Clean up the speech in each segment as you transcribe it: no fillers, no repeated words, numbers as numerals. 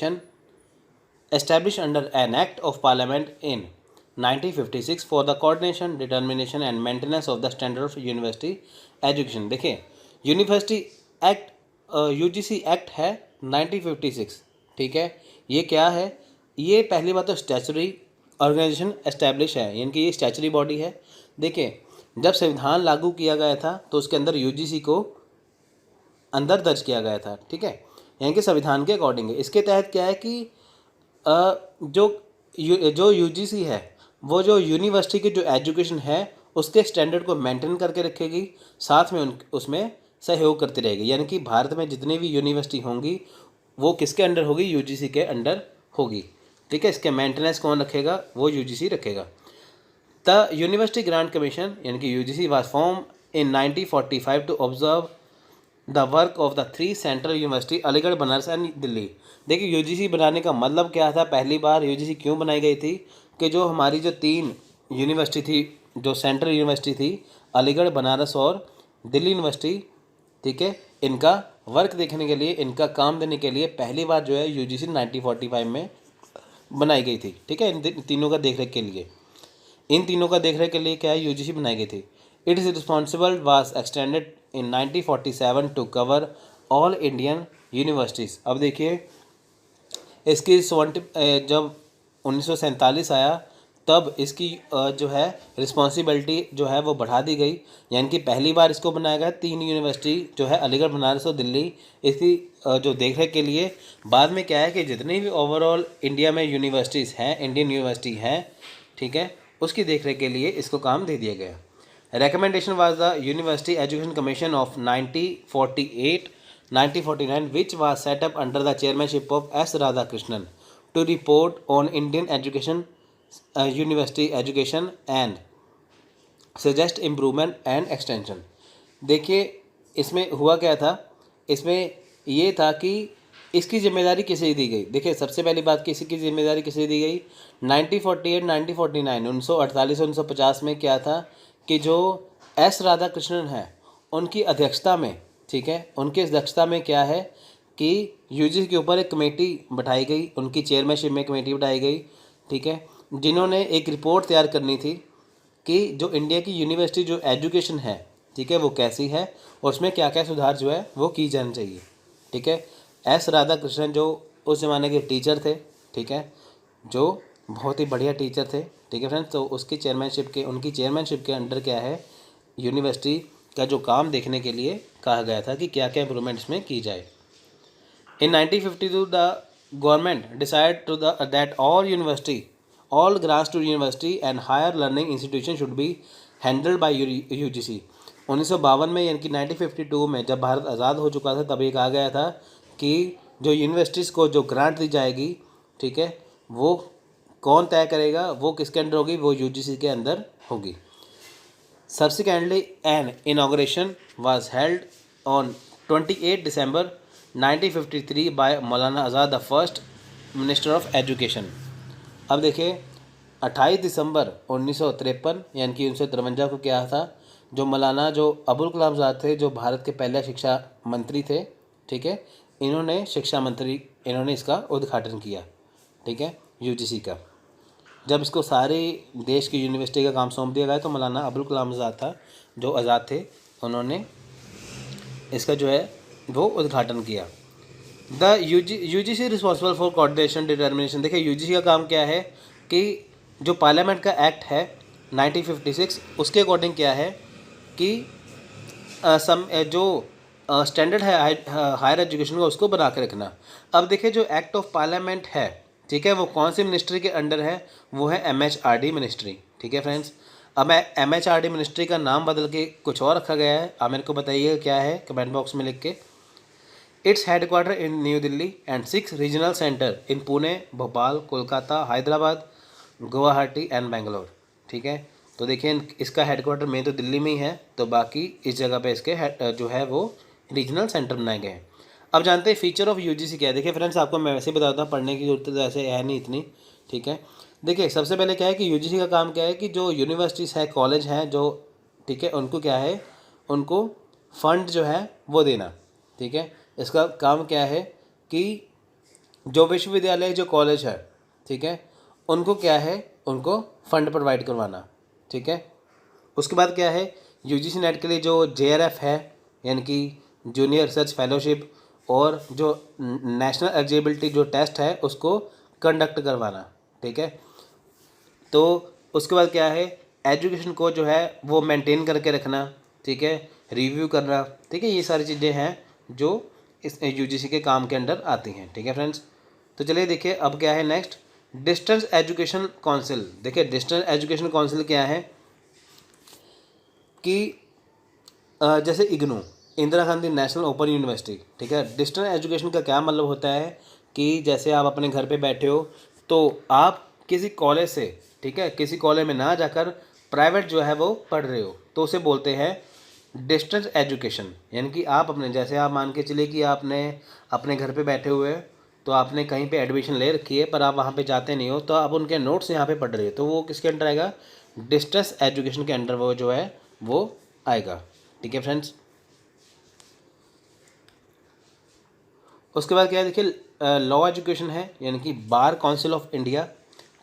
Commission established under an Act of Parliament in 1956 for the coordination, determination and maintenance of the standard of university education। देखिए university act UGC act है 1956, ठीक है। ये क्या है, ये पहली बात तो स्टैचुटरी ऑर्गेनाइजेशन एस्टैब्लिश है, यानी कि ये स्टैचुटरी बॉडी है। देखिए जब संविधान लागू किया गया था तो उसके अंदर यूजीसी को अंदर दर्ज किया गया था, ठीक है, यानी कि संविधान के अकॉर्डिंग है। इसके तहत क्या है कि जो यूजीसी है वो जो यूनिवर्सिटी की जो एजुकेशन है उसके स्टैंडर्ड को मेंटेन करके रखेगी, साथ में उसमें सहयोग करती रहेगी। यानी कि भारत में जितनी भी यूनिवर्सिटी होंगी वो किसके अंडर होगी, यूजीसी के अंडर होगी, ठीक है। इसके मेंटेनेंस कौन रखेगा, वो यूजीसी रखेगा। द यूनिवर्सिटी ग्रांट कमीशन यानी कि UGC was form in 1945 to observe the work of the 3 central university Aligarh, Banaras and Delhi. देखिए यूजीसी बनाने का मतलब क्या था, पहली बार यूजीसी क्यों बनाई गई थी कि जो हमारी जो 3 यूनिवर्सिटी थी, जो सेंट्रल यूनिवर्सिटी थी, अलीगढ़, बनारस और दिल्ली यूनिवर्सिटी, ठीक है, इनका वर्क देखने के लिए, इनका काम देने के लिए पहली बार जो है यूजीसी 1945 में बनाई गई थी, ठीक है। इन तीनों का देखरेख के लिए, इन तीनों का देखरेख के लिए क्या है, यूजीसी बनाई गई थी। It is responsible was extended in 1947 to cover all Indian universities. अब देखिए इसकी जब 1947 आया तब इसकी जो है रिस्पॉन्सिबिलिटी जो है वो बढ़ा दी गई, यानी कि पहली बार इसको बनाया गया 3 यूनिवर्सिटी जो है अलीगढ़, बनारस और दिल्ली, इसकी जो देखरेख के लिए। बाद में क्या है कि जितनी भी ओवरऑल इंडिया में यूनिवर्सिटीज़ हैं, इंडियन यूनिवर्सिटी हैं, ठीक है, उसकी देखरेख के लिए इसको काम दे दिया गया। Recommendation was the University Education Commission of 1948-1949 which was set up under the chairmanship of S. Radhakrishnan to report on Indian education, university education and suggest improvement and extension। देखिए इसमें हुआ क्या था, इसमें ये था कि इसकी जिम्मेदारी किसे दी गई। देखिए सबसे पहली बात कि इसकी जिम्मेदारी किसे दी गई, 1948-1949 1948-1950 में क्या था कि जो एस राधाकृष्णन है उनकी अध्यक्षता में, ठीक है, उनकी अध्यक्षता में क्या है कि यूजीसी के ऊपर एक कमेटी बैठाई गई, उनकी चेयरमैनशिप में कमेटी बैठाई गई, ठीक है, जिन्होंने एक रिपोर्ट तैयार करनी थी कि जो इंडिया की यूनिवर्सिटी जो एजुकेशन है, ठीक है, वो कैसी है और उसमें क्या क्या सुधार जो है वो की जानी चाहिए, ठीक है। एस राधाकृष्णन जो उस ज़माने के टीचर थे, ठीक है, जो बहुत ही बढ़िया टीचर थे, ठीक है फ्रेंड्स। तो उनकी चेयरमैनशिप के अंडर क्या है, यूनिवर्सिटी का जो काम देखने के लिए कहा गया था कि क्या क्या इम्प्रूवमेंट्स में की जाए। In 1952 the government decide to that all grants to university and higher learning institution should be handled by UGC. 1952 में यानी कि 1952 में जब भारत आज़ाद हो चुका था तब ये कहा गया था कि जो यूनिवर्सिटीज़ को जो ग्रांट दी जाएगी, ठीक है, वो कौन तय करेगा, वो किसके अंदर होगी, वो यूजीसी के अंदर होगी। Subsequently an inauguration was held on 28 December 1953 by Maulana Azad, the first minister of education. अब देखिए 28 दिसंबर 1953 यानी कि 1953 को क्या था, जो मौलाना जो अबुल कलाम आज़ाद थे, जो भारत के पहले शिक्षा मंत्री थे, ठीक है, इन्होंने इन्होंने इसका उद्घाटन किया, ठीक है, यूजीसी का। जब इसको सारे देश की यूनिवर्सिटी का काम सौंप दिया गया तो मौलाना अबुल कलाम आज़ाद था, जो आज़ाद थे, उन्होंने इसका जो है वो उद्घाटन किया। The UGC responsible for coordination determination. देखिए यूजीसी का काम क्या है कि जो पार्लियामेंट का एक्ट है 1956 उसके अकॉर्डिंग क्या है कि जो स्टैंडर्ड है हायर एजुकेशन का उसको बना के रखना। अब देखिए जो एक्ट ऑफ पार्लियामेंट है, ठीक है, वो कौन सी मिनिस्ट्री के अंडर है, वो है एमएचआरडी मिनिस्ट्री, ठीक है फ्रेंड्स। अब एमएचआरडी मिनिस्ट्री का नाम बदल के कुछ और रखा गया है, आप मेरे को बताइए क्या है कमेंट बॉक्स में लिख के। Its headquarter in new Delhi and 6 regional centre in Pune, Bhopal, Kolkata, Hyderabad, Guwahati and Bangalore, ठीक है। तो देखिए इसका हेडक्वार्टर में तो दिल्ली में ही है, तो बाकी इस जगह पे इसके जो है वो रीजनल सेंटर बनाए गए हैं। अब जानते हैं फीचर ऑफ यूजीसी क्या है। देखिए फ्रेंड्स आपको मैं वैसे ही बताता हूँ, पढ़ने की जरूरत तो ऐसे है नहीं इतनी, ठीक है। देखिए सबसे पहले क्या है कि यूजीसी का काम क्या है कि जो यूनिवर्सिटीज़ है, कॉलेज हैं जो, ठीक है, उनको क्या है, उनको फंड जो है वो देना, ठीक है। इसका काम क्या है कि जो विश्वविद्यालय जो कॉलेज है, ठीक है, उनको क्या है, उनको फंड प्रोवाइड करवाना, ठीक है। उसके बाद क्या है, यूजीसी नेट के लिए जो जेआरएफ है यानी कि जूनियर रिसर्च फेलोशिप और जो नेशनल एलिजिबिलिटी जो टेस्ट है उसको कंडक्ट करवाना, ठीक है। तो उसके बाद क्या है, एजुकेशन को जो है वो मेंटेन करके रखना, ठीक है, रिव्यू करना, ठीक है। ये सारी चीज़ें हैं जो इस यूजीसी के काम के अंडर आती हैं, ठीक है फ्रेंड्स। तो चलिए देखिए अब क्या है नेक्स्ट, डिस्टेंस एजुकेशन काउंसिल। देखिए डिस्टेंस एजुकेशन काउंसिल क्या है कि जैसे IGNOU, Indira Gandhi national open university, ठीक है। डिस्टेंस एजुकेशन का क्या मतलब होता है कि जैसे आप अपने घर पे बैठे हो तो आप किसी कॉलेज से, ठीक है, किसी कॉलेज में ना जाकर प्राइवेट जो है वो पढ़ रहे हो तो उसे बोलते हैं डिस्टेंस एजुकेशन। यानी कि आप अपने, जैसे आप मान के चलिए कि आपने अपने घर पे बैठे हुए हैं तो आपने कहीं पे एडमिशन ले रखी है पर आप वहाँ पे जाते नहीं हो, तो आप उनके नोट्स यहाँ पे पढ़ रहे हो, तो वो किसके अंडर आएगा, डिस्टेंस एजुकेशन के अंडर वो जो है वो आएगा, ठीक है फ्रेंड्स। उसके बाद क्या है, देखिए लॉ एजुकेशन है यानी कि बार काउंसिल ऑफ इंडिया,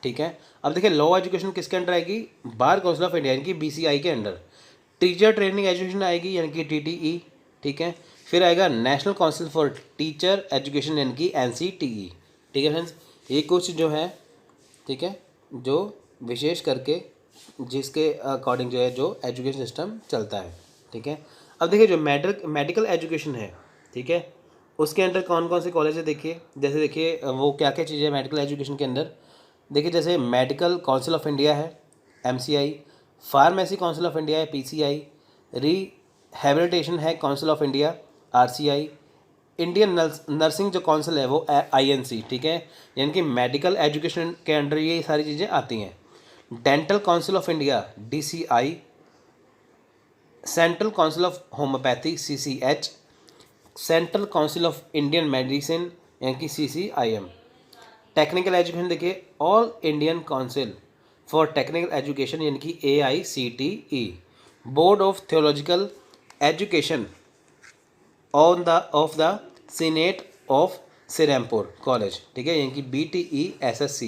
ठीक है। अब देखिए लॉ एजुकेशन किसके अंडर आएगी, बार काउंसिल ऑफ इंडिया यानी कि बीसीआई के अंडर। टीचर ट्रेनिंग एजुकेशन आएगी यानी कि टीटीई, ठीक है। फिर आएगा national council for teacher education यानी कि एनसीटीई, ठीक है फ्रेंड्स। ये कुछ जो है, ठीक है, जो विशेष करके जिसके अकॉर्डिंग जो है जो एजुकेशन सिस्टम चलता है, ठीक है। अब देखिए जो मेडिकल एजुकेशन है, ठीक है, उसके अंदर कौन कौन से कॉलेज है देखिए, जैसे देखिए वो क्या क्या चीज़ें मेडिकल एजुकेशन के अंदर, देखिए जैसे मेडिकल काउंसिल ऑफ इंडिया है MCI, pharmacy council of India है पीसीआई, रिहेबिलिटेशन है council of India RCI, Indian nursing जो काउंसिल है वो आईएनसी, ठीक है। यानी कि मेडिकल एजुकेशन के अंडर ये सारी चीज़ें आती हैं। Dental council of India DCI, central council of homoeopathy CCH, central council of Indian medicine यानी कि सीसीआईएम। टेक्निकल एजुकेशन देखिए all Indian council for technical education यानी कि AICTE, board of theological education of the senate of Serampore college, ठीक है, यानी कि BTESSC।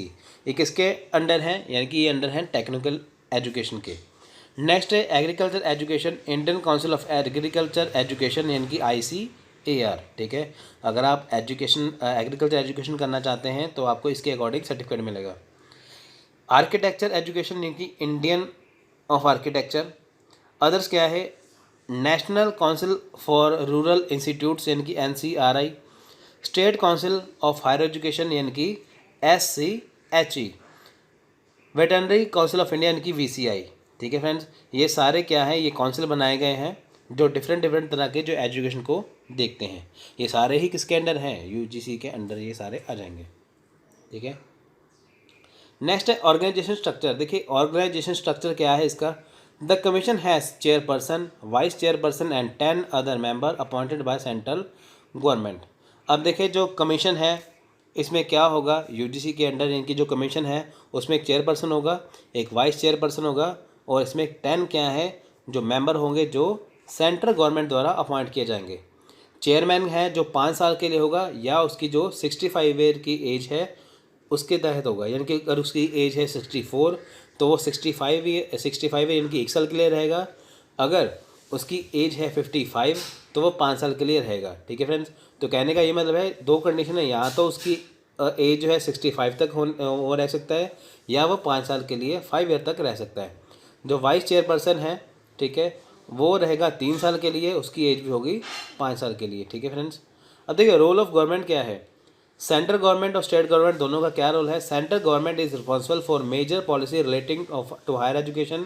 ये किसके अंडर हैं, यानी कि ये अंडर हैं टेक्निकल एजुकेशन के। नेक्स्ट है agriculture education, Indian council of agriculture education यानी कि ICAR, ठीक है। अगर आप एजुकेशन एग्रीकल्चर एजुकेशन करना चाहते हैं तो आपको इसके अकॉर्डिंग सर्टिफिकेट मिलेगा। आर्किटेक्चर एजुकेशन यानी कि इंडियन ऑफ आर्किटेक्चर। अदर्स क्या है, national council for rural institutes यानी कि NCRI, state council of higher education यानी कि SCHE, veterinary council of India यानी कि VCI, ठीक है फ्रेंड्स। ये सारे क्या हैं, ये काउंसिल बनाए गए हैं जो डिफरेंट डिफरेंट तरह के जो एजुकेशन को देखते हैं। ये सारे ही किसके अंडर हैं, यूजीसी के अंडर ये सारे आ जाएंगे, ठीक है। नेक्स्ट है ऑर्गेनाइजेशन स्ट्रक्चर। देखिए ऑर्गेनाइजेशन स्ट्रक्चर क्या है इसका, the commission has chairperson, vice chairperson and 10 other member appointed by central government. अब देखिए जो कमीशन है इसमें क्या होगा, यूजीसी के अंडर यानी कि जो कमीशन है उसमें एक चेयरपर्सन होगा, एक वाइस चेयरपर्सन होगा और इसमें 10 क्या है जो मेंबर होंगे जो सेंट्रल गवर्नमेंट द्वारा अपॉइंट किए जाएंगे। चेयरमैन है जो 5 साल के लिए होगा या उसकी जो 65 ईयर की एज है उसके तहत होगा, यानी कि अगर उसकी एज है 64 तो वो 65 यानी कि 1 साल के लिए रहेगा। अगर उसकी एज है 55 तो वो 5 साल के लिए रहेगा, ठीक है फ्रेंड्स। तो कहने का ये मतलब है दो कंडीशन है, या तो उसकी एज जो है 65 तक वो रह सकता है या वो 5 साल के लिए 5 ईयर तक रह सकता है। जो वाइस चेयरपर्सन है, ठीक है, वो रहेगा 3 साल के लिए, उसकी एज भी होगी 5 साल के लिए, ठीक है फ्रेंड्स। अब देखिए रोल ऑफ गवर्नमेंट क्या है, सेंट्रल गवर्नमेंट और स्टेट गवर्नमेंट दोनों का क्या रोल है। Central government is responsible for major policy relating to higher education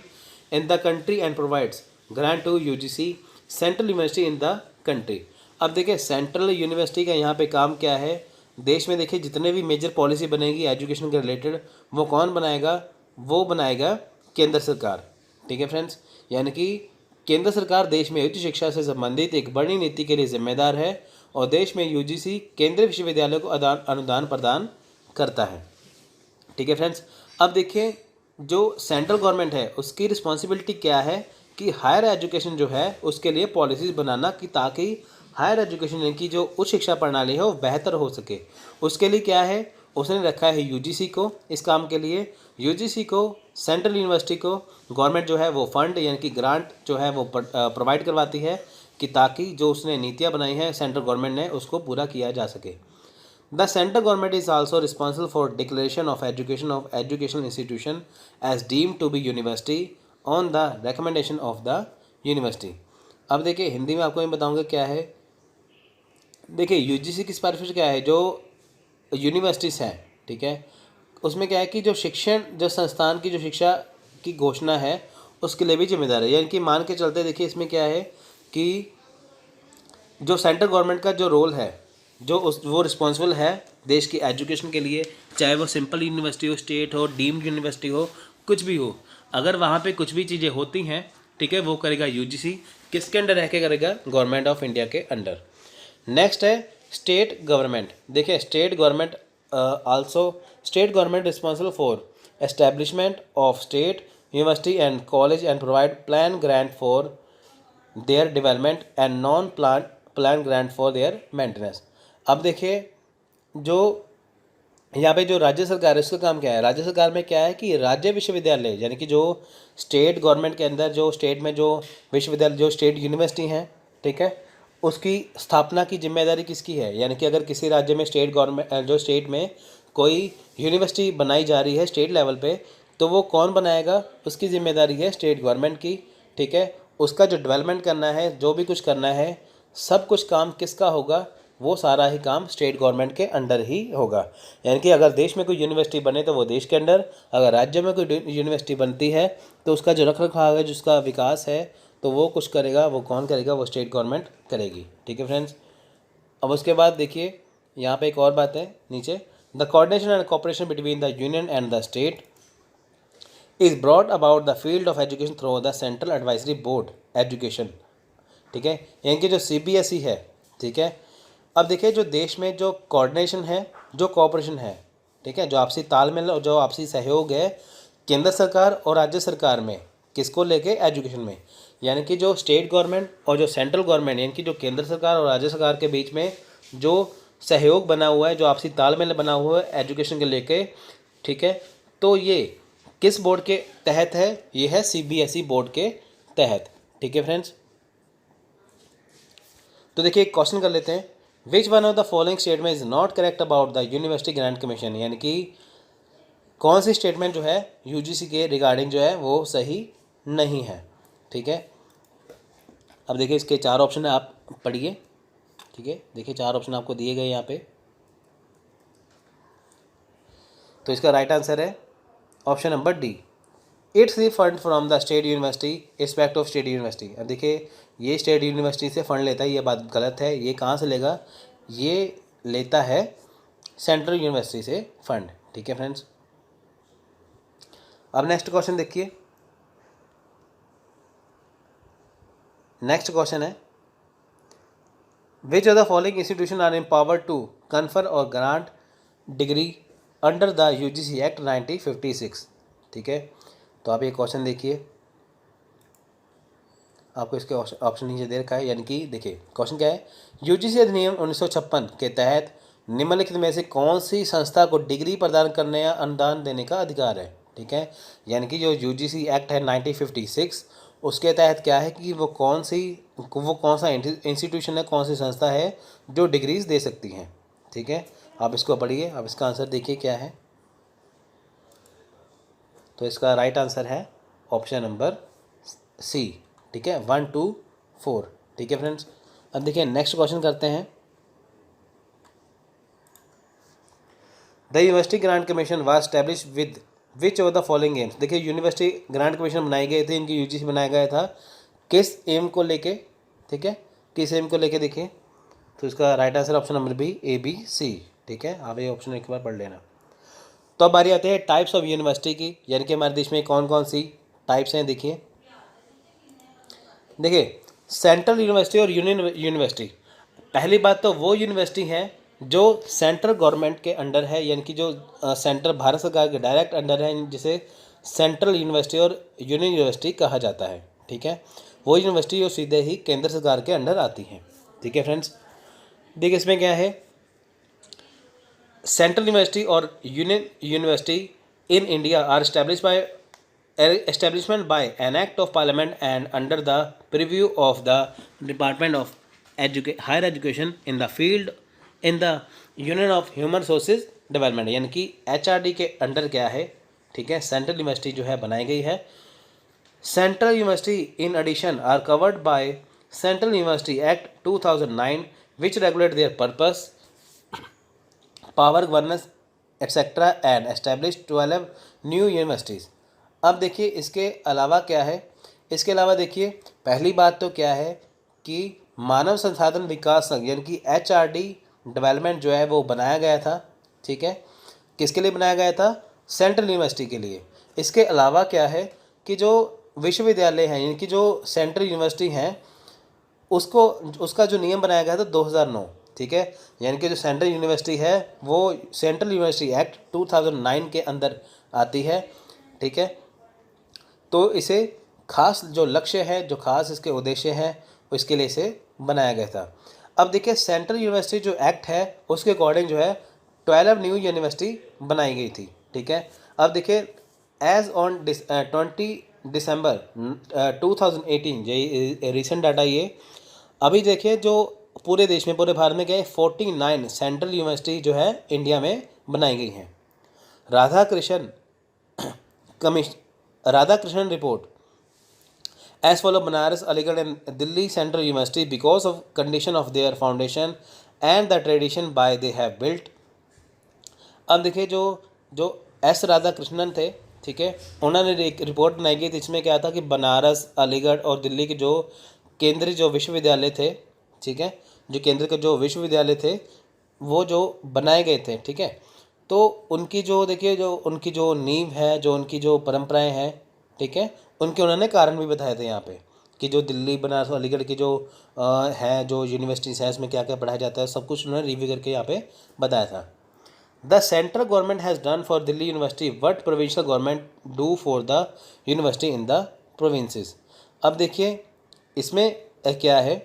in the country and provides grant to UGC central university in the country. अब देखिए central university का यहाँ पे काम क्या है, देश में देखिए जितने भी मेजर पॉलिसी बनेगी एजुकेशन के रिलेटेड वो कौन बनाएगा, वो बनाएगा केंद्र सरकार, ठीक है फ्रेंड्स। यानी कि केंद्र सरकार देश में उच्च शिक्षा से संबंधित एक बड़ी नीति के लिए जिम्मेदार है और देश में यूजीसी केंद्रीय विश्वविद्यालय को अनुदान प्रदान करता है, ठीक है फ्रेंड्स। अब देखिए जो सेंट्रल गवर्नमेंट है उसकी रिस्पॉन्सिबिलिटी क्या है कि हायर एजुकेशन जो है उसके लिए पॉलिसीज़ बनाना कि ताकि हायर एजुकेशन यानी कि जो उच्च शिक्षा प्रणाली है वो बेहतर हो सके। उसके लिए क्या है, उसने रखा है यूजीसी को इस काम के लिए। यूजीसी को सेंट्रल यूनिवर्सिटी को गवर्नमेंट जो है वो फंड यानी कि ग्रांट जो है वो प्रोवाइड करवाती है कि ताकि जो उसने नीतियाँ बनाई हैं सेंट्रल गवर्नमेंट ने उसको पूरा किया जा सके। The central government is also responsible for declaration of educational institution as deemed to be university on the recommendation of the university. अब देखिए हिंदी में आपको मैं बताऊंगा क्या है। देखिए यूजीसी की सिफारिश क्या है, जो यूनिवर्सिटीज़ हैं, ठीक है, उसमें क्या है कि जो शिक्षण जो संस्थान की जो शिक्षा की घोषणा है उसके लिए भी जिम्मेदार है। यानी कि मान के चलते देखिए इसमें क्या है कि जो सेंट्रल गवर्नमेंट का जो रोल है जो वो रिस्पॉन्सिबल है देश की एजुकेशन के लिए, चाहे वो सिंपल यूनिवर्सिटी हो, स्टेट हो, डीम्ड यूनिवर्सिटी हो, कुछ भी हो। अगर वहाँ पे कुछ भी चीज़ें होती हैं, ठीक है, वो करेगा यूजीसी। किसके अंडर रह के करेगा? गवर्नमेंट ऑफ इंडिया के अंडर। नेक्स्ट है स्टेट गवर्नमेंट। देखिए state government state government responsible for establishment of state university and college and provide plan grant for their development and non plan grant for their maintenance. अब देखिए जो यहाँ पे जो राज्य सरकार है उसका काम क्या है? राज्य सरकार में क्या है कि राज्य विश्वविद्यालय यानी कि जो स्टेट गवर्नमेंट के अंदर जो स्टेट में जो विश्वविद्यालय जो स्टेट यूनिवर्सिटी हैं, ठीक है, उसकी स्थापना की जिम्मेदारी किसकी है? यानी कि अगर किसी राज्य में स्टेट गवर्नमेंट जो स्टेट में कोई यूनिवर्सिटी बनाई जा रही है स्टेट लेवल पे, तो वो कौन बनाएगा? उसकी जिम्मेदारी है स्टेट गवर्नमेंट की, ठीक है। उसका जो डेवलपमेंट करना है, जो भी कुछ करना है, सब कुछ काम किसका होगा? वो सारा ही काम स्टेट गवर्नमेंट के अंडर ही होगा। यानी कि अगर देश में कोई यूनिवर्सिटी बने तो वो देश के अंडर, अगर राज्य में कोई यूनिवर्सिटी बनती है तो उसका जो रख रखाव है, जिसका विकास है, तो वो कुछ करेगा, वो कौन करेगा? वो स्टेट गवर्नमेंट करेगी, ठीक है फ्रेंड्स। अब उसके बाद देखिए यहाँ पे एक और बात है नीचे, the coordination and cooperation between the union and the state is brought about the field of education through the central advisory board education, ठीक है, यानी कि जो CBSE है, ठीक है। अब देखिए जो देश में जो कोऑर्डिनेशन है, जो कोऑपरेशन है, ठीक है, जो आपसी तालमेल और जो आपसी सहयोग है केंद्र सरकार और राज्य सरकार में, किसको लेके? एजुकेशन में। यानी कि जो स्टेट गवर्नमेंट और जो सेंट्रल गवर्नमेंट यानी कि जो केंद्र सरकार और राज्य सरकार के बीच में जो सहयोग बना हुआ है, जो आपसी तालमेल बना हुआ है एजुकेशन के लेके, ठीक है, तो ये किस बोर्ड के तहत है? ये है CBSE बोर्ड के तहत, ठीक है फ्रेंड्स। तो देखिए एक क्वेश्चन कर लेते हैं, which one of the following statement is not correct about the university grant commission, यानी कि कौन सी स्टेटमेंट जो है यूजीसी के रिगार्डिंग जो है वो सही नहीं है, ठीक है। अब देखिए इसके 4 ऑप्शन है, आप पढ़िए, ठीक है। देखिए 4 ऑप्शन आपको दिए गए यहाँ पे, तो इसका राइट आंसर है option number D, it's the fund from the state university respect of state university. अब देखिए ये स्टेट यूनिवर्सिटी से फंड लेता है, ये बात गलत है। ये कहाँ से लेगा? ये लेता है सेंट्रल यूनिवर्सिटी से फंड, ठीक है फ्रेंड्स। अब नेक्स्ट क्वेश्चन देखिए, नेक्स्ट क्वेश्चन है, which of the following institution are empowered to confer or grant degree under the UGC act 1956, ठीक है। तो आप ये क्वेश्चन देखिए, आपको इसके ऑप्शन नीचे दे रखा है। यानी कि देखिए क्वेश्चन क्या है, यूजीसी अधिनियम 1956 के तहत निम्नलिखित में से कौन सी संस्था को डिग्री प्रदान करने या अनुदान देने का अधिकार है, ठीक है। यानी कि जो यूजीसी एक्ट है 1956 उसके तहत क्या है कि वो कौन सा इंस्टीट्यूशन है, कौन सी संस्था है जो डिग्रीज दे सकती हैं, ठीक है। आप इसको पढ़िए, आप इसका आंसर देखिए क्या है। तो इसका राइट आंसर है ऑप्शन नंबर सी, ठीक है, 1, 2, 4, ठीक है फ्रेंड्स। अब देखिए नेक्स्ट क्वेश्चन करते हैं, the university grant commission was establish with which of the following AIIMS. देखिए यूनिवर्सिटी ग्रांट कमीशन बनाई गई थी, इनकी यूजीसी बनाया गया था किस एम को लेके, ठीक है, किस एम को लेके? देखिए तो इसका right answer option number B, ABC, ठीक है। आप ये ऑप्शन एक बार पढ़ लेना। तो अब बारी आते हैं टाइप्स ऑफ यूनिवर्सिटी की, यानी कि हमारे देश में कौन कौन सी टाइप्स हैं। देखिए सेंट्रल यूनिवर्सिटी और यूनियन यूनिवर्सिटी। पहली बात तो वो यूनिवर्सिटी हैं जो सेंट्रल गवर्नमेंट के अंडर है, यानी कि जो सेंट्रल भारत सरकार के डायरेक्ट अंडर है, जिसे सेंट्रल यूनिवर्सिटी और यूनियन यूनिवर्सिटी कहा जाता है, ठीक है। वो यूनिवर्सिटी जो सीधे ही केंद्र सरकार के अंडर आती हैं, ठीक है फ्रेंड्स। देखिए इसमें क्या है, सेंट्रल यूनिवर्सिटी और union university in India are establishment by an act of parliament and under the purview of the Department of Higher Education in the field in the Union of Human Resources Development, यानी कि HRD के under क्या है, ठीक है, central university जो है बनाई गई है। Central university in addition are covered by central university act 2009 which regulate their purpose, power governance etcetera and establish 12 new universities. अब देखिए इसके अलावा क्या है, इसके अलावा देखिए पहली बात तो क्या है कि मानव संसाधन विकास संघ यानी कि HRD डेवलपमेंट जो है वो बनाया गया था, ठीक है, किसके लिए बनाया गया था, सेंट्रल यूनिवर्सिटी के लिए। इसके अलावा क्या है कि जो विश्वविद्यालय हैं यानी कि जो सेंट्रल यूनिवर्सिटी हैं उसको उसका जो नियम बनाया गया था 2009, ठीक है, यानी कि जो सेंट्रल यूनिवर्सिटी है वो सेंट्रल यूनिवर्सिटी एक्ट 2009 के अंदर आती है, ठीक है। तो इसे खास जो लक्ष्य है, जो खास इसके उद्देश्य हैं, उसके लिए इसे बनाया गया था। अब देखिए सेंट्रल यूनिवर्सिटी जो एक्ट है उसके अकॉर्डिंग जो है 12 न्यू यूनिवर्सिटी बनाई गई थी, ठीक है। अब देखिए एज ऑन 20 दिसंबर 2018, ये रिसेंट डाटा, ये अभी देखिए जो पूरे देश में, पूरे भारत में क्या है, 49 सेंट्रल यूनिवर्सिटी जो है इंडिया में बनाई गई हैं। Radhakrishnan report as follow, Banaras, Aligarh and Delhi central university because of condition of their foundation and the tradition by they have built. अब देखिए जो जो एस राधाकृष्णन थे, ठीक है, उन्होंने एक रिपोर्ट बनाई गई थी, इसमें क्या था कि बनारस, अलीगढ़ और दिल्ली के जो केंद्रीय जो विश्वविद्यालय थे, ठीक है, जो केंद्र के जो विश्वविद्यालय थे वो जो बनाए गए थे, ठीक है, तो उनकी जो देखिए जो उनकी जो नींव है, जो उनकी जो परंपराएं हैं, ठीक है, उनके उन्होंने कारण भी बताए थे यहाँ पे कि जो दिल्ली, बनारस, अलीगढ़ की जो है जो यूनिवर्सिटीज़ है उसमें क्या क्या पढ़ाया जाता है, सब कुछ उन्होंने रिव्यू करके यहाँ पे बताया था। The central government has done for Delhi university what provincial government do for the university in the provinces. अब देखिए इसमें क्या है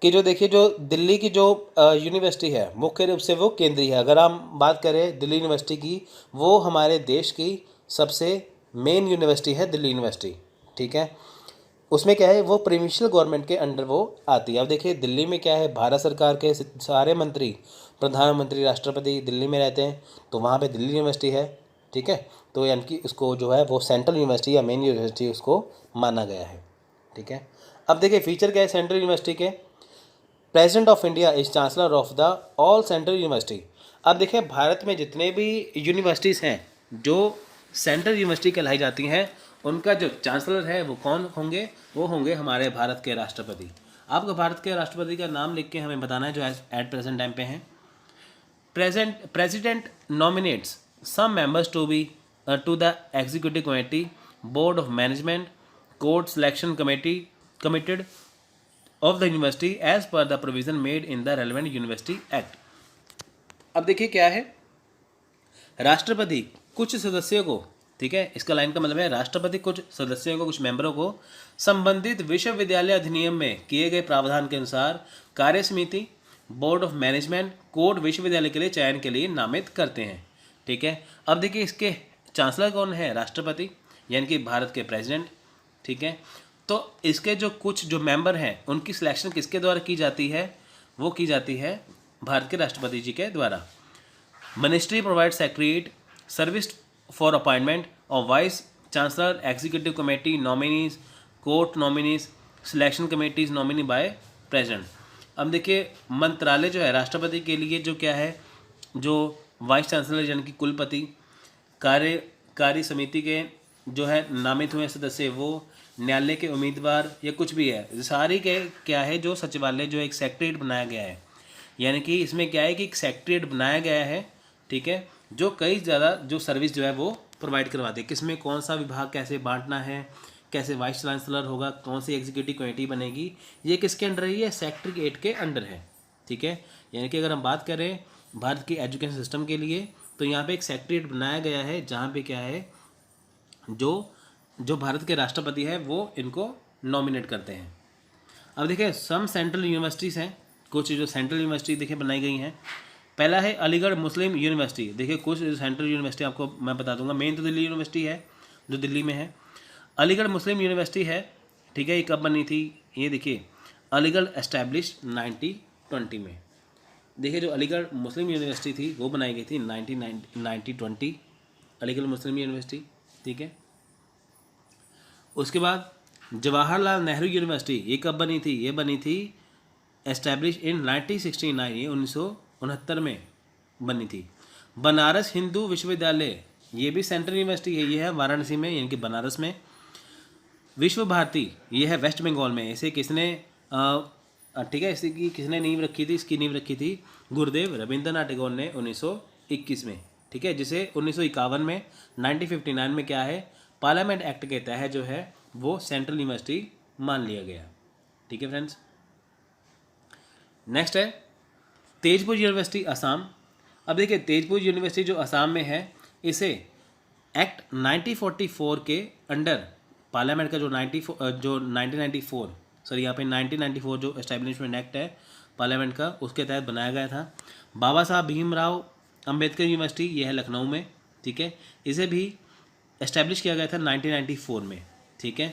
कि जो देखिए जो दिल्ली की जो यूनिवर्सिटी है मुख्य रूप से वो केंद्रीय है। अगर हम बात करें दिल्ली यूनिवर्सिटी की, वो हमारे देश की सबसे मेन यूनिवर्सिटी है दिल्ली यूनिवर्सिटी, ठीक है। उसमें क्या है, वो प्रोविंशियल गवर्नमेंट के अंडर वो आती है। अब देखिए दिल्ली में क्या है, भारत सरकार के सारे मंत्री, प्रधानमंत्री, राष्ट्रपति दिल्ली में रहते हैं, तो वहाँ पे दिल्ली यूनिवर्सिटी है, ठीक है। तो यानी कि उसको जो है वो सेंट्रल यूनिवर्सिटी या मेन यूनिवर्सिटी उसको माना गया है, ठीक है। अब देखिए फीचर क्या है सेंट्रल यूनिवर्सिटी के, president of India is chancellor of the all central university. अब देखिए भारत में जितने भी यूनिवर्सिटीज़ हैं जो सेंट्रल यूनिवर्सिटी कहलाई जाती हैं, उनका जो चांसलर है वो कौन होंगे, वो होंगे हमारे भारत के राष्ट्रपति। आपको भारत के राष्ट्रपति का नाम लिख के हमें बताना है जो एट प्रेजेंट टाइम पे हैं। President nominates some members to be to the executive committee, board of management, court selection committed of the university as per the provision made in the relevant university act। अब देखिए क्या है, राष्ट्रपति कुछ सदस्यों को, ठीक है, इसका लाइन का मतलब है राष्ट्रपति कुछ सदस्यों को, कुछ मेंबरों को संबंधित विश्वविद्यालय अधिनियम में किए गए प्रावधान के अनुसार कार्य समिति, बोर्ड ऑफ मैनेजमेंट, कोर्ट विश्वविद्यालय के लिए चयन के लिए नामित करते हैं, ठीक है। अब देखिए इसके चांसलर कौन है, राष्ट्रपति यानी कि भारत के प्रेसिडेंट, ठीक है। तो इसके जो कुछ जो मेंबर हैं उनकी सिलेक्शन किसके द्वारा की जाती है, वो की जाती है भारत के राष्ट्रपति जी के द्वारा। Ministry provide secretariat service for appointment of vice chancellor, executive committee nominees, court nominees, selection committees nominee by president. अब देखिए मंत्रालय जो है राष्ट्रपति के लिए जो क्या है, जो वाइस चांसलर यानी कि कुलपति, कार्य समिति के जो है नामित हुए सदस्य, वो न्यायालय के उम्मीदवार या कुछ भी है, सारी के क्या है जो सचिवालय जो एक सेक्रेटरीट बनाया गया है, यानी कि इसमें क्या है कि एक सेक्रेटरीट बनाया गया है, ठीक है, जो कई ज़्यादा जो सर्विस जो है वो प्रोवाइड करवाते हैं। किसमें कौन सा विभाग कैसे बांटना है, कैसे वाइस चांसलर होगा, कौन सी एग्जीक्यूटिव कमेटी बनेगी, ये किसके अंडर है, ये सेक्रेटरीट के अंडर है, ठीक है। यानी कि अगर हम बात करें भारत की एजुकेशन सिस्टम के लिए, तो यहाँ पे एक सेक्रेटरीट बनाया गया है जहाँ पे क्या है जो भारत के राष्ट्रपति है वो इनको नॉमिनेट करते हैं। अब देखिए सम सेंट्रल यूनिवर्सिटीज़ हैं, कुछ जो सेंट्रल यूनिवर्सिटी देखिए बनाई गई हैं। पहला है अलीगढ़ मुस्लिम यूनिवर्सिटी। देखिए कुछ सेंट्रल यूनिवर्सिटी आपको मैं बता दूंगा, मेन तो दिल्ली यूनिवर्सिटी है जो दिल्ली में है। अलीगढ़ मुस्लिम यूनिवर्सिटी है, ठीक है। ये कब बनी थी, ये देखिए अलीगढ़ एस्टैब्लिश 1920 में। देखिए जो अलीगढ़ मुस्लिम यूनिवर्सिटी थी वो बनाई गई थी 1920 अलीगढ़ मुस्लिम यूनिवर्सिटी, ठीक है। उसके बाद जवाहरलाल नेहरू यूनिवर्सिटी, ये कब बनी थी, ये बनी थी एस्टैब्लिश इन 1969, ये 1969 में बनी थी। बनारस हिंदू विश्वविद्यालय, ये भी सेंट्रल यूनिवर्सिटी है, ये है वाराणसी में यानी कि बनारस में। विश्व भारती, ये है वेस्ट बंगाल में। इसे किसने ठीक है, इसी की किसने नींव रखी थी, इसकी नींव रखी थी गुरुदेव रविंद्रनाथ टैगोर ने 1921 में, ठीक है। जिसे 1951 में 1959 में क्या है पार्लियामेंट एक्ट के तहत जो है वो सेंट्रल यूनिवर्सिटी मान लिया गया, ठीक है फ्रेंड्स। नेक्स्ट है तेजपुर यूनिवर्सिटी असम। अब देखिए तेजपुर यूनिवर्सिटी जो असम में है, इसे एक्ट 1944 के अंडर पार्लियामेंट का जो 1994 सॉरी यहाँ पे 1994 जो एस्टैब्लिशमेंट एक्ट है पार्लियामेंट का, उसके तहत बनाया गया था। बाबा साहब भीमराव अंबेडकर यूनिवर्सिटी, ये है लखनऊ में, ठीक है। इसे भी एस्टैब्लिश किया गया था 1994 में, ठीक है।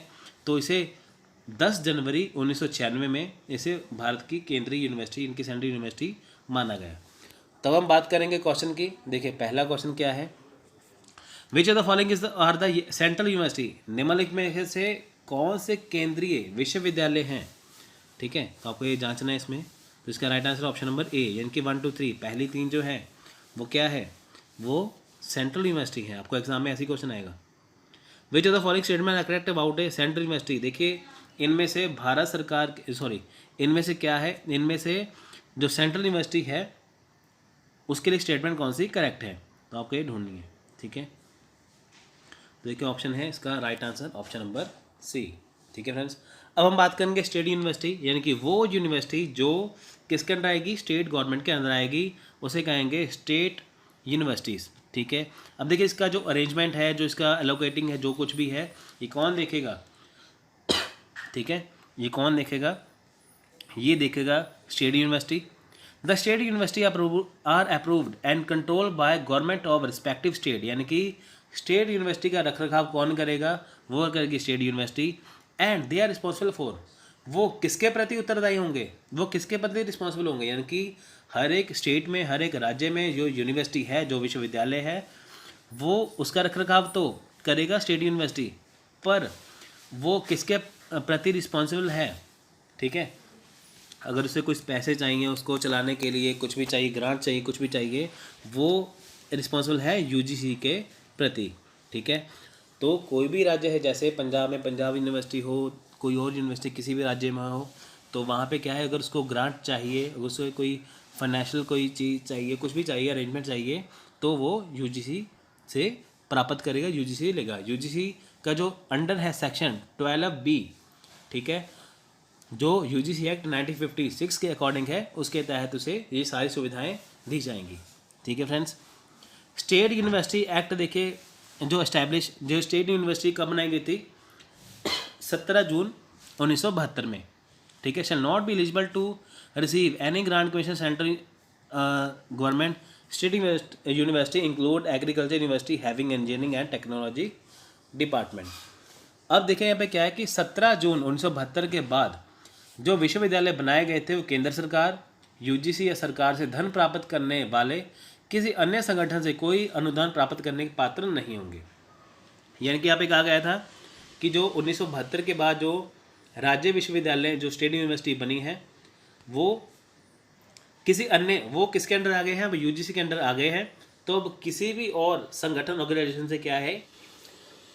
तो इसे 10 जनवरी 1996 में इसे भारत की केंद्रीय यूनिवर्सिटी, इनकी सेंट्रल यूनिवर्सिटी माना गया। तब हम बात करेंगे क्वेश्चन की। देखिए पहला क्वेश्चन क्या है, which of the following are the central university, निम्नलिखित में से कौन से केंद्रीय विश्वविद्यालय हैं, ठीक है। तो आपको ये जांचना है इसमें। तो इसका right answer option number A यानी कि 1 2 3 पहली 3 जो है वो क्या है, वो सेंट्रल यूनिवर्सिटी है। आपको एग्जाम में ऐसी क्वेश्चन आएगा। Which of the following statement are correct about a central university, देखिए इनमें से भारत सरकार इनमें से क्या है, इनमें से जो सेंट्रल यूनिवर्सिटी है उसके लिए स्टेटमेंट कौन सी करेक्ट है, तो आपको ये ढूंढनी है, ठीक है। तो देखिए ऑप्शन है इसका right answer option number C, ठीक है फ्रेंड्स। अब हम बात करेंगे स्टेट यूनिवर्सिटी, यानी कि वो यूनिवर्सिटी जो किसके अंदर आएगी, स्टेट गवर्नमेंट के अंदर आएगी, उसे कहेंगे स्टेट यूनिवर्सिटीज़, ठीक है। अब देखिए इसका जो अरेंजमेंट है, जो इसका एलोकेटिंग है, जो कुछ भी है, ये कौन देखेगा, ठीक है। ये कौन देखेगा, ये देखेगा state university. The state university are approved and control by government of respective state, यानी कि स्टेट यूनिवर्सिटी का रखरखाव कौन करेगा, वो करेगी state university. And they are responsible for, वो किसके प्रति उत्तरदायी होंगे, वो किसके प्रति रिस्पॉन्सिबल होंगे, यानी कि हर एक स्टेट में, हर एक राज्य में जो यूनिवर्सिटी है, जो विश्वविद्यालय है, वो उसका रखरखाव तो करेगा स्टेट यूनिवर्सिटी, पर वो किसके प्रति रिस्पॉन्सिबल है, ठीक है। अगर उसे कुछ पैसे चाहिए उसको चलाने के लिए, कुछ भी चाहिए, ग्रांट चाहिए, कुछ भी चाहिए, वो रिस्पॉन्सिबल है यूजीसी के प्रति, ठीक है। तो कोई भी राज्य है, जैसे पंजाब में पंजाब यूनिवर्सिटी हो, कोई और यूनिवर्सिटी किसी भी राज्य में हो, तो वहाँ पे क्या है, अगर उसको ग्रांट चाहिए, अगर उसको कोई फाइनेंशियल कोई चीज़ चाहिए, कुछ भी चाहिए, अरेंजमेंट चाहिए, तो वो यूजीसी से प्राप्त करेगा, यूजीसी लेगा। यूजीसी का जो अंडर है सेक्शन 12B, ठीक है, जो यूजीसी एक्ट 1956 के अकॉर्डिंग है, उसके तहत उसे ये सारी सुविधाएं दी जाएंगी, ठीक है फ्रेंड्स। स्टेट यूनिवर्सिटी एक्ट देखिए जो स्टेट यूनिवर्सिटी कब बनाई गई थी, 17 जून 1972 में, ठीक है। Shall not be eligible to receive any grant commission central government state university include agriculture university having engineering and technology department. अब देखें यहाँ पे क्या है कि 17 जून 1972 के बाद जो विश्वविद्यालय बनाए गए थे वो केंद्र सरकार, यूजीसी या सरकार से धन प्राप्त करने वाले किसी अन्य संगठन से कोई अनुदान प्राप्त करने के पात्र नहीं होंगे। यानी कि यहाँ पे कहा गया था कि जो 1972 के बाद जो राज्य विश्वविद्यालय, जो स्टेट यूनिवर्सिटी बनी है, वो किसी अन्य, वो किसके अंडर आ गए हैं, वो यूजीसी के अंडर आ गए हैं। तो अब किसी भी और संगठन ऑर्गेनाइजेशन से क्या है,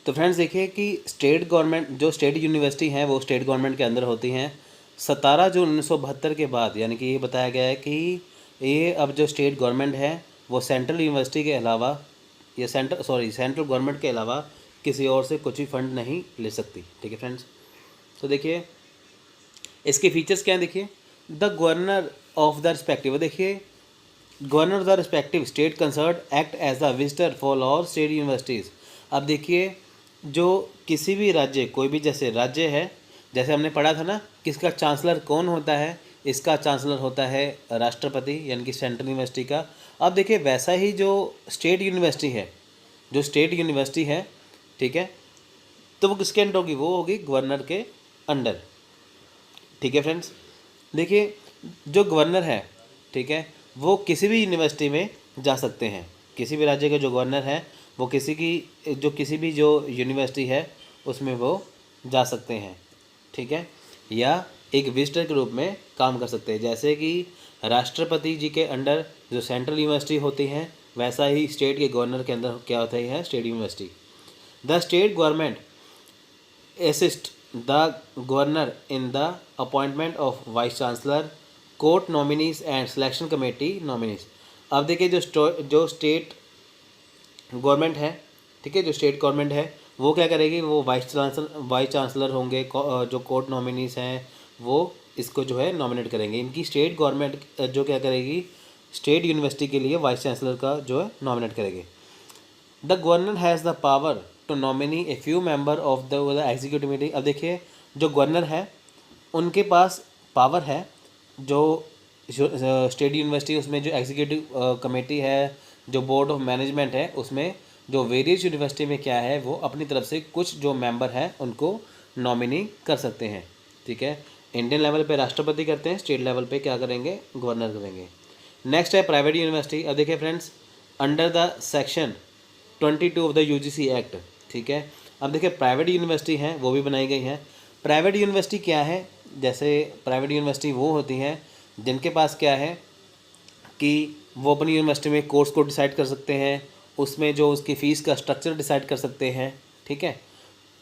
तो फ्रेंड्स देखिए कि स्टेट गवर्नमेंट, जो स्टेट यूनिवर्सिटी हैं वो स्टेट गवर्नमेंट के अंदर होती हैं। 17 जून 1972 के बाद, यानी कि ये बताया गया है कि ये अब जो स्टेट गवर्नमेंट है वो सेंट्रल यूनिवर्सिटी के अलावा या सेंट्रल गवर्नमेंट के अलावा किसी और से कुछ भी फंड नहीं ले सकती, ठीक है फ्रेंड्स। तो देखिए इसके फीचर्स क्या हैं, देखिए the governor of the respective, देखिए governor of the respective state concern act as the visitor for all state universities. अब देखिए जो किसी भी राज्य, कोई भी जैसे राज्य है, जैसे हमने पढ़ा था ना कि किसका चांसलर कौन होता है? इसका चांसलर होता है राष्ट्रपति, यानी कि सेंट्रल यूनिवर्सिटी का। अब देखिए वैसा ही जो स्टेट यूनिवर्सिटी है, जो स्टेट यूनिवर्सिटी है, ठीक है, तो वो किसके अंडर होगी? वो होगी गवर्नर के अंडर। ठीक है फ्रेंड्स, देखिए जो गवर्नर है, ठीक है, वो किसी भी यूनिवर्सिटी में जा सकते हैं। किसी भी राज्य के जो गवर्नर हैं वो किसी भी जो यूनिवर्सिटी है उसमें वो जा सकते हैं, ठीक है, या एक विजिटर के रूप में काम कर सकते हैं। जैसे कि राष्ट्रपति जी के अंडर जो सेंट्रल यूनिवर्सिटी होती हैं, वैसा ही स्टेट के गवर्नर के अंदर क्या होता है? State university. The state government assist the governor in the appointment of vice chancellor, court nominees and selection committee nominees। अब देखिए जो स्टेट गवर्नमेंट है, ठीक है, जो स्टेट गवर्नमेंट है वो क्या करेगी? वो वाइस चांसलर होंगे, जो कोर्ट नॉमिनीज हैं वो इसको जो है नॉमिनेट करेंगे। इनकी स्टेट गवर्नमेंट जो क्या करेगी? स्टेट यूनिवर्सिटी के लिए वाइस चांसलर का जो है नॉमिनेट करेगी। The governor has the power to nominee a few member of the executive meeting. अब देखिए जो गवर्नर है उनके पास पावर है, जो स्टेट यूनिवर्सिटी उसमें जो एग्जीक्यूटिव कमेटी है, जो बोर्ड ऑफ मैनेजमेंट है, उसमें जो वेरियस यूनिवर्सिटी में क्या है वो अपनी तरफ से कुछ जो मेंबर हैं उनको नॉमिनी कर सकते हैं, ठीक है। इंडियन लेवल पे राष्ट्रपति करते हैं, स्टेट लेवल पे क्या करेंगे? गवर्नर करेंगे। नेक्स्ट है प्राइवेट यूनिवर्सिटी। अब देखिए friends, under the section 22 of the UGC act, ठीक है। अब देखिए प्राइवेट यूनिवर्सिटी हैं वो भी बनाई गई हैं। प्राइवेट यूनिवर्सिटी क्या है? जैसे प्राइवेट यूनिवर्सिटी वो होती हैं जिनके पास क्या है कि वो अपनी यूनिवर्सिटी में कोर्स को डिसाइड कर सकते हैं, उसमें जो उसकी फ़ीस का स्ट्रक्चर डिसाइड कर सकते हैं, ठीक है।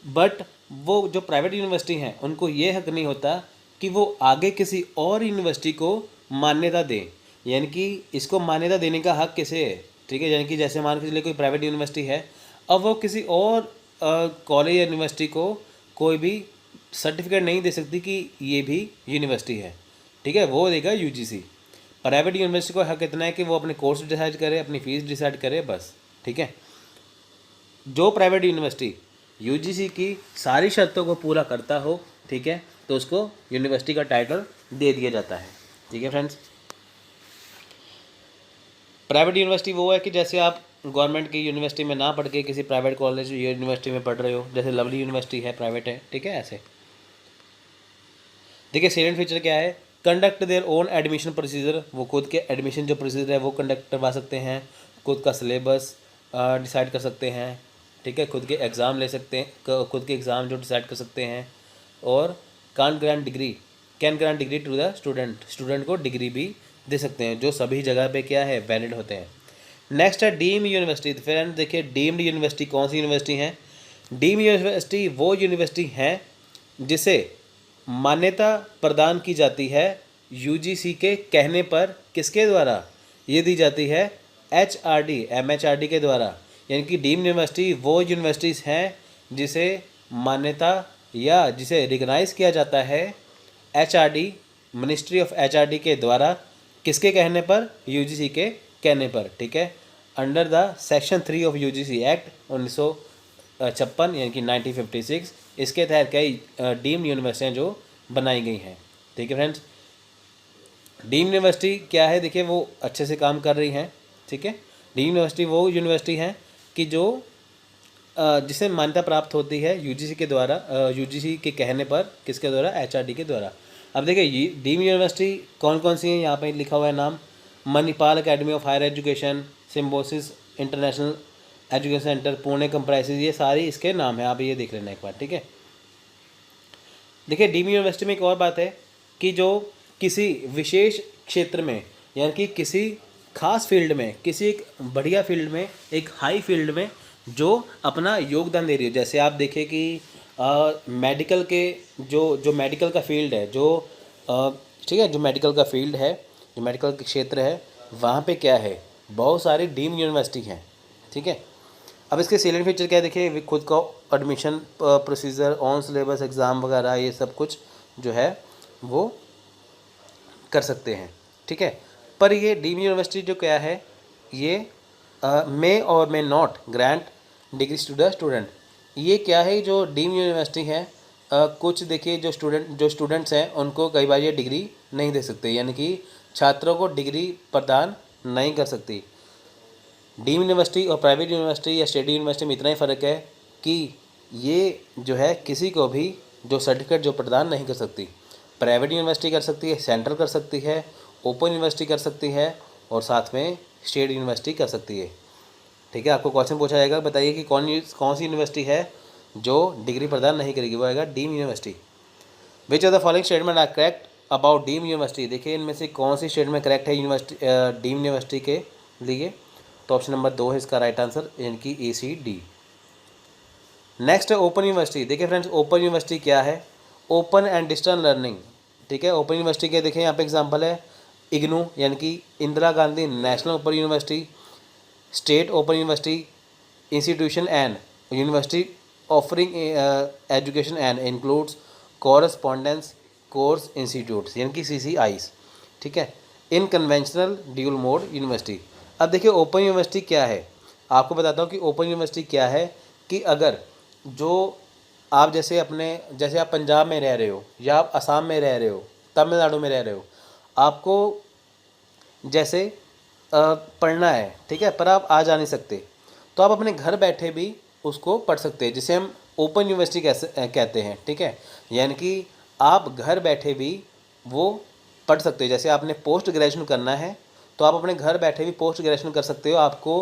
बट वो जो प्राइवेट यूनिवर्सिटी हैं उनको ये हक नहीं होता कि वो आगे किसी और यूनिवर्सिटी को मान्यता दें, यानी कि इसको मान्यता देने का हक किसे है, ठीक है। यानी कि जैसे मान के चलिए कोई प्राइवेट यूनिवर्सिटी है, अब वो किसी और कॉलेज या यूनिवर्सिटी को कोई भी सर्टिफिकेट नहीं दे सकती कि ये भी यूनिवर्सिटी है, ठीक है, वो देगा यूजीसी। प्राइवेट यूनिवर्सिटी को हक इतना है कि वो अपने कोर्स डिसाइड करे, अपनी फ़ीस डिसाइड करे, बस, ठीक है। जो प्राइवेट यूनिवर्सिटी यूजीसी की सारी शर्तों को पूरा करता हो, ठीक है, तो उसको यूनिवर्सिटी का टाइटल दे दिया जाता है, ठीक है फ्रेंड्स। प्राइवेट यूनिवर्सिटी वो है कि जैसे आप गवर्नमेंट की यूनिवर्सिटी में ना पढ़ के किसी प्राइवेट कॉलेज यूनिवर्सिटी में पढ़ रहे हो, जैसे लवली यूनिवर्सिटी है, प्राइवेट है, ठीक है, ऐसे। देखिए सेकेंड फीचर क्या है? Conduct their own admission procedure. वो खुद के एडमिशन जो प्रोसीजर है वो कंडक्ट करवा सकते हैं, खुद का सिलेबस डिसाइड कर सकते हैं, ठीक है, खुद के एग्ज़ाम ले सकते हैं, खुद के एग्ज़ाम जो डिसाइड कर सकते हैं, और can grant degree to the student को डिग्री भी दे सकते हैं, जो सभी जगह पे क्या है? वैलिड होते हैं। नेक्स्ट है डीम्ड यूनिवर्सिटी। फ्रेंड देखिए डीम्ड यूनिवर्सिटी कौन सी यूनिवर्सिटी है? डीम्ड यूनिवर्सिटी वो यूनिवर्सिटी है जिसे मान्यता प्रदान की जाती है यूजीसी के कहने पर। किसके द्वारा ये दी जाती है? एचआरडी, एमएचआरडी के द्वारा। यानी कि डीम्ड यूनिवर्सिटी वो यूनिवर्सिटीज़ हैं जिसे मान्यता या जिसे रिकग्नाइज़ किया जाता है एचआरडी, मिनिस्ट्री ऑफ एचआरडी के द्वारा। किसके कहने पर? यूजीसी के कहने पर, ठीक है, under the section 3 of UGC act 1956 यानी कि 1956। इसके तहत कई डीम्ड यूनिवर्सिटियाँ जो बनाई गई हैं, ठीक है फ्रेंड्स। डीम्ड यूनिवर्सिटी क्या है? देखिए वो अच्छे से काम कर रही हैं, ठीक है। डीम्ड यूनिवर्सिटी वो यूनिवर्सिटी है कि जो जिसे मान्यता प्राप्त होती है यूजीसी के द्वारा, यूजीसी के कहने पर। किसके द्वारा? एचआरडी के द्वारा। अब देखिए ये डीम्ड यूनिवर्सिटी कौन कौन सी है, यहाँ पे लिखा हुआ है नाम। Manipal academy of higher education, Symbiosis international education centre, Pune comprises, ये सारी इसके नाम है, आप ये देख लेना एक बार, ठीक है। देखिए डीम्ड यूनिवर्सिटी में एक और बात है कि जो किसी विशेष क्षेत्र में, यानी कि किसी खास फील्ड में, किसी एक बढ़िया फील्ड में, एक हाई फील्ड में जो अपना योगदान दे रही है। जैसे आप देखें कि मेडिकल के जो मेडिकल का फील्ड है, जो ठीक है, जो मेडिकल का फील्ड है, जो मेडिकल के क्षेत्र है, वहाँ पे क्या है? बहुत सारी डीम्ड यूनिवर्सिटी हैं, ठीक है। अब इसके सैलेंट फीचर क्या है? देखिए खुद का admission procedure, on syllabus exam वगैरह, ये सब कुछ जो है वो कर सकते हैं, ठीक है। पर ये डीम्ड यूनिवर्सिटी जो क्या है, ये मे और may not grant degrees to the student. ये क्या है? जो डीम्ड यूनिवर्सिटी है कुछ देखिए जो स्टूडेंट्स हैं उनको कई बार ये डिग्री नहीं दे सकते, यानी कि छात्रों को डिग्री प्रदान नहीं कर सकती। डीम यूनिवर्सिटी और प्राइवेट यूनिवर्सिटी या स्टेट यूनिवर्सिटी में इतना ही फ़र्क है कि ये जो है किसी को भी जो सर्टिफिकेट जो प्रदान नहीं कर सकती। प्राइवेट यूनिवर्सिटी कर सकती है, सेंट्रल कर सकती है, ओपन यूनिवर्सिटी कर सकती है और साथ में स्टेट यूनिवर्सिटी कर सकती है। ठीक है, आपको क्वेश्चन पूछा जाएगा, बताइए कि कौन सी यूनिवर्सिटी है जो डिग्री प्रदान नहीं करेगी, वो आएगा deem university. Which of the following statement are correct about deem university. देखिए इनमें से कौन सी स्टेटमेंट करेक्ट है यूनिवर्सिटी डीम यूनिवर्सिटी के लिए, तो ऑप्शन नंबर 2 है इसका राइट आंसर, यानी कि ACD। नेक्स्ट है ओपन यूनिवर्सिटी। देखिए फ्रेंड्स, ओपन यूनिवर्सिटी क्या है? Open and distance learning. ठीक है, ओपन यूनिवर्सिटी के देखिए यहाँ पे एग्जांपल है इग्नू, यानी कि Indira Gandhi national open university, state open university, institution and university offering education and includes correspondence course institutes, यानी कि CCIs। ठीक है, इन कन्वेंशनल ड्यूल मोड यूनिवर्सिटी। अब देखिए ओपन यूनिवर्सिटी क्या है, आपको बताता हूँ कि ओपन यूनिवर्सिटी क्या है। कि अगर जो आप जैसे आप पंजाब में रह रहे हो या आप असम में रह रहे हो, तमिलनाडु में रह रहे हो, आपको जैसे पढ़ना है, ठीक है, पर आप आ जा नहीं सकते, तो आप अपने घर बैठे भी उसको पढ़ सकते हैं, जिसे हम ओपन यूनिवर्सिटी कहते हैं। ठीक है, यानी कि आप घर बैठे भी वो पढ़ सकते हो। जैसे आपने पोस्ट ग्रेजुएशन करना है तो आप अपने घर बैठे भी पोस्ट ग्रेजुएशन कर सकते हो। आपको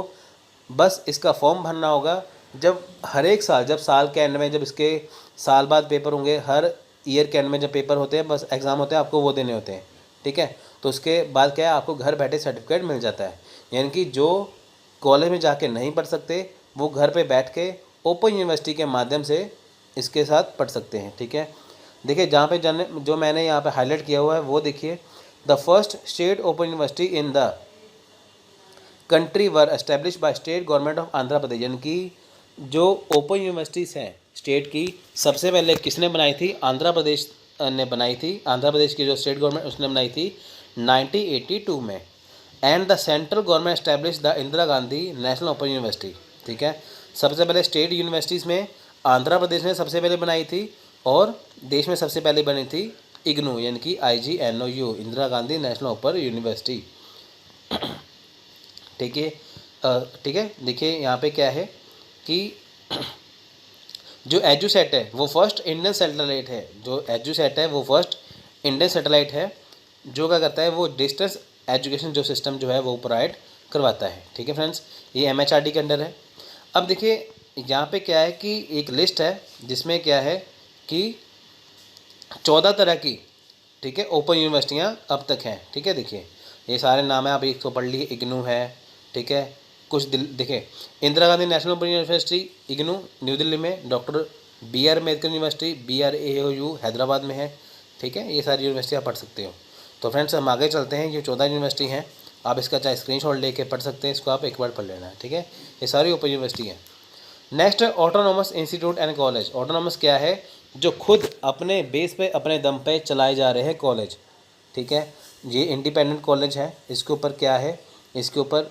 बस इसका फॉर्म भरना होगा। जब हर एक साल, जब साल के एंड में, जब इसके साल बाद पेपर होंगे, हर ईयर के एंड में जब पेपर होते हैं, बस एग्ज़ाम होते हैं, आपको वो देने होते हैं। ठीक है, तो उसके बाद क्या है, आपको घर बैठे सर्टिफिकेट मिल जाता है। यानी कि जो कॉलेज में जाके नहीं पढ़ सकते वो घर पे बैठ के ओपन यूनिवर्सिटी के माध्यम से इसके साथ पढ़ सकते हैं। ठीक है, देखिए जहाँ पे जो मैंने यहाँ पे हाईलाइट किया हुआ है वो देखिए, the first state open university in the country were establish by state government of Andhra Pradesh. यानी कि जो ओपन यूनिवर्सिटीज़ हैं स्टेट की, सबसे पहले किसने बनाई थी? आंध्र प्रदेश ने बनाई थी। आंध्र प्रदेश की जो स्टेट गवर्नमेंट उसने बनाई थी 1982 में। And the central government establish the Indira Gandhi national open university. ठीक है, सबसे पहले स्टेट यूनिवर्सिटीज़ में आंध्र प्रदेश ने सबसे पहले बनाई थी और देश में सबसे पहले बनी थी इग्नू, यानी कि IGNOU, Indira Gandhi national open university. ठीक है, ठीक है, देखिए यहाँ पे क्या है कि जो एजुसेट है वो फर्स्ट इंडियन सैटेलाइट है। जो एजुसेट है वो फर्स्ट इंडियन सैटेलाइट है, जो क्या करता है, वो डिस्टेंस एजुकेशन जो सिस्टम जो है वो प्रोवाइड करवाता है। ठीक है फ्रेंड्स, ये MHRD के अंडर है। अब देखिए यहाँ पे क्या है कि एक लिस्ट है जिसमें क्या है कि 14 तरह की, ठीक है, ओपन यूनिवर्सिटियाँ अब तक हैं। ठीक है, देखिए ये सारे नाम हैं, आप एक तो पढ़ लीजिए, इग्नू है। ठीक है, कुछ देखिए, Indira Gandhi national open university IGNOU New Delhi में, doctor BR Ambedkar university BRAOU Hyderabad में है। ठीक है, ये सारी यूनिवर्सिटी आप पढ़ सकते हो। तो फ्रेंड्स हम आगे चलते हैं। ये 14 यूनिवर्सिटी हैं, आप इसका चाहे स्क्रीनशॉट लेके पढ़ सकते हैं, इसको आप एक बार पढ़ लेना है। ठीक है, ये सारी ओपन यूनिवर्सिटी हैं। नेक्स्ट है autonomous institute and college. Autonomous क्या है? जो खुद अपने बेस पे, अपने दम पे चलाए जा रहे हैं कॉलेज। ठीक है, ये इंडिपेंडेंट कॉलेज है। इसके ऊपर क्या है, इसके ऊपर,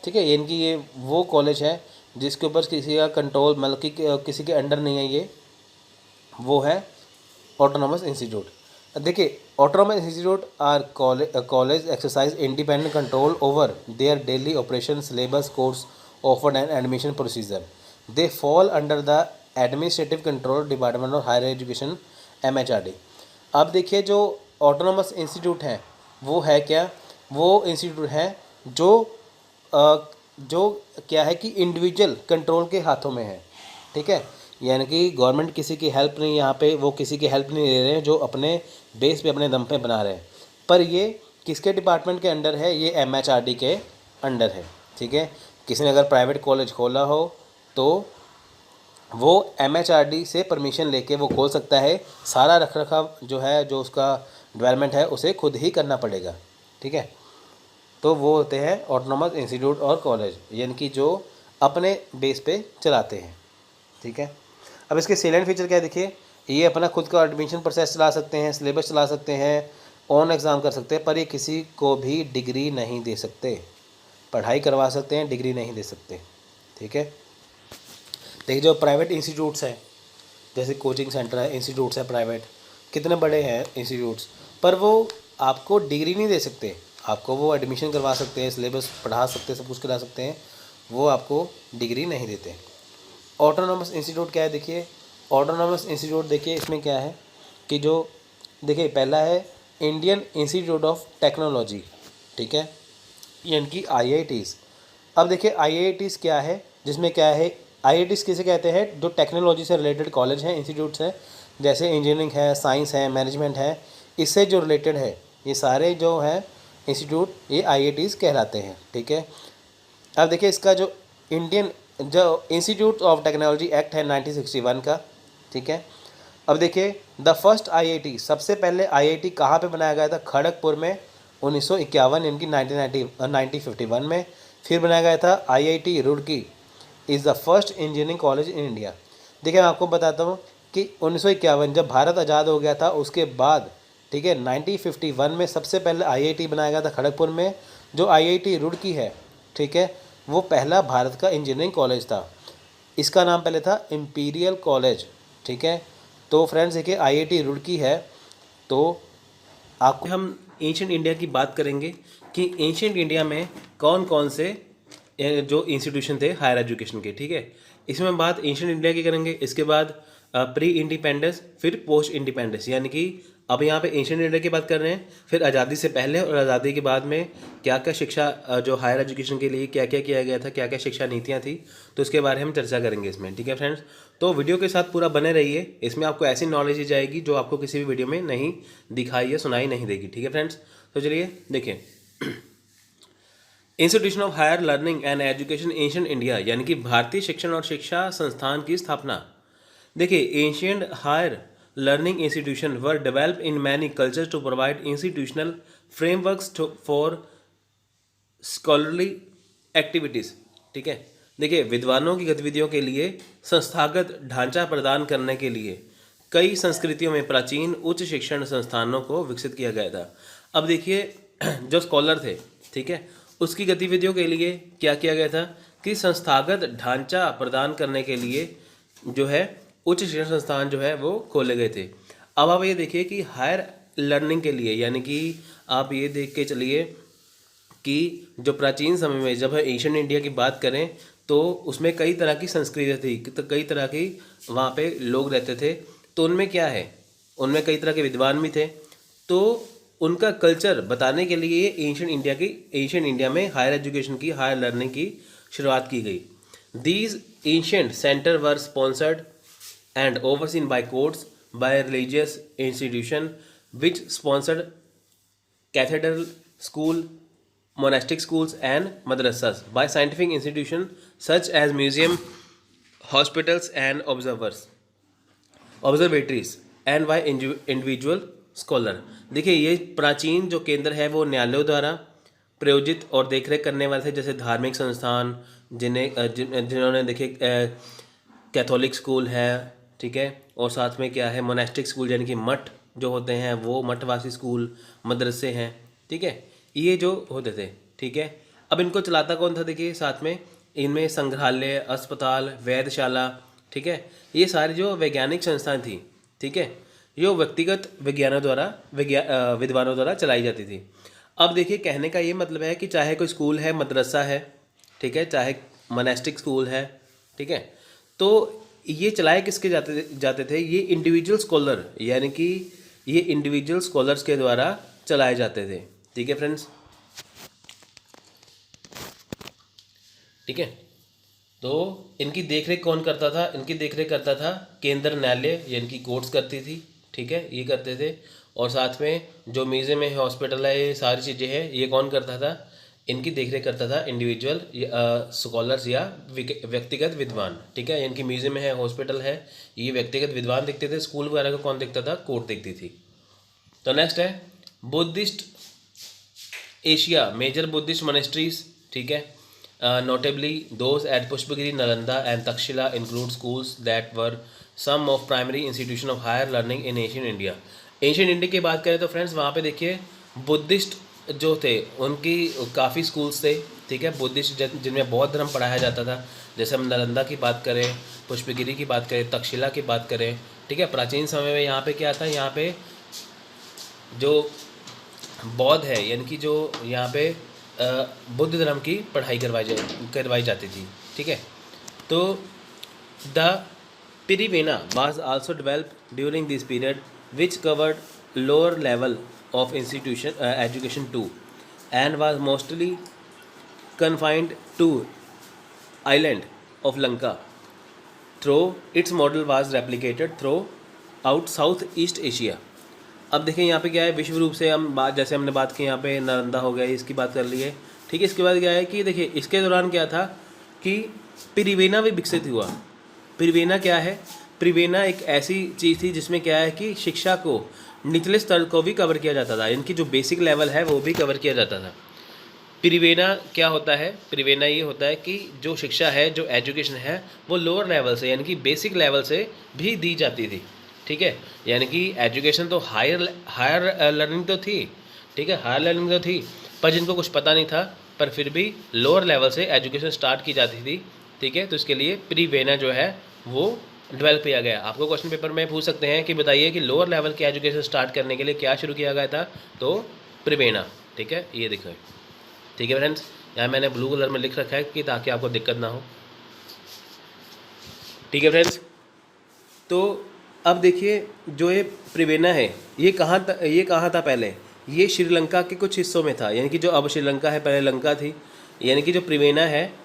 ठीक है, इनकी ये वो कॉलेज है जिसके ऊपर किसी का कंट्रोल, मतलब कि किसी के अंडर नहीं है, ये वो है ऑटोनॉमस इंस्टीट्यूट। देखिए, autonomous institute are college exercise independent control over their daily operation, syllabus, course offered and admission procedure. They fall under the administrative control department of higher education MHRD। अब देखिए, जो autonomous institute है वो है क्या? वो institute है जो क्या है कि इंडिविजुअल कंट्रोल के हाथों में है। ठीक है, यानी कि गवर्नमेंट किसी की हेल्प नहीं, यहाँ पे वो किसी की हेल्प नहीं ले रहे हैं, जो अपने बेस पे, अपने दम पे बना रहे हैं। पर ये किसके डिपार्टमेंट के अंडर है? ये MHRD के अंडर है। ठीक है, किसी ने अगर प्राइवेट कॉलेज खोला हो तो वो MHRD से परमिशन लेके वो खोल सकता है। सारा रखरखाव जो है, जो उसका डेवलपमेंट है, उसे खुद ही करना पड़ेगा। ठीक है, तो वो होते हैं ऑटोनॉमस इंस्टीट्यूट और कॉलेज, यानी कि जो अपने बेस पे चलाते हैं। ठीक है, अब इसके सेलेंट फीचर क्या है? देखिए, ये अपना खुद का एडमिशन प्रोसेस चला सकते हैं, सिलेबस चला सकते हैं, ऑन एग्ज़ाम कर सकते हैं, पर ये किसी को भी डिग्री नहीं दे सकते। पढ़ाई करवा सकते हैं, डिग्री नहीं दे सकते। ठीक है, देखिए जो प्राइवेट इंस्टीट्यूट्स हैं, जैसे कोचिंग सेंटर है, इंस्टीट्यूट्स है प्राइवेट, कितने बड़े हैं इंस्टीट्यूट्स, पर वो आपको डिग्री नहीं दे सकते। आपको वो एडमिशन करवा सकते हैं, सिलेबस पढ़ा सकते हैं, सब कुछ करा सकते हैं, वो आपको डिग्री नहीं देते। ऑटोनॉमस इंस्टीट्यूट क्या है, देखिए ऑटोनॉमस इंस्टीट्यूट देखिए इसमें क्या है कि जो देखिए पहला है इंडियन इंस्टीट्यूट ऑफ टेक्नोलॉजी, ठीक है, यानी कि IITs। अब देखिए IITs क्या है, जिसमें क्या है IITs किसे कहते हैं, जो टेक्नोलॉजी से रिलेटेड कॉलेज हैं, इंस्टीट्यूट्स हैं, जैसे इंजीनियरिंग है, साइंस है, मैनेजमेंट है, इससे जो रिलेटेड है ये सारे जो हैं इंस्टीट्यूट ये IITs कहलाते हैं, ठीक है। अब देखिए इसका जो इंडियन जो इंस्टीट्यूट ऑफ टेक्नोलॉजी एक्ट है 1961 का, ठीक है। अब देखिए द फर्स्ट IIT, सबसे पहले IIT कहाँ पे बनाया गया था, खड़गपुर में 1951 यानी कि 1951 में। फिर बनाया गया था IIT Roorkee is the first engineering college in India. देखिए मैं आपको बताता हूँ कि 1951 जब भारत आज़ाद हो गया था उसके बाद, ठीक है, 1951 में सबसे पहले IIT बनाया गया था खड़गपुर में। जो IIT रुड़की है, ठीक है, वो पहला भारत का इंजीनियरिंग कॉलेज था। इसका नाम पहले था इम्पीरियल कॉलेज, ठीक है। तो फ्रेंड्स देखिए IIT रुड़की है। तो आपको हम एंशिएंट इंडिया की बात करेंगे कि एंशिएंट इंडिया में कौन कौन से जो इंस्टीट्यूशन थे हायर एजुकेशन के, ठीक है। इसमें हम बात एंशिएंट इंडिया की करेंगे, इसके बाद प्री इंडिपेंडेंस, फिर पोस्ट इंडिपेंडेंस, यानी कि अब यहाँ पे एंशिएंट इंडिया की बात कर रहे हैं, फिर आज़ादी से पहले और आज़ादी के बाद में क्या क्या शिक्षा जो हायर एजुकेशन के लिए क्या क्या किया गया था, क्या क्या शिक्षा नीतियाँ थी, तो इसके बारे में हम चर्चा करेंगे इसमें, ठीक है फ्रेंड्स। तो वीडियो के साथ पूरा बने रहिए, इसमें आपको ऐसी नॉलेज दी जाएगी जो आपको किसी भी वीडियो में नहीं दिखाई या सुनाई नहीं देगी, ठीक है फ्रेंड्स। तो चलिए देखिए institution of higher learning and education ancient India, यानी कि भारतीय शिक्षण और शिक्षा संस्थान की स्थापना। देखिए ancient higher learning institution were develop in many cultures to provide institutional frameworks for scholarly activities, ठीक है। देखिए विद्वानों की गतिविधियों के लिए संस्थागत ढांचा प्रदान करने के लिए कई संस्कृतियों में प्राचीन उच्च शिक्षण संस्थानों को विकसित किया गया था। अब देखिए जो स्कॉलर थे, ठीक है, उसकी गतिविधियों के लिए क्या किया गया था कि संस्थागत ढांचा प्रदान करने के लिए जो है उच्च शिक्षण संस्थान जो है वो खोले गए थे। अब आप ये देखिए कि हायर लर्निंग के लिए, यानी कि आप ये देख के चलिए कि जो प्राचीन समय में जब एशियन इंडिया की बात करें तो उसमें कई तरह की संस्कृतियाँ थी, तो कई तरह की वहाँ पे लोग रहते थे। तो उनमें क्या है, उनमें कई तरह के विद्वान भी थे, तो उनका कल्चर बताने के लिए एशियन इंडिया में हायर एजुकेशन की, हायर लर्निंग की शुरुआत की गई। These ancient centre were sponsored and overseen by courts, by religious institution which sponsored cathedral school, monastic schools and madrasas, by scientific institution such as museum, hospitals and observatories and by individual scholar। देखिए ये प्राचीन जो केंद्र है वो न्यायालयों द्वारा प्रायोजित और देखरेख करने वाले थे, जैसे धार्मिक संस्थान जिन्होंने देखिए कैथोलिक स्कूल है, ठीक है, और साथ में क्या है मोनेस्टिक स्कूल यानी कि मठ जो होते हैं वो मठवासी स्कूल, मदरसे हैं, ठीक है, ये जो होते थे, ठीक है। अब इनको चलाता कौन था, देखिए साथ में इनमें संग्रहालय, अस्पताल, वैधशाला, ठीक है, ये सारी जो वैज्ञानिक संस्थान थी, ठीक है, जो व्यक्तिगत विद्वानों द्वारा चलाई जाती थी। अब देखिए कहने का ये मतलब है कि चाहे कोई स्कूल है, मदरसा है, ठीक है, चाहे मोनेस्टिक स्कूल है, ठीक है, तो ये चलाए किसके जाते थे, ये इंडिविजुअल स्कॉलर, यानी कि ये इंडिविजुअल स्कॉलर्स के द्वारा चलाए जाते थे, ठीक है फ्रेंड्स, ठीक है। तो इनकी देखरेख कौन करता था, इनकी देखरेख करता था केंद्र न्यायालय यानी कि कोर्ट्स करती थी, ठीक है, ये करते थे। और साथ में जो म्यूजियम है, हॉस्पिटल है, ये सारी चीज़ें हैं, ये कौन करता था, इनकी देखरेख करता था इंडिविजुअल स्कॉलर्स या व्यक्तिगत विद्वान, ठीक है। इनकी म्यूजियम है, हॉस्पिटल है, ये व्यक्तिगत विद्वान देखते थे। स्कूल वगैरह को कौन देखता था, कोर्ट देखती थी। तो नेक्स्ट है Buddhist Asia, major Buddhist monasteries, ठीक है, notably those at Pushpagiri, Nalanda and Takshashila include schools that were some of primary institution of higher learning in Asian India. Asian India की बात करें तो फ्रेंड्स वहाँ पे देखिए बुद्धिस्ट जो थे उनकी काफ़ी स्कूल्स थे, ठीक है, बुद्धिस्ट जिनमें बौद्ध धर्म पढ़ाया जाता था, जैसे हम नालंदा की बात करें, पुष्पगिरी की बात करें, तक्षशिला की बात करें, ठीक है। प्राचीन समय में यहाँ पे क्या था, यहाँ पे जो बौद्ध है यानी कि जो यहाँ पे बुद्ध धर्म की पढ़ाई करवाई जाती थी, ठीक है। तो the pirivena was also developed during this period which covered lower level of institution education to and was mostly confined to island of Lanka. Though its model was replicated throughout Southeast Asia. अब देखिए यहाँ पे क्या है, विश्व रूप से हम बात, जैसे हमने बात की यहाँ पे नालंदा हो गया, इसकी बात कर ली है, ठीक है। इसके बाद क्या है कि देखिए इसके दौरान क्या था कि पिरिवेना भी विकसित हुआ। पिरिवेना क्या है, पिरिवेना एक ऐसी चीज़ थी जिसमें क्या है कि शिक्षा को निचले स्तर को भी कवर किया जाता था, यानी कि जो बेसिक लेवल है वो भी कवर किया जाता था। पिरिवेना क्या होता है, पिरिवेना ये होता है कि जो शिक्षा है, जो एजुकेशन है, वो लोअर लेवल से यानी कि बेसिक लेवल से भी दी जाती थी, ठीक है। यानी कि एजुकेशन तो हायर लर्निंग तो थी, ठीक है, हायर लर्निंग तो थी, पर जिनको कुछ पता नहीं था, पर फिर भी लोअर लेवल से एजुकेशन स्टार्ट की जाती थी, ठीक है। तो इसके लिए पिरिवेना जो है वो डेवलप किया गया। आपको क्वेश्चन पेपर में पूछ सकते हैं कि बताइए कि लोअर लेवल की एजुकेशन स्टार्ट करने के लिए क्या शुरू किया गया था, तो पिरिवेना, ठीक है, ये देखो, ठीक है फ्रेंड्स। यहाँ मैंने ब्लू कलर में लिख रखा है कि ताकि आपको दिक्कत ना हो, ठीक है फ्रेंड्स। तो अब देखिए जो ये पिरिवेना है ये कहाँ था पहले, ये श्रीलंका के कुछ हिस्सों में था, यानी कि जो अब श्रीलंका है पहले लंका थी, यानी कि जो पिरिवेना है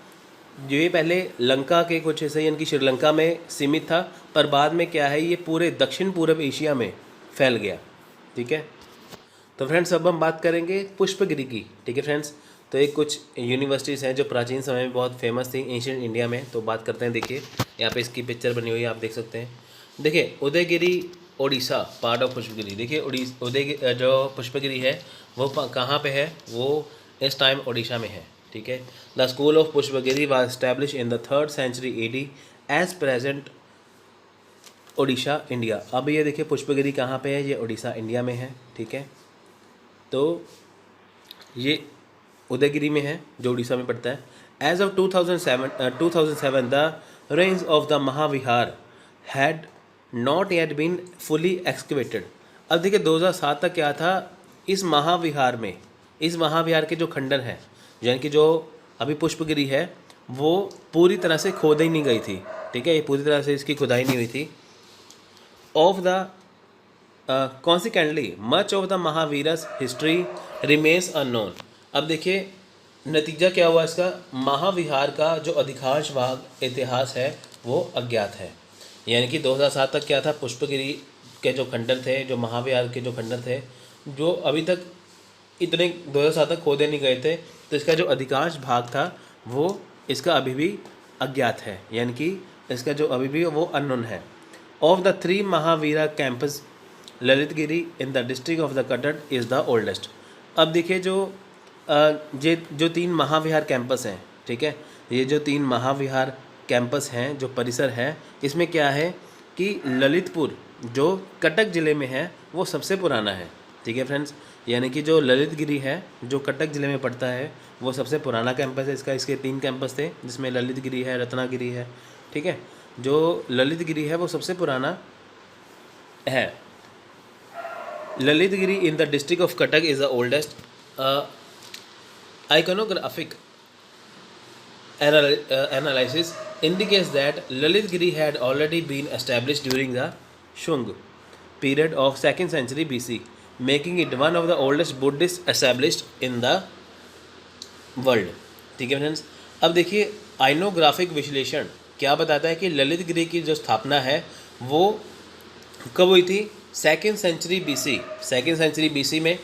जो ये पहले लंका के कुछ हिस्से यानी कि श्रीलंका में सीमित था, पर बाद में क्या है ये पूरे दक्षिण पूर्व एशिया में फैल गया, ठीक है। तो फ्रेंड्स अब हम बात करेंगे पुष्पगिरी की, ठीक है फ्रेंड्स। तो एक कुछ यूनिवर्सिटीज़ हैं जो प्राचीन समय में बहुत फेमस थी एंशिएंट इंडिया में, तो बात करते हैं। देखिए यहाँ पे इसकी पिक्चर बनी हुई है, आप देख सकते हैं। देखिए उदयगिरी ओडिशा पार्ट ऑफ पुष्पगिरी। देखिए उदयगिरी जो पुष्पगिरी है वो कहाँ पे है, वो इस टाइम ओडिशा में है, ठीक है। The school of Pushpagiri was establish in the 3rd century AD as present Odisha India. अब ये देखिए पुष्पगिरी कहाँ पे है, ये ओडिशा इंडिया में है, ठीक है। तो ये उदयगिरी में है जो उड़ीसा में पड़ता है। As of 2007 the range of the Mahavihara had not yet been fully excavated. अब देखिए 2007 तक क्या था, इस महाविहार के जो खंडर है, यानी कि जो अभी पुष्पगिरी है, वो पूरी तरह से खोदी नहीं गई थी, ठीक है, ये पूरी तरह से इसकी खुदाई नहीं हुई थी। Of the consequently much of the Mahavihara's history remains unknown. अब देखिए नतीजा क्या हुआ इसका, महाविहार का जो अधिकांश भाग इतिहास है वो अज्ञात है। यानी कि 2007 तक क्या था, पुष्पगिरी के जो खंडर थे, जो महाविहार के जो खंडर थे, जो अभी तक इतने 2007 तक खोदे नहीं गए थे, तो इसका जो अधिकांश भाग था वो इसका अभी भी अज्ञात है, यानी कि इसका जो अभी भी वो अननोन है। Of the 3 Mahavira campus Lalitgiri in the district of the Cuttack is the oldest. अब देखिए जो 3 महाविहार कैंपस हैं, ठीक है, ये जो 3 महाविहार कैंपस हैं, जो परिसर है, इसमें क्या है कि ललितपुर जो कटक ज़िले में है वो सबसे पुराना है, ठीक है फ्रेंड्स। यानी कि जो ललितगिरी है जो कटक ज़िले में पड़ता है वो सबसे पुराना कैंपस है इसका। इसके 3 कैंपस थे जिसमें ललितगिरी है, रत्नागिरी है, ठीक है। जो ललितगिरी है वो सबसे पुराना है। Lalitgiri in the district of Cuttack is the oldest. Iconographic analysis indicates that Lalitgiri had already been established during the Shung period of 2nd century BC, making it one of the oldest Buddhist established in the world, ठीक है friends. अब देखिए आइनोग्राफिक विश्लेषण क्या बताता है कि ललितगिरी की जो स्थापना है वो कब हुई थी, 2nd century BC, 2nd century BC में,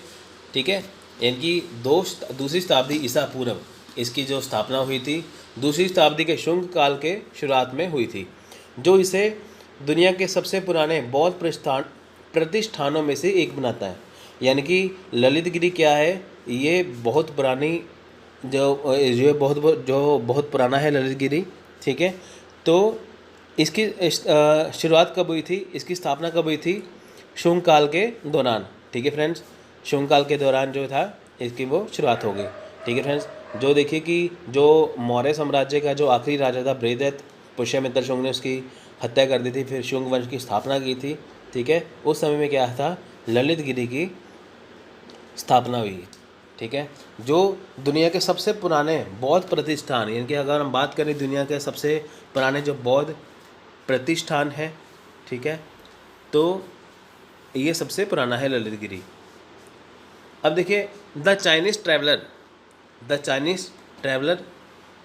ठीक है। यानी दूसरी शताब्दी ईसा पूर्व इसकी जो स्थापना हुई थी, दूसरी शताब्दी के शुंग काल के शुरुआत में हुई थी, जो इसे दुनिया के सबसे पुराने बौद्ध प्रतिष्ठानों में से एक बनाता है। यानी कि ललितगिरी क्या है, ये बहुत पुरानी जो बहुत पुराना है ललितगिरी, ठीक है। तो इसकी शुरुआत कब हुई थी, इसकी स्थापना कब हुई थी, शुंग काल के दौरान, ठीक है फ्रेंड्स। शुंग काल के दौरान जो था इसकी वो शुरुआत हो गई, ठीक है फ्रेंड्स। जो देखिए कि जो मौर्य साम्राज्य का जो आखिरी राजा था बृहद्रथ, पुष्यमित्र शुंग ने उसकी हत्या कर दी थी, फिर शुंग वंश की स्थापना की थी। ठीक है, उस समय में क्या था, ललितगिरी की स्थापना हुई। ठीक है, जो दुनिया के सबसे पुराने बौद्ध प्रतिष्ठान, यानी कि अगर हम बात करें दुनिया के सबसे पुराने जो बौद्ध प्रतिष्ठान है, ठीक है, तो ये सबसे पुराना है ललितगिरी। अब देखिए द चाइनीज़ ट्रैवलर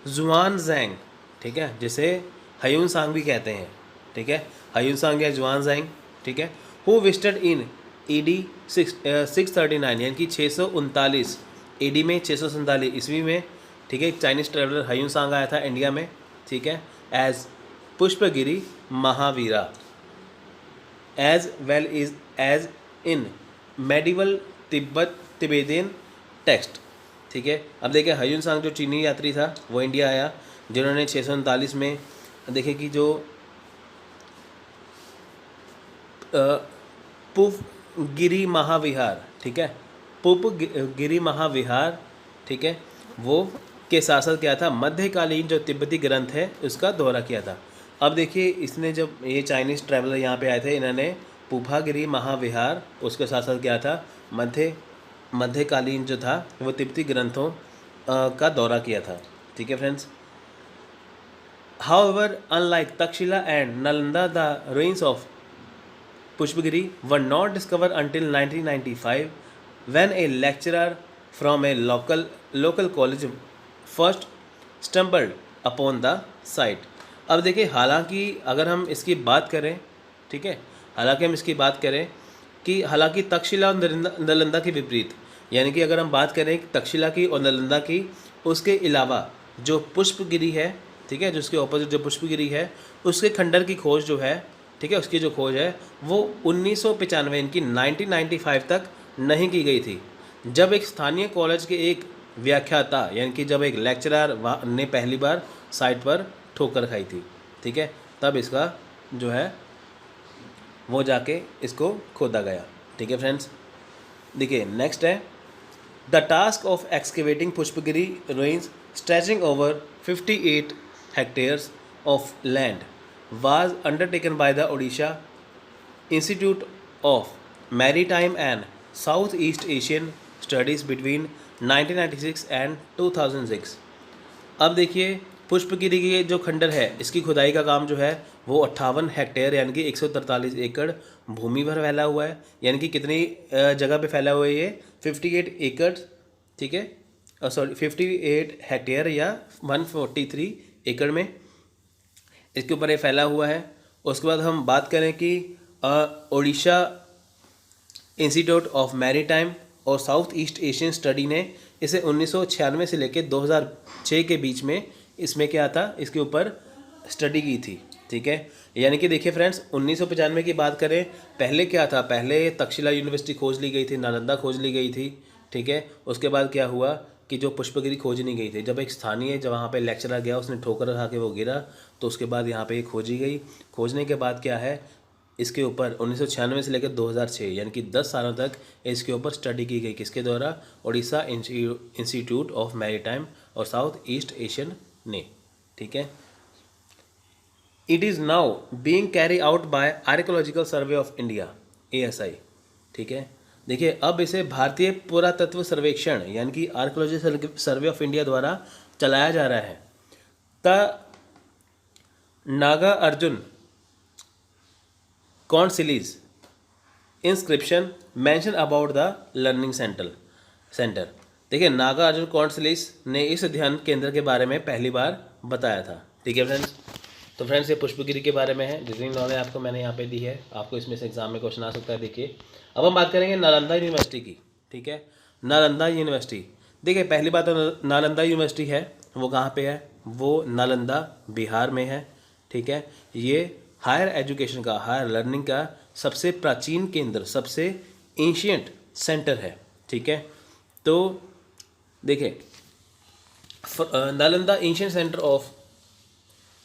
जुआन जैंग, ठीक है, जिसे हयून सांग भी कहते हैं। ठीक है, हयून सांग या जुआन जैंग, ठीक है, हु विजिटेड इन AD 639, यानी कि 639 AD में, 647 ईस्वी में। ठीक है, एक चाइनीज़ ट्रैवलर हयून सांग आया था इंडिया में। ठीक है, as Pushpagiri Mahavihara, as well is as in medieval Tibetan text. ठीक है, अब देखिए हयून सांग जो चीनी यात्री था वो इंडिया आया, जिन्होंने 639 में देखिए कि जो पुपगिरी महाविहार, ठीक है, पुपगिरी महाविहार, ठीक है, वो के साथ साथ क्या था, मध्यकालीन जो तिब्बती ग्रंथ है उसका दौरा किया था। अब देखिए इसने जब ये चाइनीज़ ट्रैवलर यहाँ पे आए थे, इन्होंने पुपागिरी महाविहार, उसके साथ साथ क्या था, मध्यकालीन जो था वो तिब्बती ग्रंथों का दौरा किया था। ठीक है friends, However, unlike Takshila and Nalanda, the ruins of Pushpagiri were not discovered until 1995, when a lecturer from a local college first stumbled upon the site. अब देखिए, हालांकि अगर हम इसकी बात करें, ठीक है, हालांकि हम इसकी बात करें कि हालांकि तक्षशिला और नालंदा के विपरीत, यानी कि अगर हम बात करें तक्षशिला की और नालंदा की, उसके अलावा जो पुष्पगिरी है, ठीक है, जो उसके ऑपोजिट जो पुष्पगिरी है, उसके खंडर की खोज जो है, ठीक है, उसकी जो खोज है वो 1995 इनकी 1995 तक नहीं की गई थी, जब एक स्थानीय कॉलेज के एक व्याख्याता, यानी कि जब एक लेक्चरर ने पहली बार साइट पर ठोकर खाई थी। ठीक है, तब इसका जो है वो जाके इसको खोदा गया। ठीक है फ्रेंड्स, देखिए नेक्स्ट है the task of excavating Pushpagiri ruins stretching over 58 hectares of land was undertaken by the Odisha Institute of Maritime and Southeast Asian Studies between 1996 and 2006। अब देखिए पुष्पगिरी की जो खंडर है, इसकी खुदाई का काम जो है वो 58 हेक्टेयर यानी कि 143 एकड़ भूमि पर फैला हुआ है। यानी कि कितनी जगह पे फैला हुआ है ये, 58 एकड़, ठीक है, सॉरी 58 हेक्टेयर या 143 एकड़ में इसके ऊपर ये फैला हुआ है। उसके बाद हम बात करें कि ओडिशा इंस्टीट्यूट ऑफ मैरीटाइम और साउथ ईस्ट एशियन स्टडी ने इसे 1996 से लेकर 2006 के बीच में इसमें क्या था, इसके ऊपर स्टडी की थी। ठीक है, यानी कि देखिए फ्रेंड्स 1995 की बात करें, पहले क्या था, पहले तक्षशिला यूनिवर्सिटी खोज ली गई थी, नालंदा खोज ली गई थी। ठीक है, उसके बाद क्या हुआ कि जो पुष्पगिरी खोज नहीं गई थी, जब एक स्थानीय जब वहाँ पे लेक्चरर गया, उसने ठोकर खा के वो गिरा, तो उसके बाद यहाँ पे ये खोजी गई। खोजने के बाद क्या है, इसके ऊपर 1996 से लेकर 2006 यानी कि 10 सालों तक इसके ऊपर स्टडी की गई, किसके द्वारा, ओडिशा इंस्टीट्यूट ऑफ मैरीटाइम और साउथ ईस्ट एशियन ने। ठीक है, it is now being carry out by archaeological survey of India ASI। ठीक है, देखिए अब इसे भारतीय पुरातत्व सर्वेक्षण यानी कि आर्कियोलॉजी सर्वे ऑफ इंडिया द्वारा चलाया जा रहा है। द नागा अर्जुन कॉन्सिलीज inscription mention about the learning centre. देखिए नागा अर्जुन कॉन्सिलीज ने इस अध्ययन केंद्र के बारे में पहली बार बताया था। ठीक है फ्रेंड्स, तो फ्रेंड्स ये पुष्पगिरी के बारे में है, जितनी नॉलेज आपको मैंने यहाँ पे दी है, आपको इसमें से एग्जाम में क्वेश्चन आ सकता है। देखिए अब हम बात करेंगे नालंदा यूनिवर्सिटी की। ठीक है, नालंदा यूनिवर्सिटी, देखिए पहली बात तो नालंदा यूनिवर्सिटी है वो कहाँ पे है, वो नालंदा बिहार में है। ठीक है, ये हायर एजुकेशन का, हायर लर्निंग का सबसे प्राचीन केंद्र, सबसे एंशियंट सेंटर है। ठीक है, तो देखिए Nalanda ancient centre of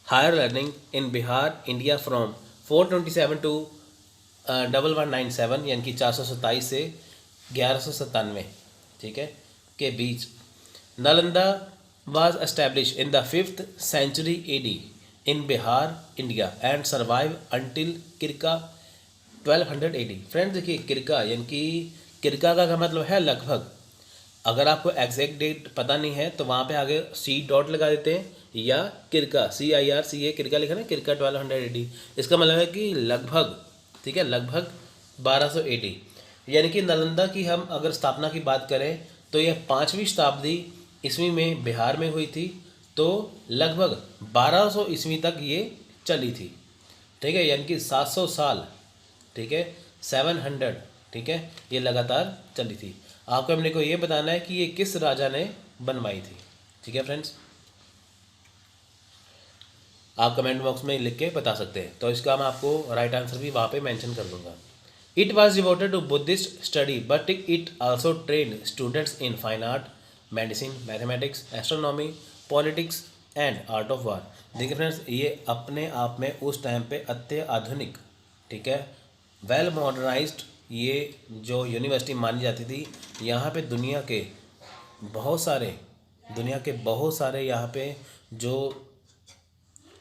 higher learning in Bihar India from 427 to 1197 यानी कि 427 से 1197, ठीक है, के बीच। Nalanda was established in the 5th century AD in Bihar, India and survived until किरका 1200 AD। Friends देखिए किरका यानी कि किरका का मतलब है लगभग। अगर आपको एग्जैक्ट डेट पता नहीं है तो वहाँ पे आगे सी डॉट लगा देते हैं या किरका CIRCA किरका लिखा ना, किरका 1200 AD। इसका मतलब है कि लगभग, ठीक है, लगभग 1200 AD। यानी कि नालंदा की हम अगर स्थापना की बात करें तो यह 5वीं शताब्दी ईस्वी में बिहार में हुई थी, तो लगभग 1200 ईस्वी तक ये चली थी, ठीक है, यानी कि 700 साल, ठीक है, 700, ठीक है, ये लगातार चली थी। आपको हमने को ये बताना है कि ये किस राजा ने बनवाई थी, ठीक है फ्रेंड्स। आप कमेंट बॉक्स में लिख के बता सकते हैं, तो इसका मैं आपको राइट आंसर भी वहाँ पे मेंशन कर दूंगा। It was devoted to Buddhist study but it also train students in fine art, medicine, mathematics, astronomy, politics and art of war. देखिए फ्रेंड्स, ये अपने आप में उस टाइम पे अत्याधुनिक, ठीक है, वेल मॉडर्नाइज्ड ये जो यूनिवर्सिटी मानी जाती थी। यहाँ पे दुनिया के बहुत सारे यहाँ पे जो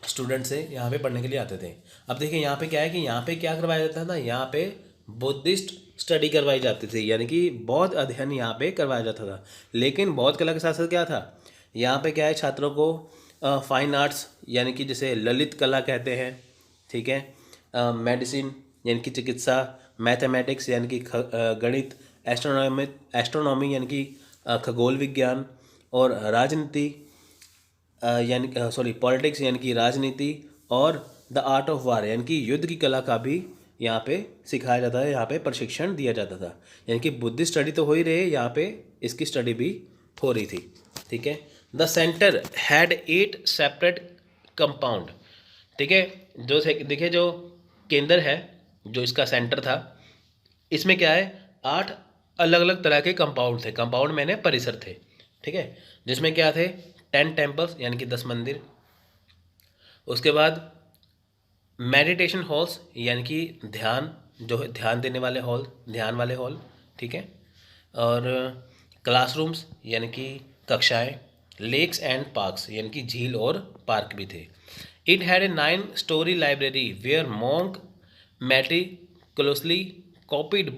स्टूडेंट्स से यहाँ पे पढ़ने के लिए आते थे। अब देखिए यहाँ पे क्या है कि यहाँ पे क्या करवाया जाता था, यहाँ पे बुद्धिस्ट स्टडी करवाई जाती थी, यानी कि बौद्ध अध्ययन यहाँ पे करवाया जाता था। लेकिन बौद्ध कला के साथ साथ क्या था, यहाँ पे क्या है, छात्रों को फाइन आर्ट्स यानी कि जैसे ललित कला कहते हैं, ठीक है, मेडिसिन यानी कि चिकित्सा, मैथमेटिक्स यानी कि गणित, एस्ट्रोनॉमी यानी कि खगोल विज्ञान, और राजनीति यानी पॉलिटिक्स यानी कि राजनीति, और द आर्ट ऑफ वार यानी कि युद्ध की कला का भी यहाँ पे सिखाया जाता है, यहाँ पे प्रशिक्षण दिया जाता था। यानी कि बुद्धिस्ट स्टडी तो हो ही रही है, यहाँ पे इसकी स्टडी भी हो रही थी, ठीक है। The centre had 8 separate compound, ठीक है, जो देखिए जो केंद्र है, जो इसका सेंटर था, इसमें क्या है, 8 अलग अलग तरह के कंपाउंड थे। कंपाउंड मैंने परिसर थे, ठीक है, जिसमें क्या थे, 10 टेम्पल्स यानी कि 10 मंदिर, उसके बाद मेडिटेशन हॉल्स यानी कि ध्यान, जो है ध्यान देने वाले हॉल, ध्यान वाले हॉल, ठीक है, और क्लासरूम्स यानी कि कक्षाएं, लेक्स एंड पार्क्स यानी कि झील और पार्क भी थे। It had a 9 story library where monk meticulously copied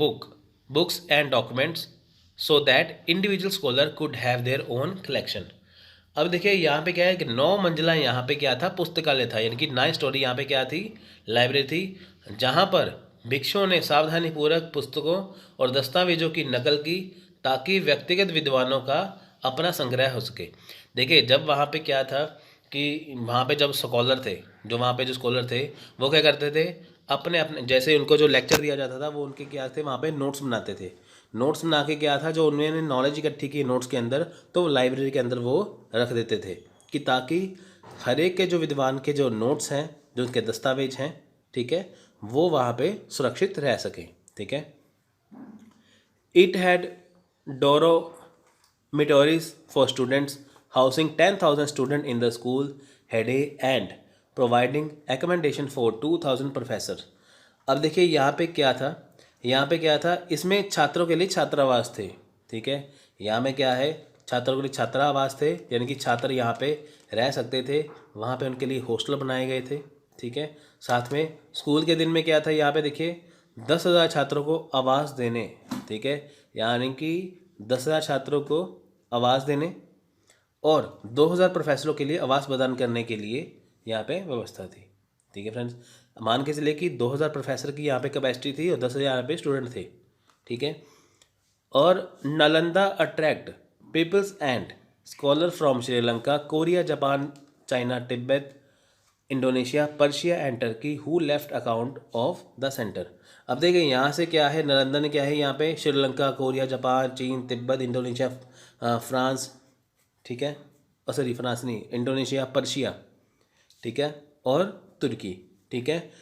books and documents so that individual scholar could have their own collection। अब देखिए यहाँ पे क्या है कि 9 मंजिला यहाँ पे क्या था, पुस्तकालय था, यानी कि 9 स्टोरी यहाँ पे क्या थी, लाइब्रेरी थी, जहाँ पर भिक्षुओं ने सावधानीपूर्वक पुस्तकों और दस्तावेजों की नकल की ताकि व्यक्तिगत विद्वानों का अपना संग्रह हो सके। देखिए जब वहाँ पे क्या था कि वहाँ पे जब स्कॉलर थे, जो वहाँ पे जो स्कॉलर थे वो क्या करते थे, अपने अपने जैसे उनको जो लेक्चर दिया जाता था वो उनके क्या थे, वहाँ पे नोट्स बनाते थे। नोट्स बना के क्या था, जो उन्होंने नॉलेज इकट्ठी की नोट्स के अंदर, तो लाइब्रेरी के अंदर वो रख देते थे कि ताकि हर एक के जो विद्वान के जो नोट्स हैं, जो उनके दस्तावेज हैं, ठीक है, वो वहाँ पे सुरक्षित रह सकें, ठीक है। It had dormitories for students, housing 10,000 students in the school head and providing accommodation for 2,000 professors। अब देखिए यहाँ पे क्या था, यहाँ पे क्या था, इसमें छात्रों के लिए छात्रावास थे, ठीक है, यहाँ में क्या है, छात्रों के लिए छात्रावास थे, यानी कि छात्र यहाँ पे रह सकते थे, वहाँ पे उनके लिए हॉस्टल बनाए गए थे, ठीक है। साथ में स्कूल के दिन में क्या था, यहाँ पे देखिए 10,000 छात्रों को आवास देने, ठीक है, यानी कि 10,000 छात्रों को आवास देने और 2,000 प्रोफेसरों के लिए आवास प्रदान करने के लिए यहाँ पे व्यवस्था थी, ठीक है फ्रेंड्स। मान के चलिए कि 2,000 प्रोफेसर की यहाँ पे कैपेसिटी थी और 10,000 यहाँ पे स्टूडेंट थे, ठीक है। और Nalanda attract peoples and scholar from Sri Lanka, Korea, Japan, China, Tibet, Indonesia, Persia and Turkey who left account of the center. अब देखिए यहाँ से क्या है, नालंदा ने क्या है, यहाँ पे श्रीलंका, कोरिया, जापान, चीन, तिब्बत, इंडोनेशिया, फ्रांस, ठीक है, और सॉरी फ्रांस नहीं, इंडोनेशिया, पर्शिया, ठीक है, और तुर्की, ठीक है।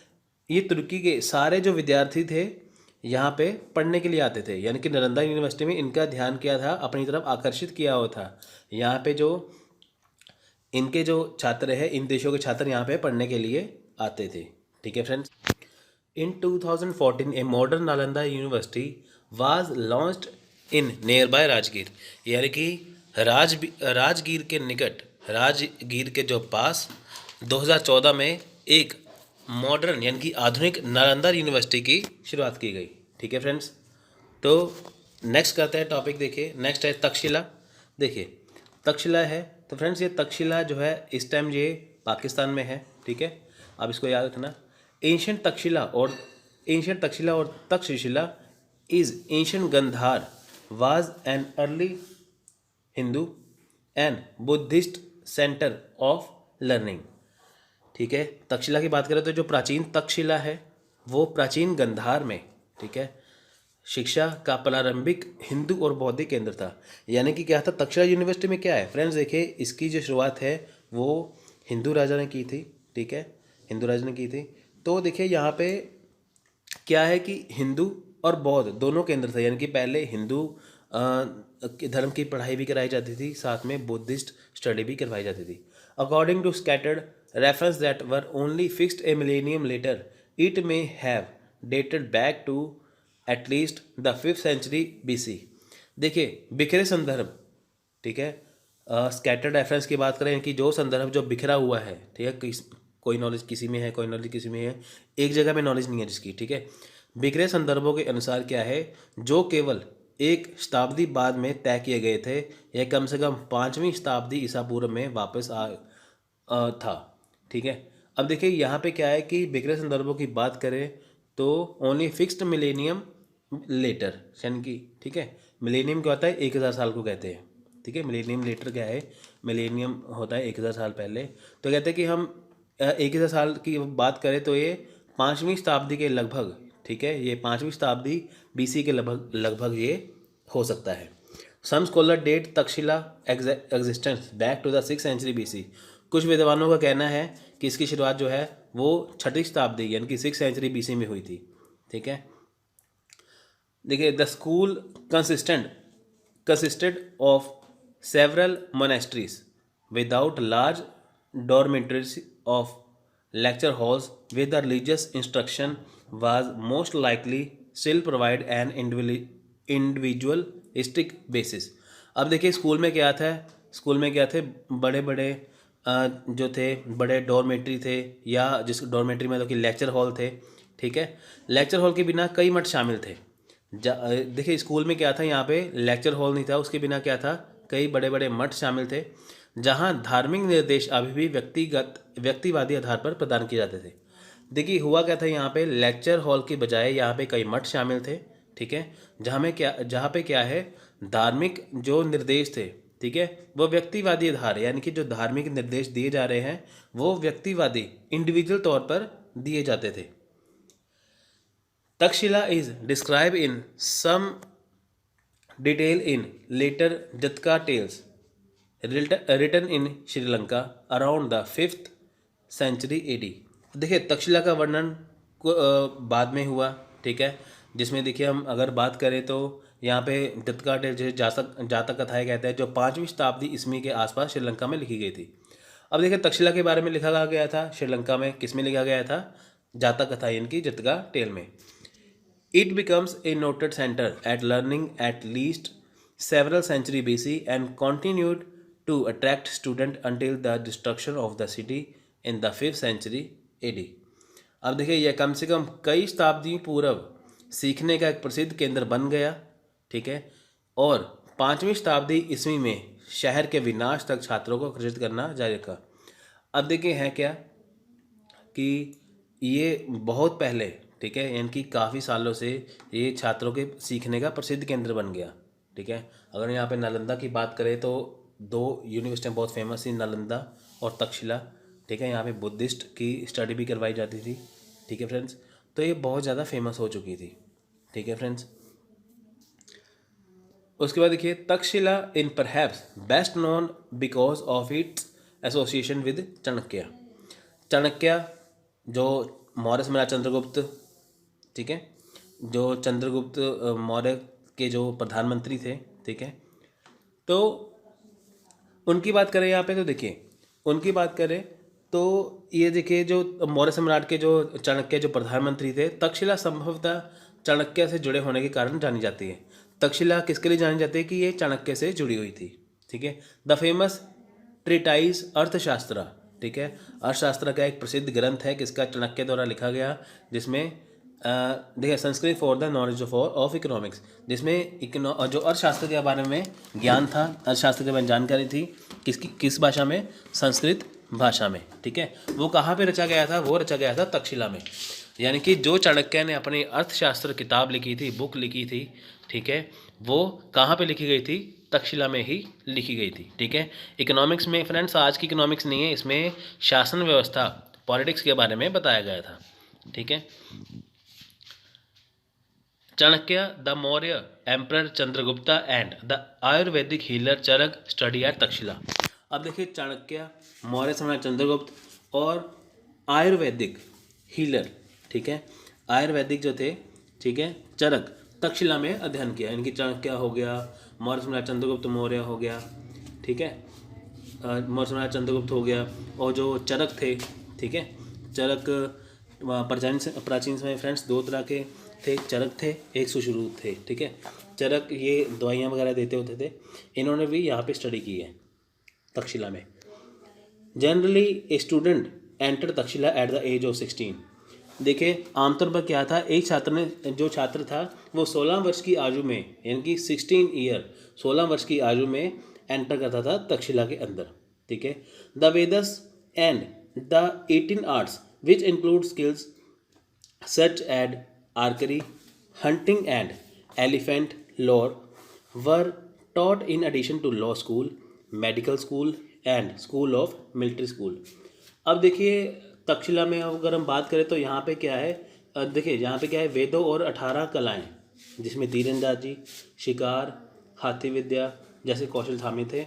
ये तुर्की के सारे जो विद्यार्थी थे यहाँ पे पढ़ने के लिए आते थे, यानी कि नालंदा यूनिवर्सिटी में इनका ध्यान किया था, अपनी तरफ आकर्षित किया हुआ था। यहाँ पे जो इनके जो छात्र हैं, इन देशों के छात्र यहाँ पे पढ़ने के लिए आते थे, ठीक है friends. In 2014 a modern Nalanda university was launched in near by Rajgir, यानी कि राजगीर के निकट, राजगीर के जो पास 2014 में एक मॉडर्न यानी कि आधुनिक नालंदा यूनिवर्सिटी की शुरुआत की गई। ठीक है फ्रेंड्स। तो नेक्स्ट करते हैं टॉपिक, देखिए नेक्स्ट है तक्षशिला। देखिए तक्षशिला है, तो फ्रेंड्स ये तक्षशिला जो है इस टाइम ये पाकिस्तान में है। ठीक है, अब इसको याद रखना। एंशियंट तक्षशिला और Takshashila is ancient Gandhara was an early Hindu and Buddhist centre of learning. ठीक है, तक्षशिला की बात करें तो जो प्राचीन तक्षशिला है वो प्राचीन गंधार में, ठीक है, शिक्षा का प्रारंभिक हिंदू और बौद्धिक केंद्र था। यानी कि क्या था तक्षशिला यूनिवर्सिटी में, क्या है फ्रेंड्स, देखिए इसकी जो शुरुआत है वो हिंदू राजा ने की थी। ठीक है, हिंदू राजा ने की थी। तो देखिए यहाँ पे क्या है कि हिंदू और बौद्ध दोनों केंद्र थे। यानी कि पहले हिंदू धर्म की पढ़ाई भी कराई जाती थी, साथ में बुद्धिस्ट स्टडी भी करवाई जाती थी। According to scattered reference that were only fixed a millennium later, it may have dated back to at least the 5th century BC। देखिए बिखरे संदर्भ, ठीक है, स्कैटर्ड रेफरेंस की बात करें कि जो संदर्भ जो बिखरा हुआ है, ठीक है, कोई नॉलेज किसी में है, कोई नॉलेज किसी में है, एक जगह में नॉलेज नहीं है जिसकी। ठीक है, बिखरे संदर्भों के अनुसार क्या है, जो केवल एक शताब्दी बाद में तय किए गए थे, यह कम से कम 5वीं शताब्दी ईसा पूर्व में वापस था। ठीक है, अब देखिए यहाँ पे क्या है कि बिखरे संदर्भों की बात करें तो ओनली फिक्स्ड मिलेनियम लेटर, यानी कि ठीक है, मिलेनियम क्या होता है, 1000 साल को कहते हैं। ठीक है, मिलेनियम लेटर क्या है, मिलेनियम होता है 1000 साल पहले। तो कहते हैं कि हम 1000 साल की बात करें तो ये 5वीं शताब्दी के लगभग, ठीक है, ये 5वीं शताब्दी BC के लगभग ये हो सकता है। Some scholar date Takshashila existence back to the 6th century BC। कुछ विद्वानों का कहना है कि इसकी शुरुआत जो है वो 6वीं शताब्दी यानी कि 6th सेंचुरी BC में हुई थी। ठीक है, देखिए the school consisted of several monasteries without large dormitories of lecture halls with the religious instruction was most likely still provide an individualistic basis। अब देखिए स्कूल में क्या था, स्कूल में क्या थे, बड़े बड़े जो थे बड़े डॉर्मेट्री थे, या जिस डॉर्मेट्री में तो कि लेक्चर हॉल थे। ठीक है, लेक्चर हॉल के बिना कई मठ शामिल थे। देखिए स्कूल में क्या था, यहाँ पे लेक्चर हॉल नहीं था, उसके बिना क्या था, कई बड़े बड़े मठ शामिल थे, जहाँ धार्मिक निर्देश अभी भी व्यक्तिवादी आधार पर प्रदान किए जाते थे। देखिए हुआ क्या था, यहाँ पे लेक्चर हॉल की बजाय यहाँ पे कई मठ शामिल थे। ठीक है, जहाँ पे क्या है, धार्मिक जो निर्देश थे, ठीक है, वो व्यक्तिवादी आधार, यानी कि जो धार्मिक निर्देश दिए जा रहे हैं वो व्यक्तिवादी इंडिविजुअल तौर पर दिए जाते थे। Takshashila is describe in some detail in later Jataka tales written in Sri Lanka around the 5th century AD। देखिए तक्षशिला का वर्णन बाद में हुआ। ठीक है, जिसमें देखिए हम अगर बात करें तो यहाँ पे जतका टेल जैसे जातक कथाएँ कहते हैं, जो 5वीं शताब्दी ईस्वी के आसपास श्रीलंका में लिखी गई थी। अब देखिए तक्षशिला के बारे में लिखा गया था श्रीलंका में, किस में लिखा गया था, जातक कथा यानी कि जतका टेल में। It becomes a noted center at learning at least several century BC and continued to attract students until the destruction of the city in the 5th century AD। अब देखिए यह कम से कम कई शताब्दी पूर्व सीखने का एक प्रसिद्ध केंद्र बन गया। ठीक है, और 5वीं शताब्दी ईस्वी में शहर के विनाश तक छात्रों को आकर्षित करना जारी रखा। अब देखिए है क्या कि ये बहुत पहले, ठीक है, यानी कि काफ़ी सालों से ये छात्रों के सीखने का प्रसिद्ध केंद्र बन गया। ठीक है, अगर यहाँ पे नालंदा की बात करें तो 2 यूनिवर्सिटियाँ बहुत फेमस थी, नालंदा और तक्षशिला। ठीक है, यहाँ पे बुद्धिस्ट की स्टडी भी करवाई जाती थी। ठीक है फ्रेंड्स, तो ये बहुत ज़्यादा फेमस हो चुकी थी। ठीक है फ्रेंड्स, उसके बाद देखिए Takshashila in perhaps best known because of its association with Chanakya. Chanakya जो मौर्य सम्राट चंद्रगुप्त, ठीक है, जो चंद्रगुप्त मौर्य के जो प्रधानमंत्री थे। ठीक है, तो उनकी बात करें यहाँ पे तो देखिए उनकी बात करें तो ये देखिए जो मौर्य सम्राट के जो चाणक्य जो प्रधानमंत्री थे, तक्षशिला संभवतः चाणक्य से जुड़े होने के कारण जानी जाती है। तक्षशिला किसके लिए जानी जाती है कि ये चाणक्य से जुड़ी हुई थी। ठीक है। द फेमस ट्रिटाइज अर्थशास्त्र, ठीक है, अर्थशास्त्र का एक प्रसिद्ध ग्रंथ है किसका, चाणक्य द्वारा लिखा गया, जिसमें देखिए Sanskrit for the knowledge of economics, जिसमें जो अर्थशास्त्र के बारे में ज्ञान था, अर्थशास्त्र के बारे में जानकारी थी, किस भाषा में, संस्कृत भाषा में, ठीक है। वो कहाँ पे रचा गया था, वो रचा गया था तक्षशिला में। यानी कि जो चाणक्य ने अपनी अर्थशास्त्र किताब लिखी थी, बुक लिखी थी, ठीक है, वो कहाँ पे लिखी गई थी, तक्षशिला में ही लिखी गई थी, ठीक है। इकोनॉमिक्स में फ्रेंड्स आज की इकोनॉमिक्स नहीं है, इसमें शासन व्यवस्था, पॉलिटिक्स के बारे में बताया गया था, ठीक है। Chanakya, the Maurya emperor Chandragupta and the ayurvedic healer Charaka study at Takshashila. अब देखिए चाणक्य, मौर्य सम्राट चंद्रगुप्त और आयुर्वेदिक हीलर, ठीक है, आयुर्वेदिक जो थे, ठीक है, चरक, तक्षशिला में अध्ययन किया। इनकी चाणक्य हो गया, मौर्य सम्राट चंद्रगुप्त मौर्य हो गया, ठीक है, मौर्य सम्राट चंद्रगुप्त हो गया, और जो चरक थे, ठीक है, चरक प्राचीन समय फ्रेंड्स दो तरह के थे, चरक थे, एक सुश्रुत थे, ठीक है। चरक ये दवाइयाँ वगैरह देते होते थे, इन्होंने भी यहाँ पे स्टडी की है तक्षशिला में। Generally a student enter Takshashila at the age of 16। देखिए आमतौर पर क्या था, एक छात्र ने, जो छात्र था वो 16 वर्ष की आयु में, यानी कि 16 वर्ष की आयु में एंटर करता था तक्षशिला के अंदर, ठीक है। The Vedas and the 18 arts which include skills such as archery, hunting and elephant lore were taught in addition to law school, medical school and school of military school। अब देखिए तक्षशिला में अगर हम बात करें तो यहाँ पे क्या है, देखिए यहाँ पे क्या है, वेदों और 18 कलाएं, जिसमें तीरंदाजी, शिकार, हाथी विद्या जैसे कौशल शामिल थे,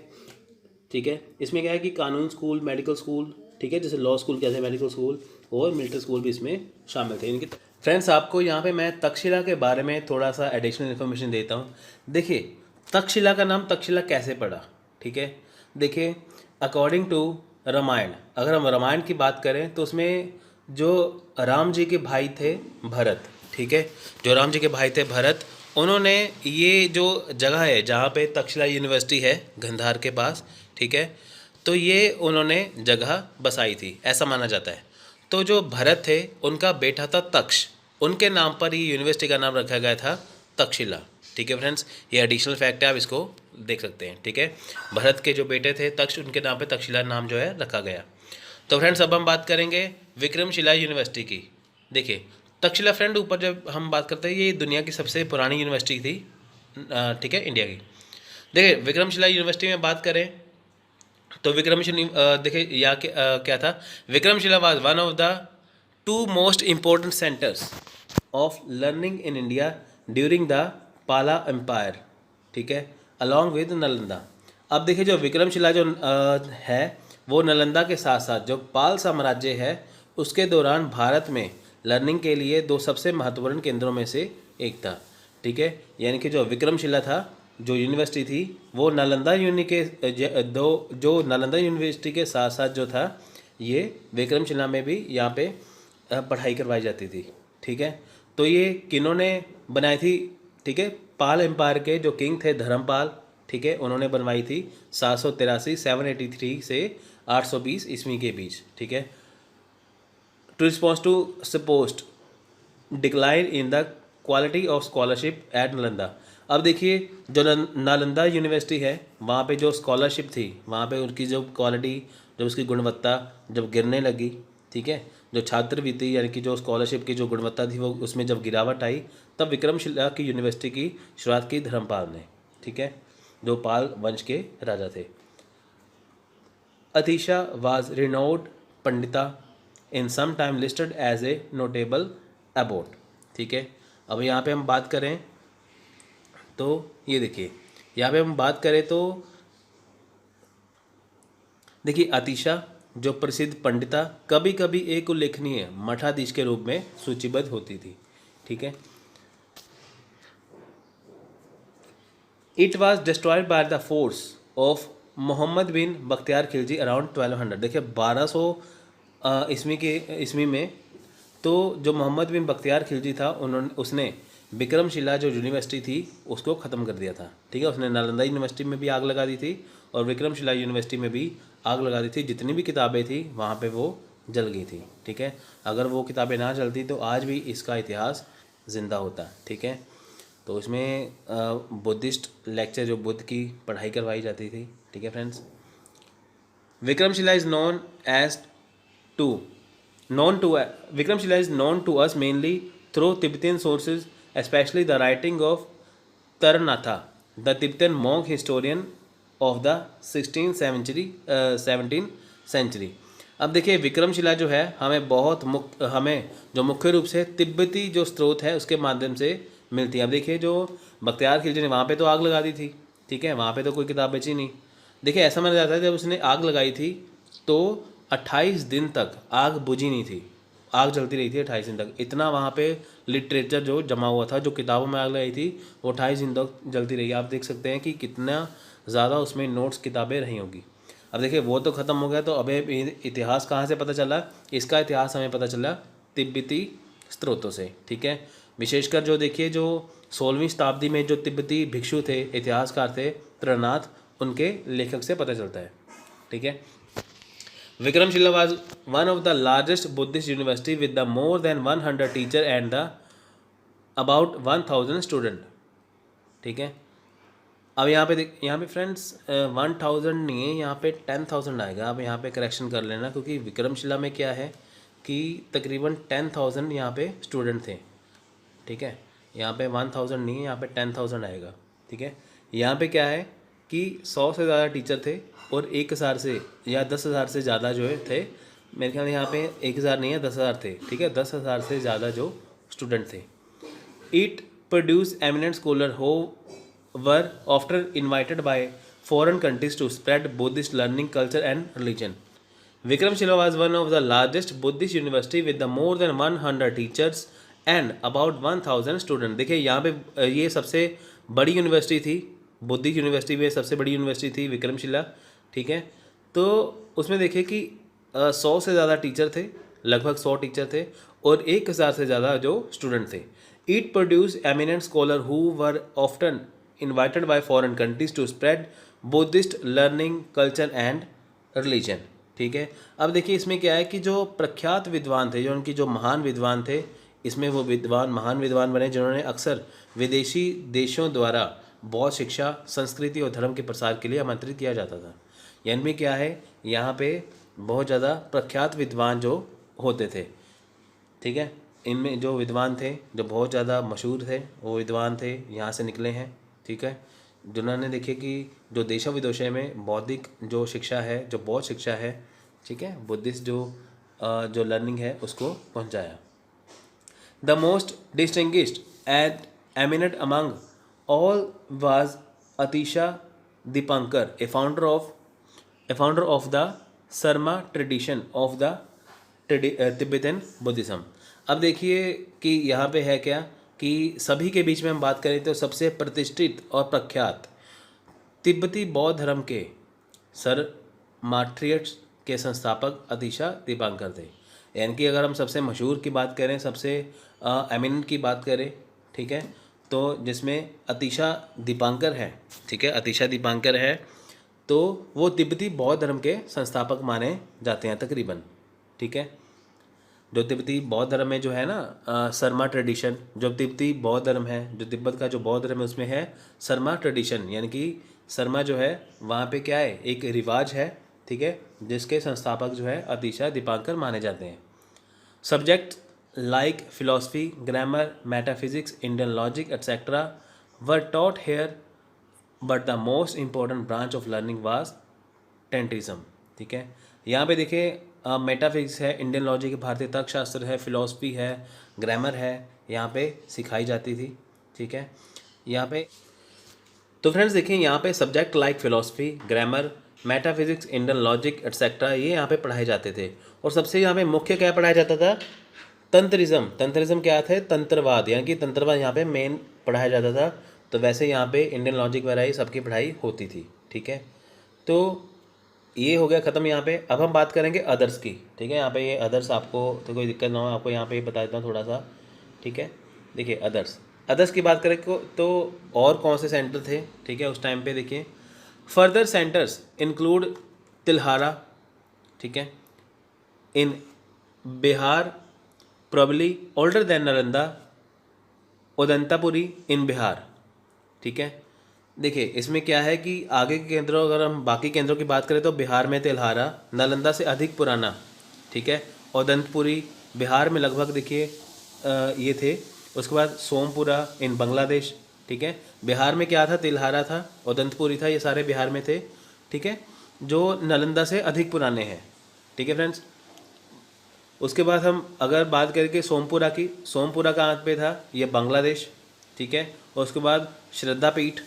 ठीक है। इसमें क्या है कि कानून स्कूल, मेडिकल स्कूल, ठीक है, जैसे लॉ स्कूल कैसे, मेडिकल स्कूल और मिलिट्री स्कूल भी इसमें शामिल थे इनके। फ्रेंड्स आपको यहाँ पे मैं तक्षशिला के बारे में थोड़ा सा एडिशनल इन्फॉर्मेशन देता हूँ। देखिए तक्षशिला का नाम तक्षशिला कैसे पड़ा, ठीक है। देखिए अकॉर्डिंग टू रामायण, अगर हम रामायण की बात करें तो उसमें जो राम जी के भाई थे भरत, ठीक है, जो राम जी के भाई थे भरत, उन्होंने ये जो जगह है जहाँ पे तक्षशिला यूनिवर्सिटी है गंधार के पास, ठीक है, तो ये उन्होंने जगह बसाई थी, ऐसा माना जाता है। तो जो भरत थे उनका बेटा था तक्ष, उनके नाम पर ही यूनिवर्सिटी का नाम रखा गया था तक्षशिला, ठीक है फ्रेंड्स। ये एडिशनल फैक्ट है, आप इसको देख सकते हैं, ठीक है। भरत के जो बेटे थे तक्ष, उनके नाम पे तक्षशिला नाम जो है रखा गया। तो फ्रेंड्स अब हम बात करेंगे विक्रमशिला यूनिवर्सिटी की। देखिए तक्षशिला फ्रेंड ऊपर जब हम बात करते हैं, ये दुनिया की सबसे पुरानी यूनिवर्सिटी थी, ठीक है, इंडिया की। देखिए विक्रमशिला यूनिवर्सिटी में बात करें तो विक्रमशिला देखिए या क्या था, Vikramshila was one of the 2 most important centres of learning in India during the पाला एम्पायर, ठीक है, अलॉन्ग विद नालंदा। अब देखिए जो विक्रमशिला जो है वो नालंदा के साथ साथ जो पाल साम्राज्य है उसके दौरान भारत में लर्निंग के लिए 2 सबसे महत्वपूर्ण केंद्रों में से एक था, ठीक है। यानी कि जो विक्रमशिला था, जो यूनिवर्सिटी थी, वो नालंदा नालंदा यूनिवर्सिटी के साथ साथ जो था, ये विक्रमशिला में भी यहाँ पे पढ़ाई करवाई जाती थी, ठीक है। तो ये किन्होंने बनाई थी, ठीक है, पाल एम्पायर के जो किंग थे धर्मपाल, ठीक है, उन्होंने बनवाई थी 783 से 820 ईस्वी के बीच, ठीक है। To response to supposed decline in the quality of scholarship at Nalanda. अब देखिए जो नालंदा यूनिवर्सिटी है वहाँ पे जो स्कॉलरशिप थी, वहाँ पे उनकी जो क्वालिटी, जब उसकी गुणवत्ता जब गिरने लगी, ठीक है, जो छात्रवृत्ति यानी कि जो स्कॉलरशिप की जो गुणवत्ता थी वो उसमें जब गिरावट आई, तब विक्रमशिला की यूनिवर्सिटी की शुरुआत की धर्मपाल ने, ठीक है, जो पाल वंश के राजा थे। Athisha was renowned pandita in some time listed as a notable abbot, ठीक है। अब यहाँ पे हम बात करें तो ये देखिए, यहाँ पे हम बात करें तो देखिए अतीशा जो प्रसिद्ध पंडिता कभी कभी एक उल्लेखनीय मठाधीश के रूप में सूचीबद्ध होती थी, ठीक है। It was destroyed by the force of Muhammad bin Bakhtiyar Khilji around 1200। देखिए 1200 ईस्वी में तो जो मोहम्मद बिन बख्तियार खिलजी था उसने विक्रमशिला जो यूनिवर्सिटी थी उसको ख़त्म कर दिया था। ठीक है, उसने नालंदा यूनिवर्सिटी में भी आग लगा दी थी और विक्रमशिला यूनिवर्सिटी में भी आग लगा दी थी। जितनी भी किताबें थी वहाँ पे वो जल गई थी। ठीक है, अगर वो किताबें ना जलती तो आज भी इसका इतिहास ज़िंदा होता। ठीक है, तो इसमें बुद्धिस्ट लेक्चर जो बुद्ध की पढ़ाई करवाई जाती थी। ठीक है friends, Vikramshila is known as to Vikramshila is known to us mainly through Tibetan sources, especially the writing of Taranatha, the Tibetan monk historian of the 16th century 17th century। अब देखिए विक्रमशिला जो है हमें जो मुख्य रूप से तिब्बती जो स्रोत है उसके माध्यम से मिलती है। अब देखिए जो बख्तियार खिलजी ने वहाँ पे तो आग लगा दी थी। ठीक है, वहाँ पे तो कोई किताब बची नहीं। देखिए ऐसा माना जाता है जब उसने आग लगाई थी तो 28 दिन तक आग बुझी नहीं थी, आग जलती रही थी 28 दिन तक। इतना वहाँ पे लिटरेचर जो जमा हुआ था, जो किताबों में आग लगाई थी वो 28 दिन तक जलती रही। आप देख सकते हैं कि कितना ज़्यादा उसमें नोट्स किताबें रही होंगी। अब देखिए वो तो ख़त्म हो गया, तो अब इतिहास कहाँ से पता चला? इसका इतिहास हमें पता चला तिब्बती स्रोतों से। ठीक है, विशेषकर जो देखिए जो 16वीं शताब्दी में जो तिब्बती भिक्षु थे, इतिहासकार थे तरनाथ, उनके लेखक से पता चलता है। ठीक है, Vikramshila was one of the largest Buddhist university with the more than 100 teacher and the about 1000 student। ठीक है, अब यहाँ पे फ्रेंड्स 1000 नहीं है, यहाँ पे 10,000 आएगा। अब यहाँ पे करेक्शन कर लेना, क्योंकि विक्रमशिला में क्या है कि तकरीबन 10,000 यहाँ पे स्टूडेंट थे। ठीक है, यहाँ पे 1000 नहीं है, यहाँ पे 10,000 आएगा। ठीक है, यहाँ पे क्या है कि 100 से ज़्यादा टीचर थे और 1000 से या 10,000 से ज़्यादा जो है थे। मेरे ख्याल में यहाँ पे 1000 नहीं है, 10,000 थे। ठीक है, 10,000 से ज़्यादा जो स्टूडेंट थे। It produce eminent scholar who were after invited by foreign countries to spread Buddhist learning culture and religion. Vikramashila was one of the largest Buddhist university with the more than 100 teachers and about 1000 student. देखिए यहाँ पे ये सबसे बड़ी university थी, Buddhist university में सबसे बड़ी यूनिवर्सिटी थी विक्रमशिला। ठीक है, तो उसमें देखिए कि 100 से ज़्यादा टीचर थे, लगभग 100 टीचर थे और 1000 से ज़्यादा जो स्टूडेंट थे। It produce eminent scholar who were often invited by foreign countries to spread Buddhist learning culture and religion. ठीक है, अब देखिए इसमें क्या है कि जो प्रख्यात विद्वान थे, जो उनकी जो महान विद्वान थे, इसमें वो महान विद्वान बने जिन्होंने अक्सर विदेशी देशों द्वारा बौद्ध शिक्षा, संस्कृति और धर्म के प्रसार के लिए आमंत्रित किया जाता था। इनमें क्या है, यहाँ पे बहुत ज़्यादा प्रख्यात विद्वान जो होते थे। ठीक है, इनमें जो विद्वान थे जो बहुत ज़्यादा मशहूर थे, वो विद्वान थे यहाँ से निकले हैं। ठीक है, जिन्होंने देखिए कि जो देशों विदेशों में बौद्धिक जो शिक्षा है, जो बौद्ध शिक्षा है, ठीक है, बुद्धिस्ट जो लर्निंग है उसको पहुँचाया। The most distinguished and eminent among all was Atisha Dipankar, A founder of the Sharma tradition of the Tibetan Buddhism. अब देखिए कि यहाँ पे है क्या कि सभी के बीच में हम बात करें तो सबसे प्रतिष्ठित और प्रख्यात तिब्बती बौद्ध धर्म के शर्माट्रियट्स के संस्थापक अतिशा दीपांकर थे। यानी कि अगर हम सबसे मशहूर की बात करें, सबसे एमिनेंट की बात करें, ठीक है, तो जिसमें अतिशा दीपांकर है। ठीक है, अतिशा दीपांकर है तो वो तिब्बती बौद्ध धर्म के संस्थापक माने जाते हैं तकरीबन। ठीक है, जो तिब्बती बौद्ध धर्म में जो है ना शर्मा ट्रेडिशन, जो तिब्बती बौद्ध धर्म है, जो तिब्बत का जो बौद्ध धर्म है उसमें है शर्मा ट्रेडिशन, यानी कि शर्मा जो है वहाँ पे क्या है, एक रिवाज है। ठीक है, जिसके संस्थापक जो है अतिशा दीपांकर माने जाते हैं। Subject like philosophy, grammar, metaphysics, Indian logic, etc. were taught here, but the most important branch of learning was tantrism। ठीक है, यहाँ पे देखिए मेटाफिजिक्स है, इंडियन लॉजिक, भारतीय तर्कशास्त्र है, फिलोसफी है, ग्रामर है, यहाँ पे सिखाई जाती थी। ठीक है, यहाँ पे तो फ्रेंड्स देखिए यहाँ पे subject like philosophy, grammar, metaphysics, Indian logic etcetera ये यहाँ पे पढ़ाए जाते थे। और सबसे यहाँ पे मुख्य क्या पढ़ाया जाता था, तंत्रिज्म क्या थे, तंत्रवाद, यानी कि तंत्रवाद यहाँ पे मेन पढ़ाया जाता था। तो वैसे यहाँ पे इंडियन लॉजिक वगैरह सबकी पढ़ाई होती थी। ठीक है, तो ये हो गया ख़त्म यहाँ पे। अब हम बात करेंगे अदर्स की। ठीक है, यहाँ पे ये अदर्स आपको तो कोई दिक्कत ना हो, आपको यहाँ पे बता देता हूँ थोड़ा सा। ठीक है, देखिए अदर्स, अदर्स की बात करें तो और कौन से सेंटर थे, ठीक है, उस टाइम पे देखिए। फर्दर सेंटर्स इंक्लूड तिलहारा, ठीक है, in Bihar, probably older than Nalanda, Odantapuri in Bihar, ठीक है। देखिए इसमें क्या है कि आगे के केंद्रों, अगर हम बाकी केंद्रों की बात करें तो बिहार में तिलहारा नालंदा से अधिक पुराना, ठीक है, उदंतपुरी बिहार में लगभग देखिए ये थे। उसके बाद सोमपुरा इन बांग्लादेश, ठीक है। बिहार में क्या था, तिलहारा था, उदंतपुरी था, ये सारे बिहार में थे, ठीक है, जो नालंदा से अधिक पुराने हैं, ठीक है फ्रेंड्स। उसके बाद हम अगर बात करें कि सोमपुरा की, सोमपुरा कहाँ पे था, ये बांग्लादेश, ठीक है। और उसके बाद श्रद्धा पीठ,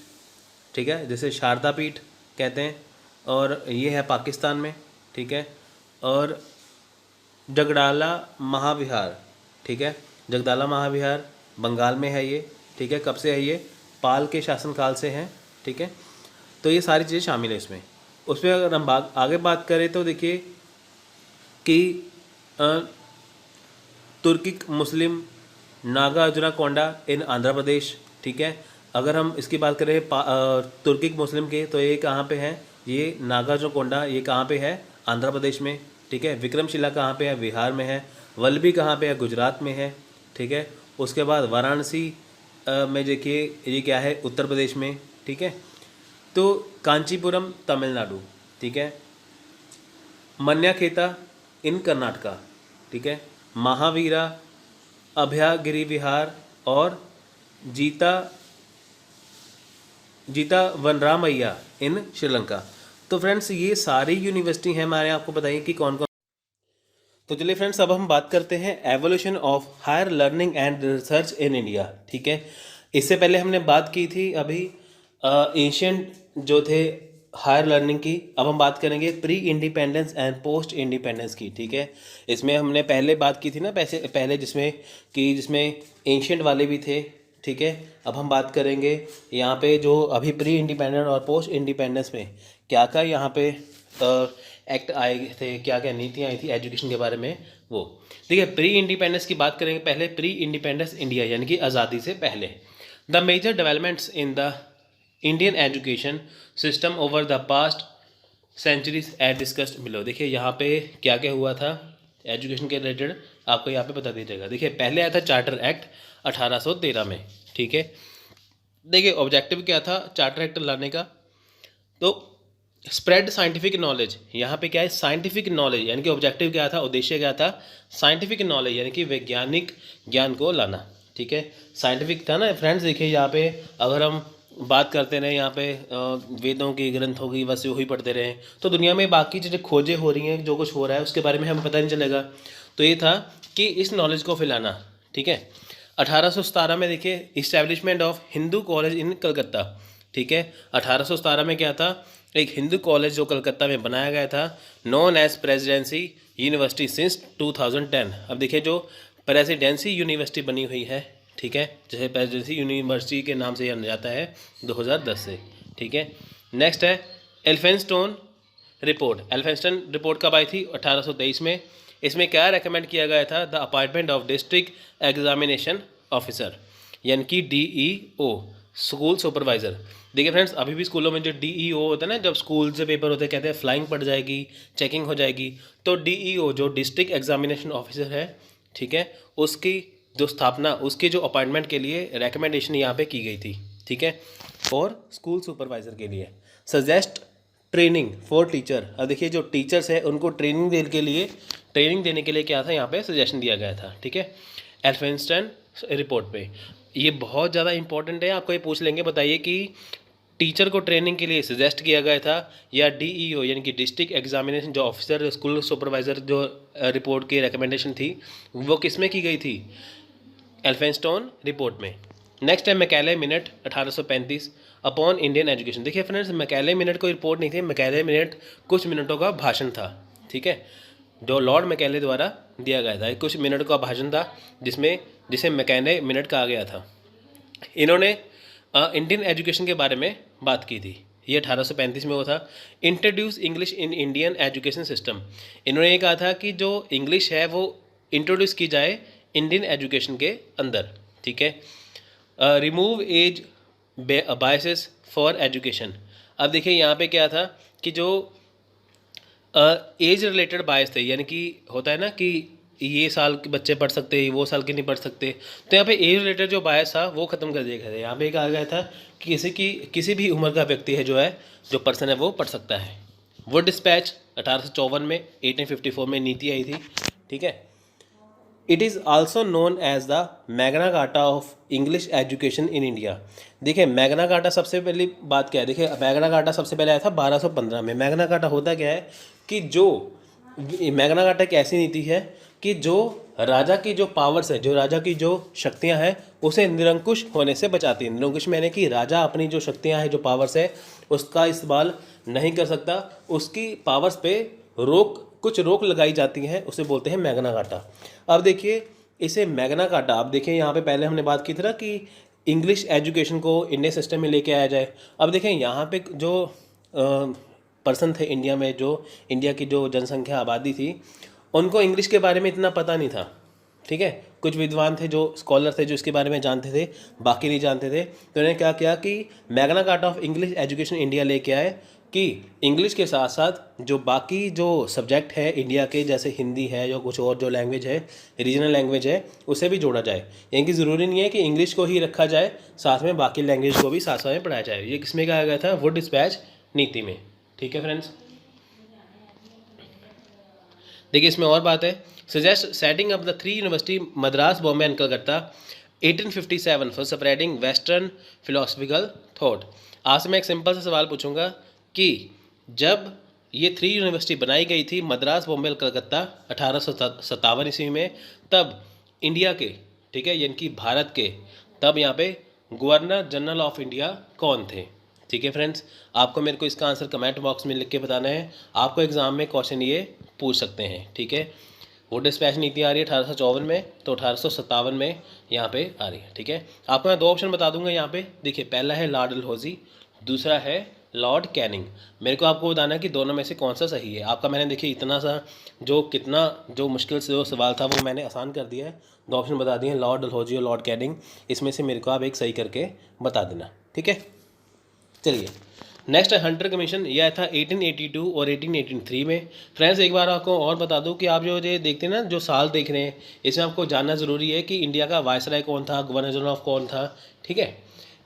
ठीक है, जिसे शारदा पीठ कहते हैं, और ये है पाकिस्तान में, ठीक है। और जगडाला महाविहार, ठीक है, जगदाला महाविहार बंगाल में है ये, ठीक है। कब से है ये, पाल के शासनकाल से है, ठीक है। तो ये सारी चीज़ें शामिल है इसमें। उसमें अगर हम आगे बात करें तो देखिए कि तुर्किक मुस्लिम नागार्जुना कोंडा इन आंध्र प्रदेश, ठीक है। अगर हम इसकी बात करें तुर्किक मुस्लिम के, तो ये कहाँ पे है, ये नागार्जुना कोंडा ये कहाँ पे है, आंध्र प्रदेश में, ठीक है। विक्रमशिला कहाँ पे है, बिहार में है। वल्लभी कहाँ पे है, गुजरात में है, ठीक है। उसके बाद वाराणसी में देखिए ये क्या है, उत्तर प्रदेश में, ठीक है। तो कांचीपुरम तमिलनाडु, ठीक है। मन्याखेता इन कर्नाटका, ठीक है। महावीरा अभयागिरी विहार और जीता जीता वनरामैया इन श्रीलंका। तो फ्रेंड्स ये सारी यूनिवर्सिटी हैं हमारे, आपको बताइए कि कौन कौन। तो चलिए फ्रेंड्स अब हम बात करते हैं evolution of higher learning and research in India, ठीक है। इससे पहले हमने बात की थी अभी एशियंट जो थे हायर लर्निंग की। अब हम बात करेंगे pre independence and post independence की, ठीक है। इसमें हमने पहले बात की थी ना पहले जिसमें एशियंट वाले भी थे, ठीक है। अब हम बात करेंगे यहाँ पे जो अभी प्री इंडिपेंडेंट और पोस्ट इंडिपेंडेंस में क्या क्या यहाँ पे एक्ट आए थे, क्या क्या नीतियाँ आई थी एजुकेशन के बारे में, वो ठीक है। प्री इंडिपेंडेंस की बात करेंगे पहले, प्री इंडिपेंडेंस इंडिया यानी कि आज़ादी से पहले। The major developments in the Indian education system over the past centuries at discussed below. देखिए यहाँ पे क्या क्या हुआ था एजुकेशन के रिलेटेड, आपको यहाँ पे बता दीजिएगा। देखिए पहले आया था चार्टर एक्ट 1813 में, ठीक है। देखिए ऑब्जेक्टिव क्या था चार्टर एक्ट लाने का, तो स्प्रेड साइंटिफिक नॉलेज। यहाँ पे क्या है, साइंटिफिक नॉलेज, यानी कि ऑब्जेक्टिव क्या था, उद्देश्य क्या था, साइंटिफिक नॉलेज यानी कि वैज्ञानिक ज्ञान को लाना, ठीक है। साइंटिफिक था ना फ्रेंड्स। देखिए यहाँ पे अगर हम बात करते रहे यहाँ पे वेदों की ग्रंथों की बस वही पढ़ते रहे तो दुनिया में बाकी चीज़ें खोजें हो रही हैं, जो कुछ हो रहा है उसके बारे में हमें पता नहीं चलेगा। तो ये था कि इस नॉलेज को फैलाना, ठीक है। 1817 में देखिए establishment of Hindu college in Calcutta, ठीक है। 1817 में क्या था, एक हिंदू कॉलेज जो कलकत्ता में बनाया गया था, known as Presidency University since 2010। अब देखिए जो प्रेसिडेंसी यूनिवर्सिटी बनी हुई है, ठीक है, जैसे प्रेसिडेंसी यूनिवर्सिटी के नाम से जाना जाता है 2010 से, ठीक है। नेक्स्ट है एल्फिंस्टन रिपोर्ट। एल्फिंस्टन रिपोर्ट कब आई थी, 1823 में। इसमें क्या रेकमेंड किया गया था, the appointment of district examination officer यानी कि DEO, स्कूल सुपरवाइज़र। देखिए फ्रेंड्स अभी भी स्कूलों में जो DEO होता है ना, जब स्कूल से पेपर होते हैं कहते हैं फ्लाइंग पड़ जाएगी, चेकिंग हो जाएगी, तो DEO जो डिस्ट्रिक्ट एग्जामिनेशन ऑफिसर है, ठीक है, उसकी जो स्थापना, उसके जो अपॉइंटमेंट के लिए रेकमेंडेशन यहाँ पे की गई थी, ठीक है। और स्कूल सुपरवाइज़र के लिए सजेस्ट ट्रेनिंग फॉर टीचर। अब देखिए जो टीचर्स हैं उनको ट्रेनिंग देने के लिए क्या था, यहाँ पे सजेशन दिया गया था, ठीक है। एल्फिंस्टन रिपोर्ट पे ये बहुत ज़्यादा इंपॉर्टेंट है, आपको ये पूछ लेंगे, बताइए कि टीचर को ट्रेनिंग के लिए सजेस्ट किया गया था या DEO यानी कि डिस्ट्रिक्ट एग्जामिनेशन जो ऑफिसर स्कूल सुपरवाइज़र जो रिपोर्ट की रिकमेंडेशन थी वो किस में की गई थी, एल्फिंस्टन रिपोर्ट में। नेक्स्ट है Macaulay minute 1835 upon Indian education. देखिए फ्रेंड्स मैकेले मिनट कोई रिपोर्ट नहीं थी, मैकेले मिनट कुछ मिनटों का भाषण था, ठीक है, जो लॉर्ड मैकेले द्वारा दिया गया था। कुछ मिनट का भाषण था जिसे मैकेले मिनट कहा गया था। इन्होंने इंडियन एजुकेशन के बारे में बात की थी, ये 1835 में हुआ था। Introduce English in Indian education system. इन्होंने ये कहा था कि जो इंग्लिश है वो इंट्रोड्यूस की जाए इंडियन एजुकेशन के अंदर, ठीक है। Remove as biases for education. अब देखिए यहाँ पे क्या था कि जो एज रिलेटेड बायस थे, यानी कि होता है ना कि ये साल के बच्चे पढ़ सकते हैं, वो साल के नहीं पढ़ सकते, तो यहाँ पे एज रिलेटेड जो बायस था वो ख़त्म कर दिया गया था। यहाँ पे कहा गया था कि किसी भी उम्र का व्यक्ति है जो पर्सन है वो पढ़ सकता है। वो डिस्पैच 1854 में, 1854 में नीति आई थी, ठीक है। It is also known as the Magna Carta of English education in India. देखिए मैग्ना कार्टा सबसे पहली बात क्या है, देखिए मैग्ना कार्टा सबसे पहले आया था 1215 में। मैग्ना कार्टा होता क्या है कि जो मैग्ना कार्टा एक ऐसी नीति है कि जो राजा की जो पावर्स है, जो राजा की जो शक्तियां हैं, उसे निरंकुश होने से बचाती है। निरंकुश मैंने कि राजा अपनी जो शक्तियां हैं, जो पावर्स है, उसका इस्तेमाल नहीं कर सकता, उसकी पावर्स पे कुछ रोक लगाई जाती हैं, उसे बोलते हैं मैग्ना कार्टा। अब देखिए इसे मैग्ना कार्टा, अब देखिए यहाँ पे पहले हमने बात की थी ना कि इंग्लिश एजुकेशन को इंडियन सिस्टम में लेके आया जाए। अब देखें यहाँ पे जो पर्सन थे इंडिया में, जो इंडिया की जो जनसंख्या आबादी थी, उनको इंग्लिश के बारे में इतना पता नहीं था, ठीक है। कुछ विद्वान थे, जो स्कॉलर थे, जो इसके बारे में जानते थे, बाकी नहीं जानते थे। तो उन्होंने क्या किया कि Magna Carta of English education India लेके आए कि इंग्लिश के साथ साथ जो बाकी जो सब्जेक्ट है इंडिया के, जैसे हिंदी है या कुछ और जो लैंग्वेज है, रीजनल लैंग्वेज है, उसे भी जोड़ा जाए। यानी कि ज़रूरी नहीं है कि इंग्लिश को ही रखा जाए, साथ में बाकी लैंग्वेज को भी साथ साथ में पढ़ाया जाए। ये किसमें कहा गया था? वुड डिस्पैच नीति में, ठीक है फ्रेंड्स। देखिए इसमें और बात है, suggest setting up the 3 university Madras, Bombay and Calcutta 1857 for spreading western philosophical thought. आज मैं एक सिंपल सा सवाल पूछूंगा कि जब ये 3 यूनिवर्सिटी बनाई गई थी, मद्रास, बॉम्बे और कलकत्ता, 1857 ईस्वी में, तब इंडिया के, ठीक है, यानी कि भारत के, तब यहाँ पे गवर्नर जनरल ऑफ इंडिया कौन थे? ठीक है फ्रेंड्स, आपको मेरे को इसका आंसर कमेंट बॉक्स में लिख के बताना है। आपको एग्जाम में क्वेश्चन ये पूछ सकते हैं, ठीक है। वो डिस्पैच नीति आ रही है 1854 में, तो 1857 में यहाँ पे आ रही है, ठीक है। आपको मैं 2 ऑप्शन बता दूंगा यहाँ पे। देखिए पहला है लॉर्ड डलहौजी, दूसरा है लॉर्ड कैनिंग। मेरे को आपको बताना है कि दोनों में से कौन सा सही है। आपका मैंने देखिए इतना सा जो मुश्किल से जो सवाल था वो मैंने आसान कर दिया है। 2 ऑप्शन बता दिए हैं, लॉर्ड डलहौजी और लॉर्ड कैनिंग। इसमें से मेरे को आप एक सही करके बता देना, ठीक है। चलिए नेक्स्ट है हंटर कमीशन। यह था 1882 और 1883 में। फ्रेंड्स एक बार आपको और बता दूं कि आप जो ये देखते हैं ना, जो साल देख रहे हैं, इसमें आपको जानना ज़रूरी है कि इंडिया का वायसराय कौन था, गवर्नर जनरल ऑफ कौन था, ठीक है।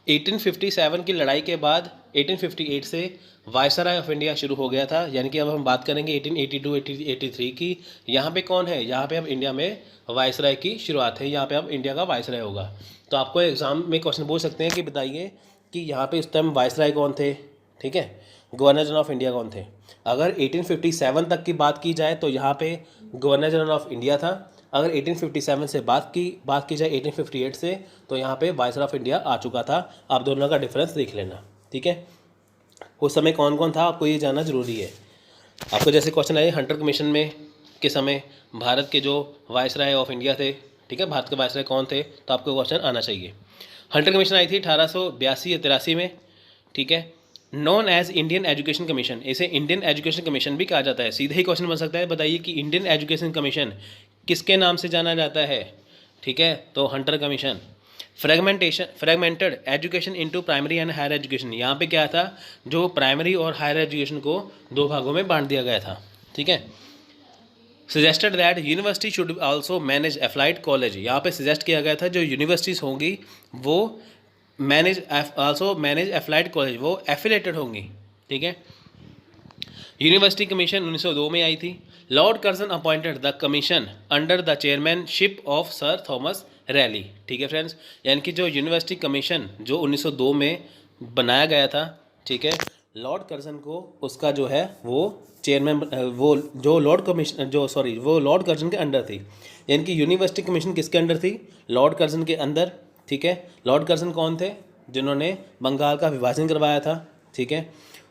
1857 की लड़ाई के बाद 1858 से वायसराय ऑफ इंडिया शुरू हो गया था। यानी कि अब हम बात करेंगे 1882 1883 की। यहाँ पे कौन है? यहाँ पे अब इंडिया में वायसराय की शुरुआत है, यहाँ पे अब इंडिया का वायसराय होगा। तो आपको एग्जाम में क्वेश्चन पूछ सकते हैं कि बताइए कि यहाँ पे उस टाइम वायसराय कौन थे, ठीक है, गवर्नर जनरल ऑफ इंडिया कौन थे। अगर 1857 तक की बात की जाए तो यहाँ पे गवर्नर जनरल ऑफ इंडिया था। अगर 1857 से बात की जाए 1858 से, तो यहाँ पे वायसराय ऑफ इंडिया आ चुका था। आप दोनों का डिफरेंस देख लेना, ठीक है। उस समय कौन कौन था आपको ये जानना जरूरी है। आपको जैसे क्वेश्चन आए हंटर कमीशन में के समय भारत के जो वायसराय ऑफ इंडिया थे, ठीक है, भारत के वायसराय कौन थे, तो आपको क्वेश्चन आना चाहिए। हंटर कमीशन आई थी 1882 या 83 में, ठीक है। Known as Indian Education Commission, इसे इंडियन एजुकेशन कमीशन भी कहा जाता है। सीधा ही क्वेश्चन बन सकता है, बताइए कि इंडियन एजुकेशन कमीशन किसके नाम से जाना जाता है, ठीक है, तो Hunter Commission. Fragmented education into primary and higher education, यहाँ पे क्या था, जो प्राइमरी और हायर एजुकेशन को 2 भागों में बांट दिया गया था, ठीक है। Suggested that university should also manage affiliated college, यहाँ पे सजेस्ट किया गया था जो यूनिवर्सिटीज़ होंगी वो मैनेज एफ्लाइड कॉलेज, वो एफिलेटेड होंगी, ठीक है। यूनिवर्सिटी कमीशन 1902 में आई थी। Lord Curzon appointed the commission under the chairmanship of sir Thomas rally, ठीक है फ्रेंड्स। यानी कि जो यूनिवर्सिटी कमीशन जो 1902 में बनाया गया था, ठीक है, लॉर्ड कर्जन को उसका जो है वो चेयरमैन, वो लॉर्ड कर्जन के अंडर थी। यानी कि यूनिवर्सिटी कमीशन किसके अंडर थी? लॉर्ड कर्जन के अंदर, ठीक है। लॉर्ड कर्जन कौन थे? जिन्होंने बंगाल का विभाजन करवाया था, ठीक है।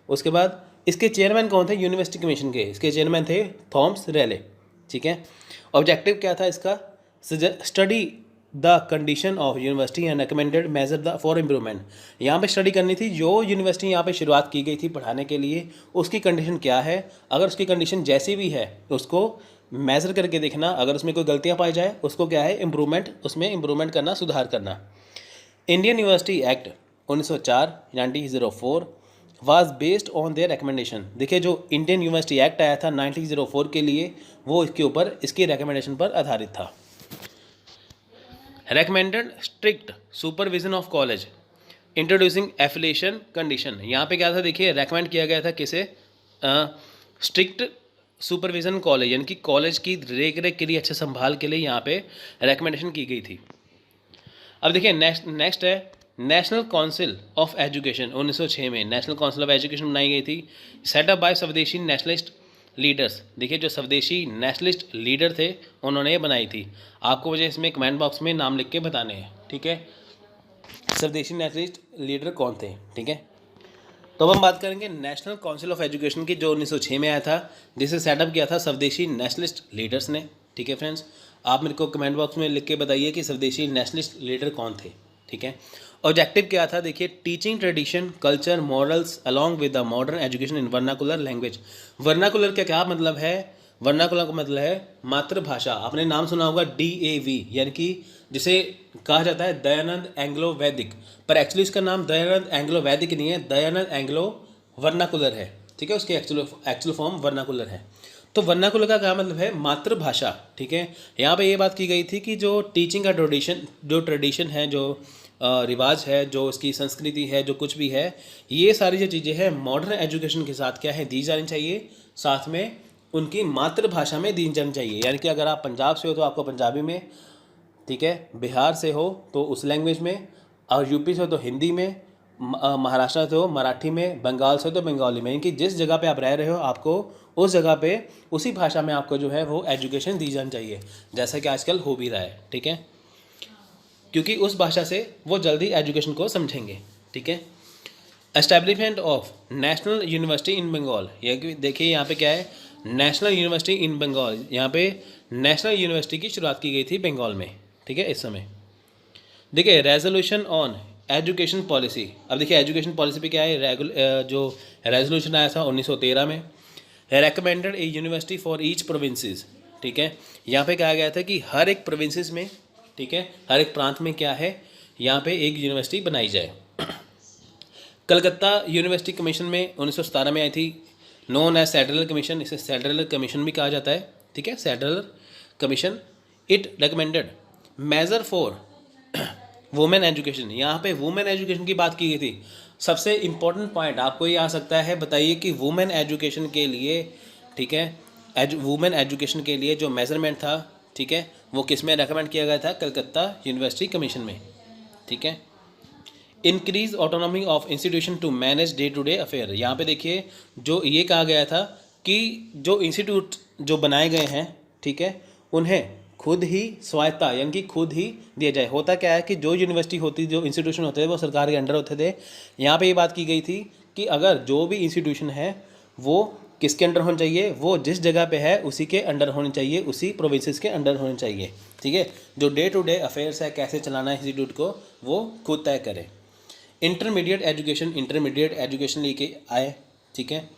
उसके बाद इसके चेयरमैन कौन थे यूनिवर्सिटी कमीशन के? इसके चेयरमैन थे थॉमस रैले, ठीक है। ऑब्जेक्टिव क्या था इसका? Study the condition of university and recommended measure for improvement. यहाँ पे स्टडी करनी थी, जो यूनिवर्सिटी यहाँ पे शुरुआत की गई थी पढ़ाने के लिए, उसकी कंडीशन क्या है। अगर उसकी कंडीशन जैसी भी है उसको मेज़र करके देखना, अगर उसमें कोई गलतियाँ पाई जाए उसको क्या है इम्प्रूवमेंट, उसमें इम्प्रूवमेंट करना, सुधार करना। Indian university act 1904 1904 was based on their recommendation. देखिए जो इंडियन यूनिवर्सिटी एक्ट आया था 1904 के लिए, वो इसके ऊपर इसकी रिकमेंडेशन पर आधारित था। recommended strict supervision of college introducing affiliation condition। यहाँ पे क्या था, देखिए रेकमेंड किया गया था किसे, स्ट्रिक्ट सुपरविजन कॉलेज, यानी कि कॉलेज की रेख रेख के लिए, अच्छे संभाल के लिए यहाँ पे रिकमेंडेशन की गई थी। अब देखिए नेक्स्ट है नेशनल काउंसिल ऑफ एजुकेशन। 1906 में नेशनल काउंसिल ऑफ एजुकेशन बनाई गई थी, सेटअप बाय स्वदेशी नेशनलिस्ट लीडर्स। देखिए जो स्वदेशी नेशनलिस्ट लीडर थे उन्होंने ये बनाई थी। आपको मुझे इसमें कमेंट बॉक्स में नाम लिख के बताने हैं, ठीक है, स्वदेशी नेशनलिस्ट लीडर कौन थे, ठीक है। तो अब हम बात करेंगे नेशनल काउंसिल ऑफ एजुकेशन की, जो 1906 में आया था, जिसे सेटअप किया था स्वदेशी नेशनलिस्ट लीडर्स ने, ठीक है फ्रेंड्स। आप मेरे को कमेंट बॉक्स में लिख के बताइए कि स्वदेशी नेशनलिस्ट लीडर कौन थे, ठीक है। ऑब्जेक्टिव क्या था, देखिए teaching tradition culture morals along with the modern education in vernacular language. Vernacular का क्या मतलब है, वर्नाकुलर का मतलब है मातृभाषा। आपने नाम सुना होगा DAV, यानी कि जिसे कहा जाता है दयानंद एंग्लो वैदिक, पर एक्चुअली इसका नाम दयानंद एंग्लो वैदिक नहीं है, दयानंद एंग्लो वर्नाकुलर है, ठीक है। उसकी एक्चुअल फॉर्म वर्नाकुलर है। तो वर्नाकुलर का क्या मतलब है, मातृभाषा, ठीक है। यहाँ पे ये बात की गई थी कि जो टीचिंग का ट्रेडिशन है, जो रिवाज है, जो इसकी संस्कृति है, जो कुछ भी है, ये सारी जो चीज़ें हैं मॉडर्न एजुकेशन के साथ क्या है, दी जानी चाहिए, साथ में उनकी मातृभाषा में दी जानी चाहिए। यानी कि अगर आप पंजाब से हो तो आपको पंजाबी में, ठीक है, बिहार से हो तो उस लैंग्वेज में, और यूपी से हो तो हिंदी में, महाराष्ट्र से हो मराठी में, बंगाल से हो तो बंगाली में, यानी कि जिस जगह पे आप रह रहे हो आपको उस जगह पे उसी भाषा में आपको जो है वो एजुकेशन दी जानी चाहिए, जैसा कि आजकल हो भी रहा है, ठीक है, क्योंकि उस भाषा से वो जल्दी एजुकेशन को समझेंगे, ठीक है। एस्टैब्लिशमेंट ऑफ नेशनल यूनिवर्सिटी इन बंगाल, ये देखिए यहाँ पे क्या है, नेशनल यूनिवर्सिटी इन बंगाल, यहाँ पे नेशनल यूनिवर्सिटी की शुरुआत की गई थी बंगाल में, ठीक है। इस समय देखिए रेजोल्यूशन ऑन एजुकेशन पॉलिसी। अब देखिए एजुकेशन पॉलिसी पे क्या है, जो रेजोल्यूशन आया था 1913 में, recommended A university for each provinces, ठीक है। यहाँ पे कहा गया था कि हर एक प्रोविंसेस में, ठीक है, हर एक प्रांत में क्या है, यहाँ पे एक यूनिवर्सिटी बनाई जाए। कलकत्ता यूनिवर्सिटी कमीशन में 1917 में आई थी, नोन एज सेडलर कमीशन, इसे सेडलर कमीशन भी कहा जाता है, ठीक है, Sadler Commission. It recommended measure for women education. यहाँ पे वुमेन एजुकेशन की बात की गई थी। सबसे इम्पोर्टेंट पॉइंट आपको ये आ सकता है, बताइए कि वुमेन एजुकेशन के लिए, ठीक है, वुमेन एजुकेशन के लिए जो मेजरमेंट था, ठीक है, वो किस में रेकमेंड किया गया था, कलकत्ता यूनिवर्सिटी कमीशन में, ठीक है। Increase autonomy of institution to manage day to day affair. यहाँ पे देखिए जो ये कहा गया था कि जो इंस्टीट्यूट जो बनाए गए हैं, ठीक है, उन्हें खुद ही स्वायत्ता यानी कि खुद ही दिया जाए। होता क्या है कि जो यूनिवर्सिटी होती, जो इंस्टीट्यूशन होते थे वो सरकार के अंडर होते थे। यहाँ पे ये बात की गई थी कि अगर जो भी इंस्टीट्यूशन है वो किसके अंडर होना चाहिए, वो जिस जगह पे है उसी के अंडर होनी चाहिए, उसी प्रोविंसेस के अंडर होनी चाहिए, ठीक है। जो डे टू डे अफेयर्स है, कैसे चलाना है इंस्टीट्यूट को, वो खुद तय करें। इंटरमीडिएट एजुकेशन लेके आए, ठीक है।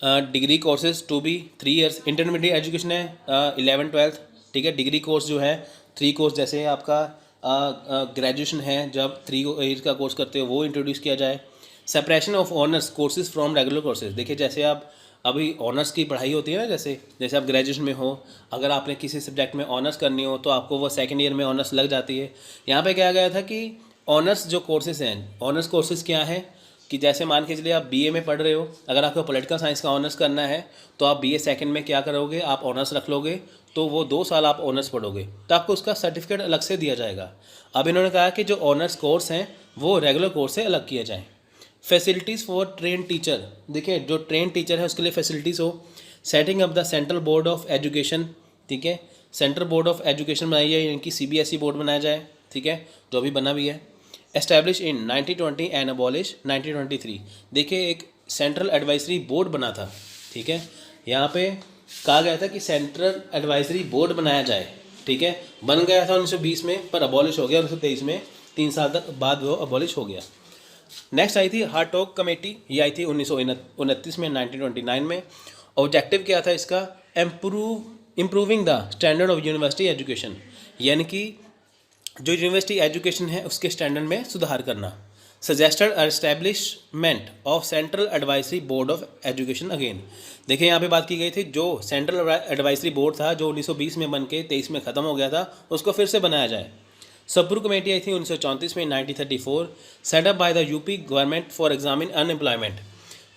Degree courses to be 3 years. Intermediate education है 11 12, ठीक है। डिग्री कोर्स जो है 3 कोर्स, जैसे आपका ग्रेजुएशन है जब 3 ईयर का कोर्स करते हो, वो इंट्रोड्यूस किया जाए। Separation of honours courses from regular courses. देखिए जैसे आप अभी ऑनर्स की पढ़ाई होती है ना, जैसे आप ग्रेजुएशन में हो, अगर आपने किसी सब्जेक्ट में ऑनर्स करनी हो तो आपको वो सेकेंड ईयर में ऑनर्स लग जाती है। यहाँ पे क्या गया था कि ऑनर्स जो कोर्सेज हैं, ऑनर्स कोर्सेज क्या है कि जैसे मान के चलिए आप बीए में पढ़ रहे हो, अगर आपको पॉलिटिकल साइंस का ऑनर्स करना है तो आप बीए सेकंड में क्या करोगे, आप ऑनर्स रख लोगे, तो वो 2 साल आप ऑनर्स पढ़ोगे, तो आपको उसका सर्टिफिकेट अलग से दिया जाएगा। अब इन्होंने कहा कि जो ऑनर्स कोर्स हैं वो रेगुलर कोर्स से अलग किया जाए। Facilities for train teacher. देखिए जो ट्रेन टीचर है उसके लिए फैसिलिटीज़ हो। Setting up the central board of education, ठीक है, सेंट्रल बोर्ड ऑफ एजुकेशन बनाई जाए, यानी कि CBSE बोर्ड बनाया जाए, ठीक है, जो भी बना भी है। Establish in 1920 and abolish 1923। देखिए एक सेंट्रल एडवाइजरी बोर्ड बना था, ठीक है, यहाँ पे कहा गया था कि सेंट्रल एडवाइजरी बोर्ड बनाया जाए, ठीक है। बन गया था 1920 में, पर अबॉलिश हो गया 1923 में, 3 साल तक बाद वो अबॉलिश हो गया। नेक्स्ट आई थी हार्टोग कमेटी, ये आई थी 1929 में, 1929 में। ऑब्जेक्टिव क्या था इसका, improving the standard of university education, यानी कि जो यूनिवर्सिटी एजुकेशन है उसके स्टैंडर्ड में सुधार करना। Suggested establishment of central advisory board of education again. देखिए यहाँ पे बात की गई थी, जो सेंट्रल एडवाइजरी बोर्ड था जो 1920 में बन के 23 में ख़त्म हो गया था, उसको फिर से बनाया जाए। सप्रू कमेटी आई थी 1934 में 1934, set up by the UP government for examine unemployment.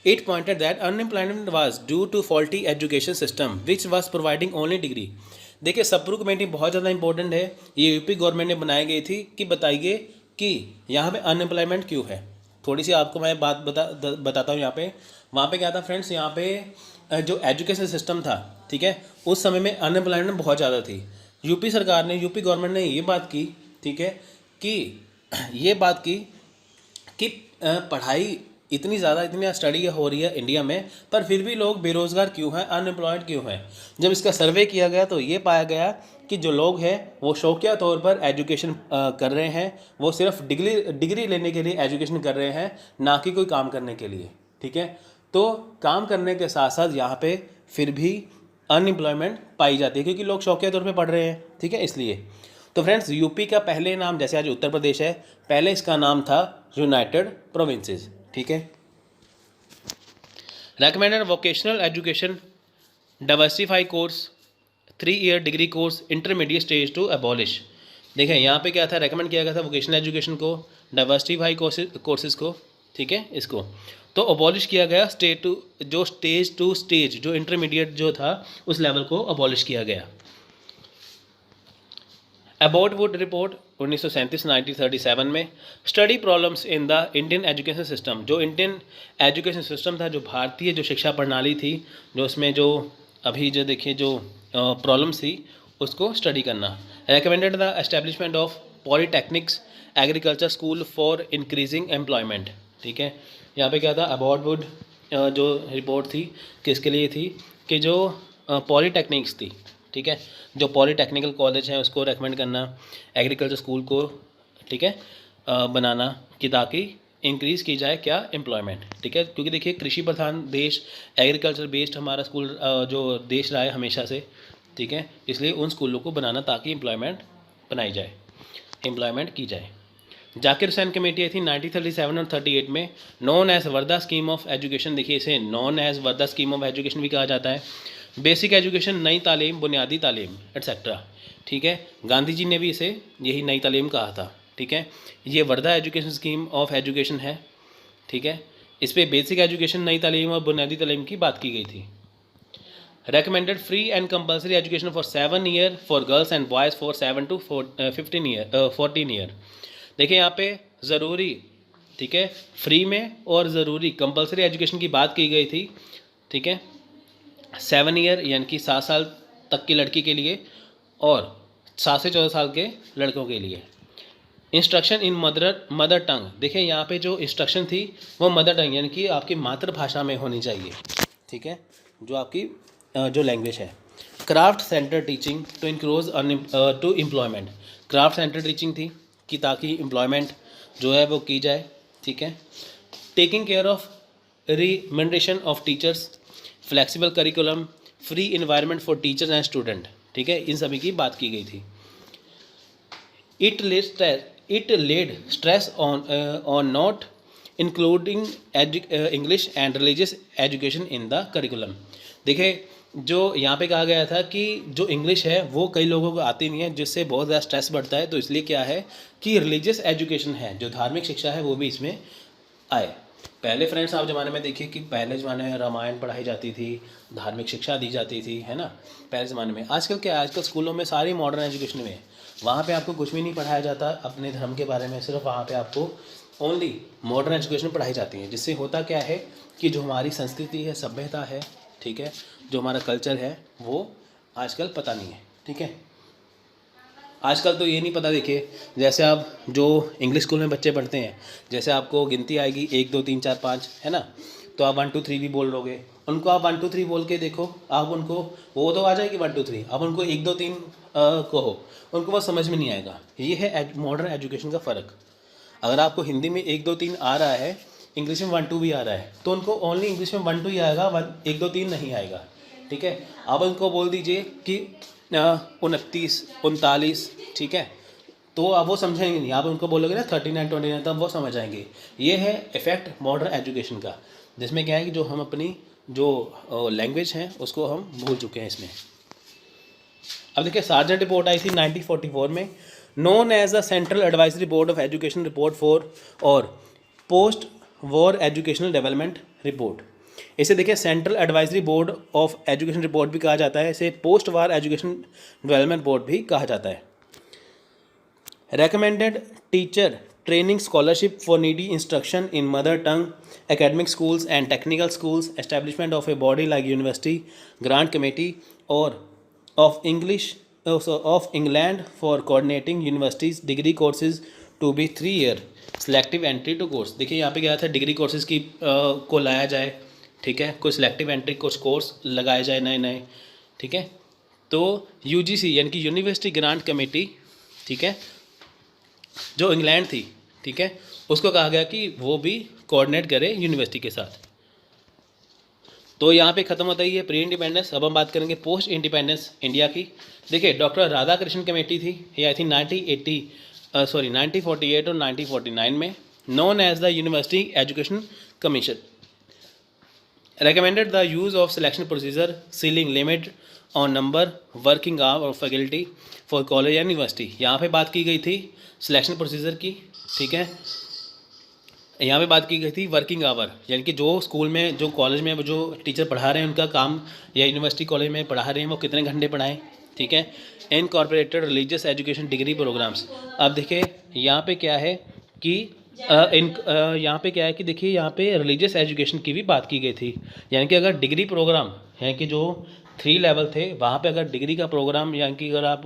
It pointed that unemployment was due to faulty education system which was providing only degree। देखिए सप्रू कमेटी बहुत ज़्यादा इंपॉर्टेंट है, ये यूपी गवर्नमेंट ने बनाई गई थी कि बताइए कि यहाँ पे अनएम्प्लॉयमेंट क्यों है। थोड़ी सी आपको मैं बात बताता हूँ यहाँ पे। वहाँ पे क्या था फ्रेंड्स, यहाँ पे जो एजुकेशन सिस्टम था, ठीक है, उस समय में अनएम्प्लॉयमेंट बहुत ज़्यादा थी। यूपी सरकार ने, यूपी गवर्नमेंट ने ये बात की, ठीक है, कि ये बात की कि पढ़ाई इतनी ज़्यादा, इतनी स्टडी हो रही है इंडिया में, पर फिर भी लोग बेरोज़गार क्यों हैं, अनएम्प्लॉयड क्यों हैं। जब इसका सर्वे किया गया तो ये पाया गया कि जो लोग हैं वो शौकिया तौर पर एजुकेशन कर रहे हैं, वो सिर्फ डिग्री लेने के लिए एजुकेशन कर रहे हैं, ना कि कोई काम करने के लिए, ठीक है। तो काम करने के साथ साथ यहाँ पे फिर भी अनएम्प्लॉयमेंट पाई जाती है क्योंकि लोग शौकिया तौर पर पढ़ रहे हैं, ठीक है, इसलिए। तो फ्रेंड्स यूपी का पहले नाम, जैसे आज उत्तर प्रदेश है, पहले इसका नाम था यूनाइटेड प्रोविंसेस, ठीक है। Recommended vocational education diversify course 3 year degree course intermediate stage to abolish. देखें यहाँ पे क्या था, रेकमेंड किया गया था वोकेशनल एजुकेशन को, डाइवर्सिफाई कोर्सेज को, ठीक है, इसको तो अबॉलिश किया गया। स्टेज टू स्टेज जो इंटरमीडिएट जो था उस लेवल को अबॉलिश किया गया। अबाउट वुड रिपोर्ट 1937 में study problems in the Indian education system. जो इंडियन एजुकेशन सिस्टम था, जो भारतीय जो शिक्षा प्रणाली थी, जो उसमें जो अभी जो देखिए जो प्रॉब्लम्स थी उसको स्टडी करना। Recommended the establishment of polytechnics agriculture school for increasing employment, ठीक है। यहाँ पे क्या था, अबाउट वुड जो रिपोर्ट थी किसके लिए थी, कि जो पॉलीटेक्निक्स थी, ठीक है, जो पॉलीटेक्निकल कॉलेज है उसको रेकमेंड करना, एग्रीकल्चर स्कूल को, ठीक है, बनाना कि ताकि इंक्रीज़ की जाए क्या, एम्प्लॉयमेंट, ठीक है। क्योंकि देखिए कृषि प्रधान देश, एग्रीकल्चर बेस्ड हमारा स्कूल जो देश रहा है हमेशा से, ठीक है, इसलिए उन स्कूलों को बनाना ताकि एम्प्लॉयमेंट बनाई जाए, एम्प्लॉयमेंट की जाए। जाकिर हुसैन कमेटी आई थी 1937 और 38 में, known as Wardha scheme of education. देखिए इसे known as Wardha scheme of education भी कहा जाता है। बेसिक एजुकेशन, नई तालीम, बुनियादी तालीम एट्सेट्रा, ठीक है। गांधी जी ने भी इसे यही नई तालीम कहा था, ठीक है। ये Wardha education scheme of education है, ठीक है। इस पर बेसिक एजुकेशन, नई तालीम और बुनियादी तालीम की बात की गई थी। Recommended free and compulsory education for 7 year for girls and boys for 7 to 14 year. देखिए यहाँ पे ज़रूरी, ठीक है, फ्री में और ज़रूरी कंपल्सरी एजुकेशन की बात की गई थी, ठीक है। 7 ईयर यानी कि 7 साल तक की लड़की के लिए और 7 से 14 साल के लड़कों के लिए। इंस्ट्रक्शन इन मदर टंग। देखिए यहाँ पे जो इंस्ट्रक्शन थी वो मदर टंग यानी कि आपकी मातृभाषा में होनी चाहिए, ठीक है, जो आपकी जो लैंग्वेज है। Craft centre teaching to increase to employment. Craft centre teaching थी कि ताकि एम्प्लॉयमेंट जो है वो की जाए, ठीक है। Taking care of remuneration of teachers, flexible curriculum, free environment for teachers and student, ठीक है, इन सभी की बात की गई थी। It laid stress on not including English and religious education in the curriculum. देखिए जो यहाँ पे कहा गया था कि जो इंग्लिश है वो कई लोगों को आती नहीं है, जिससे बहुत ज़्यादा स्ट्रेस बढ़ता है, तो इसलिए क्या है कि रिलीजियस एजुकेशन है, जो धार्मिक शिक्षा है वो भी इसमें आए। पहले फ्रेंड्स आप ज़माने में देखिए कि पहले ज़माने में रामायण पढ़ाई जाती थी, धार्मिक शिक्षा दी जाती थी, है ना, पहले ज़माने में। आजकल क्या है, आजकल स्कूलों में सारी मॉडर्न एजुकेशन में, वहाँ पे आपको कुछ भी नहीं पढ़ाया जाता अपने धर्म के बारे में, सिर्फ वहाँ पे आपको ओनली मॉडर्न एजुकेशन पढ़ाई जाती है, जिससे होता क्या है कि जो हमारी संस्कृति है, सभ्यता है, ठीक है, जो हमारा कल्चर है वो आजकल पता नहीं है, ठीक है। आजकल तो ये नहीं पता, देखिए जैसे आप जो इंग्लिश स्कूल में बच्चे पढ़ते हैं, जैसे आपको गिनती आएगी 1 2 3 4 5, है ना, तो आप 1 2 3 भी बोल लोगे, उनको आप 1 2 3 बोल के देखो, आप उनको वो तो आ जाएगी 1 2 3, आप उनको 1 2 3 कहो, उनको वो समझ में नहीं आएगा। ये है मॉडर्न एजुकेशन का फ़र्क। अगर आपको हिंदी में 1 2 3 आ रहा है, इंग्लिश में 1 2 भी आ रहा है, तो उनको ओनली इंग्लिश में 1 2 ही आएगा, 1 2 3 नहीं आएगा, ठीक है। आप उनको बोल दीजिए कि 29 39, ठीक है, तो आप वो समझेंगे नहीं, आप उनको बोलोगे ना 39 29 तब वो समझ आएंगे। ये है इफेक्ट मॉडर्न एजुकेशन का, जिसमें क्या है कि जो हम अपनी जो लैंग्वेज है उसको हम भूल चुके हैं इसमें। अब देखिए सार्जेंट रिपोर्ट आई थी 1944 में, known as the central advisory board of education report for or post war educational development report. इसे देखिए central advisory board of education report भी कहा जाता है, इसे post war education development board भी कहा जाता है। recommended teacher training scholarship for needy instruction in mother tongue, academic schools and technical schools, establishment of a body like university grant committee or of English of England for coordinating universities degree courses to be 3 year selective entry to course। देखिए यहाँ पे क्या था, degree courses की को लाया जाए, ठीक है, कोई सिलेक्टिव एंट्री कुछ कोर्स लगाए जाए नए नए, ठीक है। तो यूजीसी यानी कि यूनिवर्सिटी ग्रांट कमेटी, ठीक है, जो इंग्लैंड थी, ठीक है, उसको कहा गया कि वो भी कोऑर्डिनेट करे यूनिवर्सिटी के साथ। तो यहाँ पे ख़त्म होता ही है प्री इंडिपेंडेंस। अब हम बात करेंगे पोस्ट इंडिपेंडेंस इंडिया की। देखिए डॉक्टर राधाकृष्णन कमेटी थी, ये आई थी 1948 और 1949 में, known as the University Education Commission, recommended the use of selection procedure ceiling limit on number working hour of faculty for college and university। यहाँ पे बात की गई थी सिलेक्शन प्रोसीजर की, ठीक है, यहाँ पे बात की गई थी वर्किंग आवर, यानी कि जो स्कूल में जो कॉलेज में जो टीचर पढ़ा रहे हैं उनका काम, या यूनिवर्सिटी कॉलेज में पढ़ा रहे हैं वो कितने घंटे पढ़ाएं, ठीक है। Incorporated religious education degree programmes. अब देखिए यहाँ पे क्या है कि यहाँ पे क्या है कि देखिए यहाँ पे रिलीजियस एजुकेशन की भी बात की गई थी, यानी कि अगर डिग्री प्रोग्राम यानी कि जो 3 लेवल थे वहाँ पे अगर डिग्री का प्रोग्राम, यानी कि अगर आप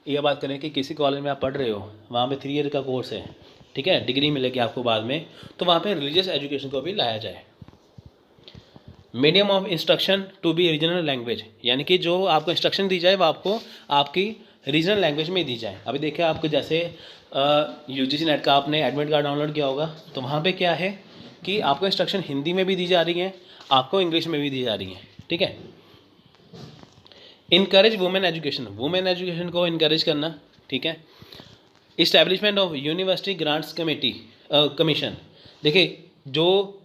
ये बात करें कि किसी कॉलेज में आप पढ़ रहे हो, वहाँ पे 3 ईयर का कोर्स है, ठीक है, डिग्री मिलेगी आपको बाद में, तो वहाँ पे रिलीजियस एजुकेशन को भी लाया जाए। Medium of instruction to be regional language, यानी कि जो आपको इंस्ट्रक्शन दी जाए वो आपको आपकी रीजनल लैंग्वेज में दी जाए। अभी देखिए आपको जैसे यूजीसी नेट का आपने एडमिट कार्ड डाउनलोड किया होगा, तो वहाँ पे क्या है कि आपको इंस्ट्रक्शन हिंदी में भी दी जा रही हैं, आपको इंग्लिश में भी दी जा रही हैं, ठीक है। Encourage women education, women education को इनकरेज करना, ठीक है। Establishment of university grants committee commission, देखिए जो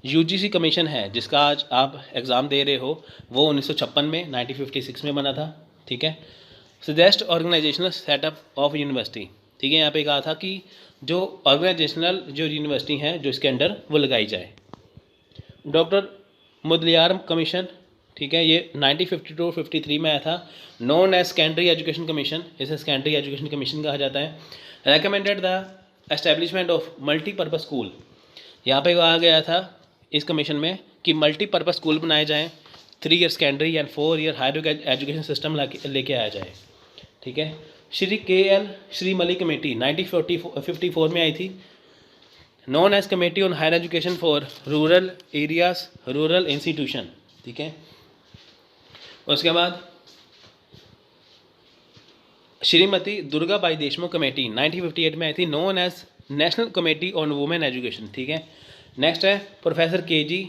यूजीसी कमीशन है जिसका आज आप एग्ज़ाम दे रहे हो वो 1956 में 1956 में बना था, ठीक है। Suggest organisational setup of university, ठीक है, यहाँ पे कहा था कि जो ऑर्गेनाइजेशनल जो यूनिवर्सिटी हैं जो इसके अंडर वो लगाई जाए। डॉक्टर मुदलियार कमीशन, ठीक है, ये 1952-53 में आया था, known as Secondary Education Commission, इसे सेकेंडरी एजुकेशन कमीशन कहा जाता है। Recommended the establishment of multipurpose school, यहाँ पे कहा गया था इस कमीशन में कि मल्टीपर्पज़ स्कूल बनाए जाएँ, 3 year secondary and 4 year higher education system लेके आया जाए, ठीक है। श्री KL श्रीमली कमेटी 1954 में आई थी, known as committee on higher education for rural areas rural institution, ठीक है। उसके बाद श्रीमती दुर्गाबाई देशमुख कमेटी 1958 में आई थी, known as National Committee on Women Education, ठीक है। नेक्स्ट है प्रोफेसर KG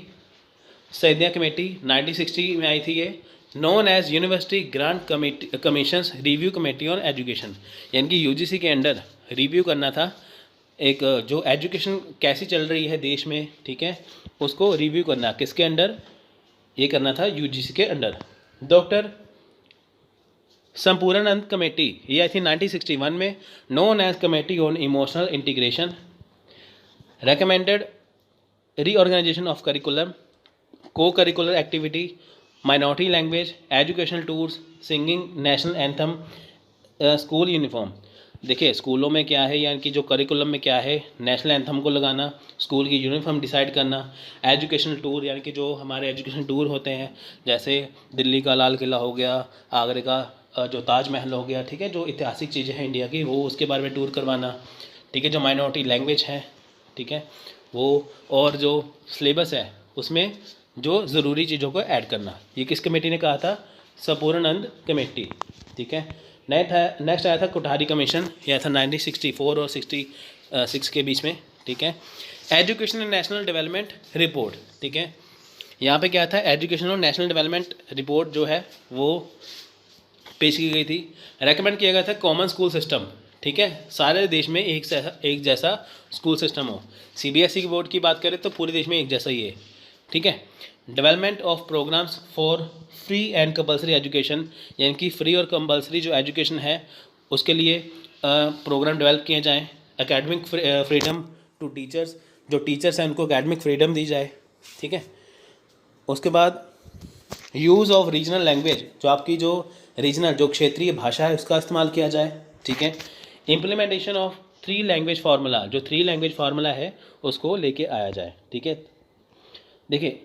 सैदिया कमेटी 1960 में आई थी, ये known as University Grant Committee commissions review committee on education, यानी कि यूजीसी के अंडर रिव्यू करना था एक जो एजुकेशन कैसी चल रही है देश में, ठीक है, उसको रिव्यू करना, किसके अंडर ये करना था, यूजीसी के अंडर। डॉक्टर संपूर्णानंद कमेटी, ये आई थी 1961 में, known as committee on emotional integration, recommended reorganization of curriculum, co curricular activity, minority language, educational tours, singing national anthem, school uniform. देखिए स्कूलों में क्या है, यानी कि जो करिकुलम में क्या है, नेशनल एंथम को लगाना, स्कूल की यूनिफॉर्म डिसाइड करना, एजुकेशनल टूर यानी कि जो हमारे एजुकेशनल टूर होते हैं, जैसे दिल्ली का लाल किला हो गया, आगरे का जो ताजमहल हो गया, ठीक है, जो ऐतिहासिक चीज़ें हैं इंडिया की वो उसके बारे में टूर करवाना, ठीक है। जो माइनॉरिटी लैंग्वेज है, ठीक है, वो, और जो सिलेबस है उसमें जो ज़रूरी चीज़ों को ऐड करना, ये किस कमेटी ने कहा था, संपूर्णानंद कमेटी, ठीक है। नेक्स्ट आया था कोठारी कमीशन, यह था 1964 और 66 के बीच में, ठीक है। Education and national development report, ठीक है, यहाँ पे क्या था, एजुकेशन और नेशनल डेवलपमेंट रिपोर्ट जो है वो पेश की गई थी। रेकमेंड किया गया था कॉमन स्कूल सिस्टम, ठीक है, सारे देश में एक जैसा स्कूल सिस्टम हो। सीबीएसई की बोर्ड की बात करें तो पूरे देश में एक जैसा ही है। ठीक है। Development of programmes for free and compulsory education, यानी कि फ्री और कंपलसरी जो एजुकेशन है उसके लिए प्रोग्राम डेवलप किए जाएँ। एकेडमिक फ्रीडम टू टीचर्स, जो टीचर्स हैं उनको एकेडमिक फ्रीडम दी जाए। ठीक है। उसके बाद यूज़ ऑफ रीजनल लैंग्वेज, जो आपकी जो रीजनल जो क्षेत्रीय भाषा है उसका इस्तेमाल किया जाए। ठीक है। इम्प्लीमेंटेशन ऑफ 3 लैंग्वेज फार्मूला, जो 3 लैंग्वेज फार्मूला है उसको लेके आया जाए। ठीक है। देखिए,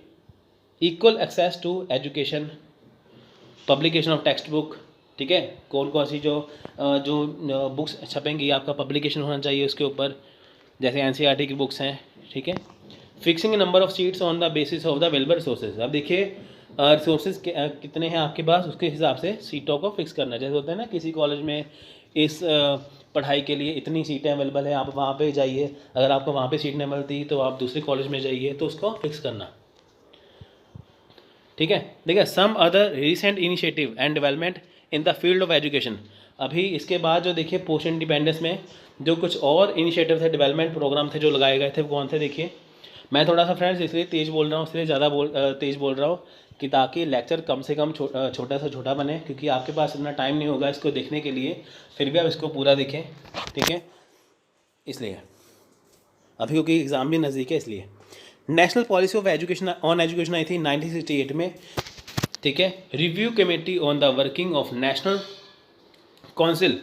equal access to education, publication of text book. ठीक है, कौन कौन सी जो बुक्स छपेंगी आपका पब्लिकेशन होना चाहिए उसके ऊपर, जैसे एनसीईआरटी की बुक्स हैं। ठीक है। Fixing number of seats on the basis of the available resources, अब देखिए रिसोर्सेज कितने हैं आपके पास, उसके हिसाब से सीटों को फिक्स करना। जैसे होता है ना, किसी कॉलेज में इस पढ़ाई के लिए इतनी सीटें अवेलेबल हैं, आप वहाँ पे जाइए, अगर आपको वहाँ पे सीट नहीं मिलती तो आप दूसरे कॉलेज में जाइए, तो उसको फिक्स करना। ठीक है। देखिए, some other recent initiative and development in the field of education, अभी इसके बाद जो देखिए पोस्ट इंडिपेंडेंस में जो कुछ और इनिशिएटिव थे, डेवलपमेंट प्रोग्राम थे जो लगाए गए थे, वो कौन थे देखिए। मैं थोड़ा सा फ्रेंड्स इसलिए तेज़ बोल रहा हूँ, इसलिए ज़्यादा तेज़ बोल रहा हूँ कि ताकि लेक्चर कम से कम छोटा से छोटा बने, क्योंकि आपके पास इतना टाइम नहीं होगा इसको देखने के लिए, फिर भी आप इसको पूरा देखें। ठीक है, इसलिए अभी क्योंकि एग्ज़ाम भी नज़दीक है इसलिए। National policy of Education on education आई थी 1968 में। ठीक है। Review committee on the working of national Council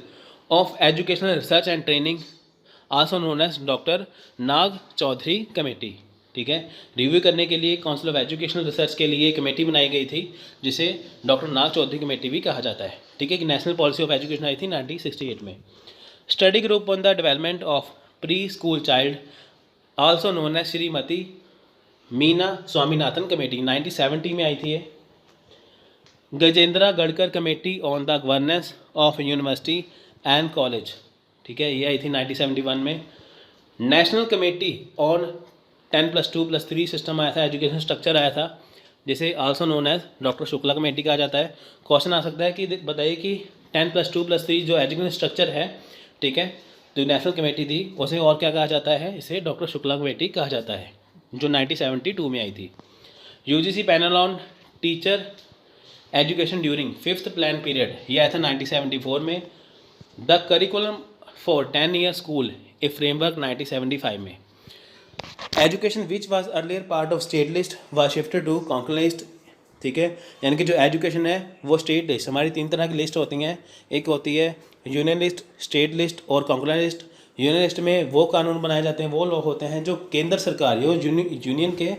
of Educational Research and Training, also known as doctor Nag Chaudhary committee. ठीक है। रिव्यू करने के लिए काउंसिल ऑफ एजुकेशनल रिसर्च के लिए कमेटी बनाई गई थी, जिसे डॉक्टर नाग चौधरी कमेटी भी कहा जाता है। ठीक है, कि नेशनल पॉलिसी ऑफ एजुकेशन आई थी 1968 में। Study group on the development of pre school child, also known as Shrimati Meena Swaminathan committee, 1970 में आई थी ये। Gajendragadkar committee on the governance of university and college. ठीक है, ये आई थी 1971 में। नेशनल कमेटी ऑन 10+2+3 सिस्टम आया था, एजुकेशन स्ट्रक्चर आया था, जिसे also known as doctor Shukla committee कहा जाता है। क्वेश्चन आ सकता है कि बताइए कि 10+2+3 जो एजुकेशन स्ट्रक्चर है, ठीक है, जो नेशनल कमेटी थी उसे और क्या कहा जाता है, इसे डॉक्टर शुक्ला कमेटी कहा जाता है, जो 1972 में आई थी। UGC panel on teacher education during 5th plan period, ये आया था 1974 में। The curriculum for 10 year school a framework 1975 में। Education which was earlier part of state list was shifted to concurrent list. ठीक है, यानी कि जो एजुकेशन है वो स्टेट लिस्ट, हमारी 3 तरह की लिस्ट होती हैं। एक होती है यूनियन लिस्ट, स्टेट लिस्ट और कॉन्करेंट लिस्ट। यूनियन लिस्ट में वो कानून बनाए जाते हैं, वो लॉ होते हैं जो केंद्र सरकार जो यूनियन के,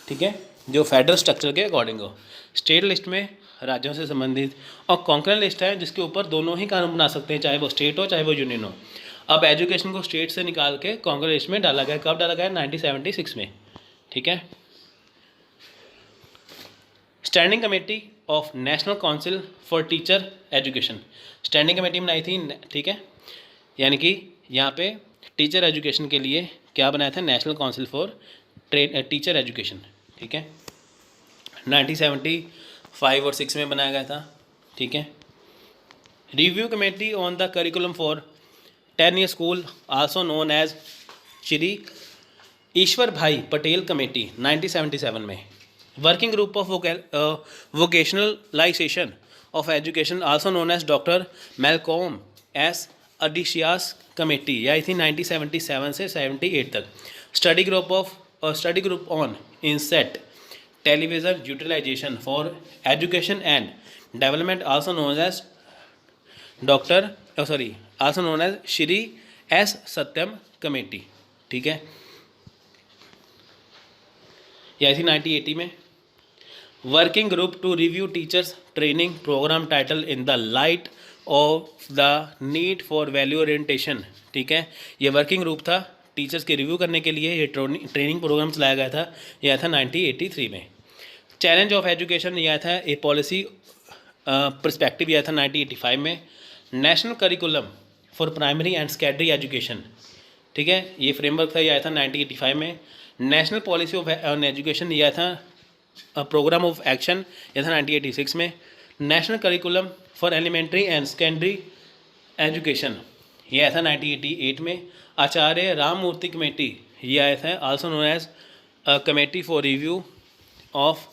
ठीक है, जो फेडरल स्ट्रक्चर के अकॉर्डिंग हो। स्टेट लिस्ट में राज्यों से संबंधित, और कॉन्करेंट लिस्ट है जिसके ऊपर दोनों ही कानून बना सकते हैं, चाहे वो स्टेट हो चाहे वो यूनियन हो। अब एजुकेशन को स्टेट से निकाल के कॉन्करेंट लिस्ट में डाला गया। कब डाला गया? 1976 में। ठीक है। Standing committee of national council for teacher education, standing committee बनाई थी। ठीक है, यानी कि यहाँ पे टीचर एजुकेशन के लिए क्या बनाया था? National council for teacher education. ठीक है, 1975 और 6 में बनाया गया था। ठीक है। Review committee on the curriculum for 10 year school, also known as Shri Ishwarbhai Patel committee, 1977 में। Working group of vocationalization of education, also known as doctor Malcolm S Adiseshiah committee, यह आई थी 1977 से 78 तक। Study group on INSAT television utilization for education and development, also known as also known as Shri S Satyam committee. ठीक है, यह थी 1980 में। Working group to review teachers training programme title in the light of the need for value orientation. ठीक है, ये working group था teachers के रिव्यू करने के लिए, ये ट्रेनिंग प्रोग्राम चलाया गया था, यह था 1983 में। चैलेंज ऑफ एजुकेशन, यह था ए पॉलिसी पर्सपेक्टिव, यह था 1985 में। National Curriculum for primary and Secondary education, ठीक है, ये फ्रेमवर्क था, यह आया था 1985 में। National policy of on education, यह था प्रोग्राम ऑफ एक्शन, यह था 1986 में। National Curriculum for Elementary and Secondary Education, ये आया था 1988 में। आचार्य राममूर्ति कमेटी, ये आया था also known as committee for review of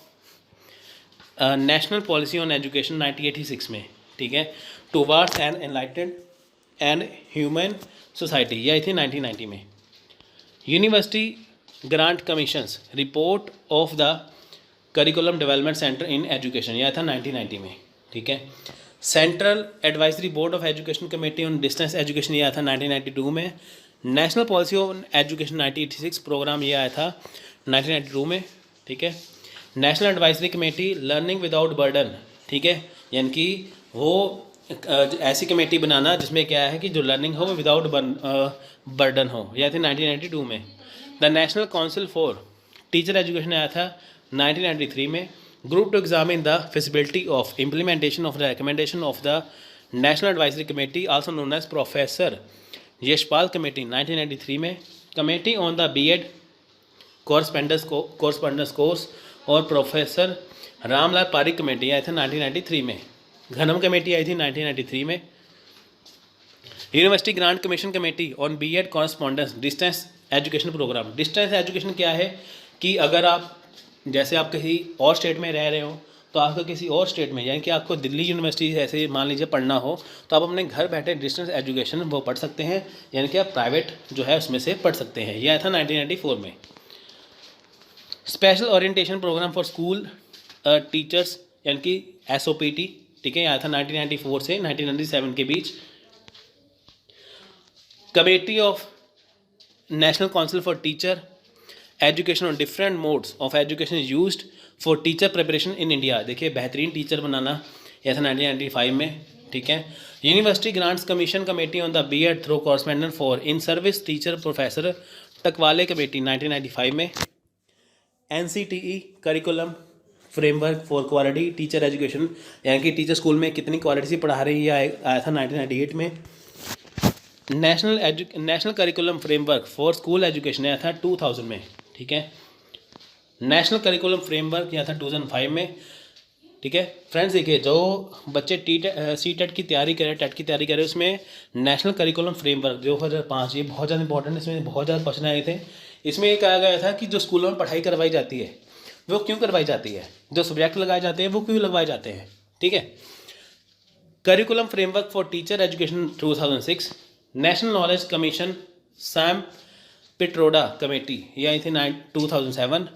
National Policy on Education 1986 में, ठीक है। Towards an enlightened and human society, ये आई थी 1990 में। University Grant Commissions report of the Curriculum Development Centre in education, यह था 1990 में, ठीक है। Central advisory board of Education committee on distance education, यह आया था 1992 में। National Policy on Education 1986 programme, ये आया था 1992 में, ठीक है। National advisory committee learning without burden, ठीक है, यानी कि वो ऐसी कमेटी बनाना जिसमें क्या है कि जो लर्निंग हो वो विदाउट बर्डन हो, यह थी 1992 में। The national council for teacher education आया था 1993 में। Group to examine the feasibility of implementation of the recommendation of the national advisory committee also known as professor Yashpal committee 1993 में। Committee on the B Ed correspondence course और professor Ramlal Parikh committee आई थी 1993 में। Ghanam committee आई थी 1993 में। University grant commission committee on B Ed correspondence distance education programme. Distance education क्या है कि अगर आप जैसे आप किसी और स्टेट में रह रहे हो तो आपको किसी और स्टेट में, यानी कि आपको दिल्ली यूनिवर्सिटी ऐसे मान लीजिए पढ़ना हो तो आप अपने घर बैठे डिस्टेंस एजुकेशन वो पढ़ सकते हैं, यानी कि आप प्राइवेट जो है उसमें से पढ़ सकते हैं। यह आया था 1994 में। Special orientation programme for school teachers, यानी कि SOPT, ठीक है, आया था 1994 से 1997 के बीच। Committee of national council for teacher education on different modes of education used for teacher preparation in India, देखिए बेहतरीन टीचर बनाना, यह था 1995 में, ठीक है। University grants commission committee on the B Ed through correspondent for in service teacher professor Takwale committee 1995 में। NCTE curriculum framework for quality teacher education, यानी कि टीचर स्कूल में कितनी क्वालिटी से पढ़ा रही है, आया था 1998 में। National Curriculum framework for school education आया था 2000 में, ठीक है। नेशनल करिकुलम फ्रेमवर्क आया था 2005 में, ठीक है। फ्रेंड्स देखिए, जो बच्चे CTET की तैयारी करें, टेट की तैयारी करें, उसमें नेशनल करिकुलम फ्रेमवर्क 2005 ये बहुत ज़्यादा इंपॉर्टेंट, इसमें बहुत ज़्यादा क्वेश्चन आए थे। इसमें ये कहा गया था कि जो स्कूलों में पढ़ाई करवाई जाती है वो क्यों करवाई जाती है, जो सब्जेक्ट लगाए जाते हैं वो क्यों लगवाए जाते हैं, ठीक है। Curriculum framework for teacher education 2006। National Knowledge Commission Sam Pitroda committee, ये आई थी 2007।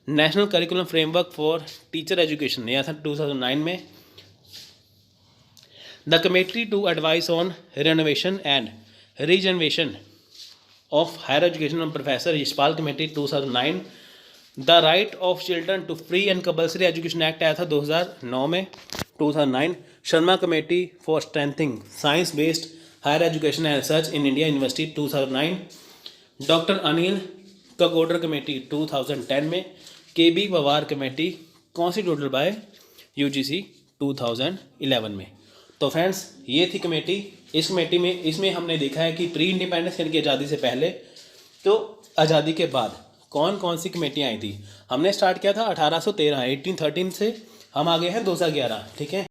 National Curriculum framework for teacher Education, यह था 2009 में। The committee to advise on renovation and regeneration of higher education on professor Yashpal committee 2009। The right of children to free and compulsory education act आया था 2009 में, 2009। Sharma committee for strengthening science based higher education and research in India university 2009। Doctor Anil Kakodkar committee 2010 में। KB Pawar committee constituted by UGC 2011 में। तो friends ये थी committee. इस committee में इसमें हमने देखा है कि प्री इंडिपेंडेंस यानी कि आज़ादी से पहले तो आज़ादी के बाद कौन कौन सी कमेटियाँ आई थी। हमने स्टार्ट किया था 1813 1813 से हम आगे हैं 2011, ठीक है।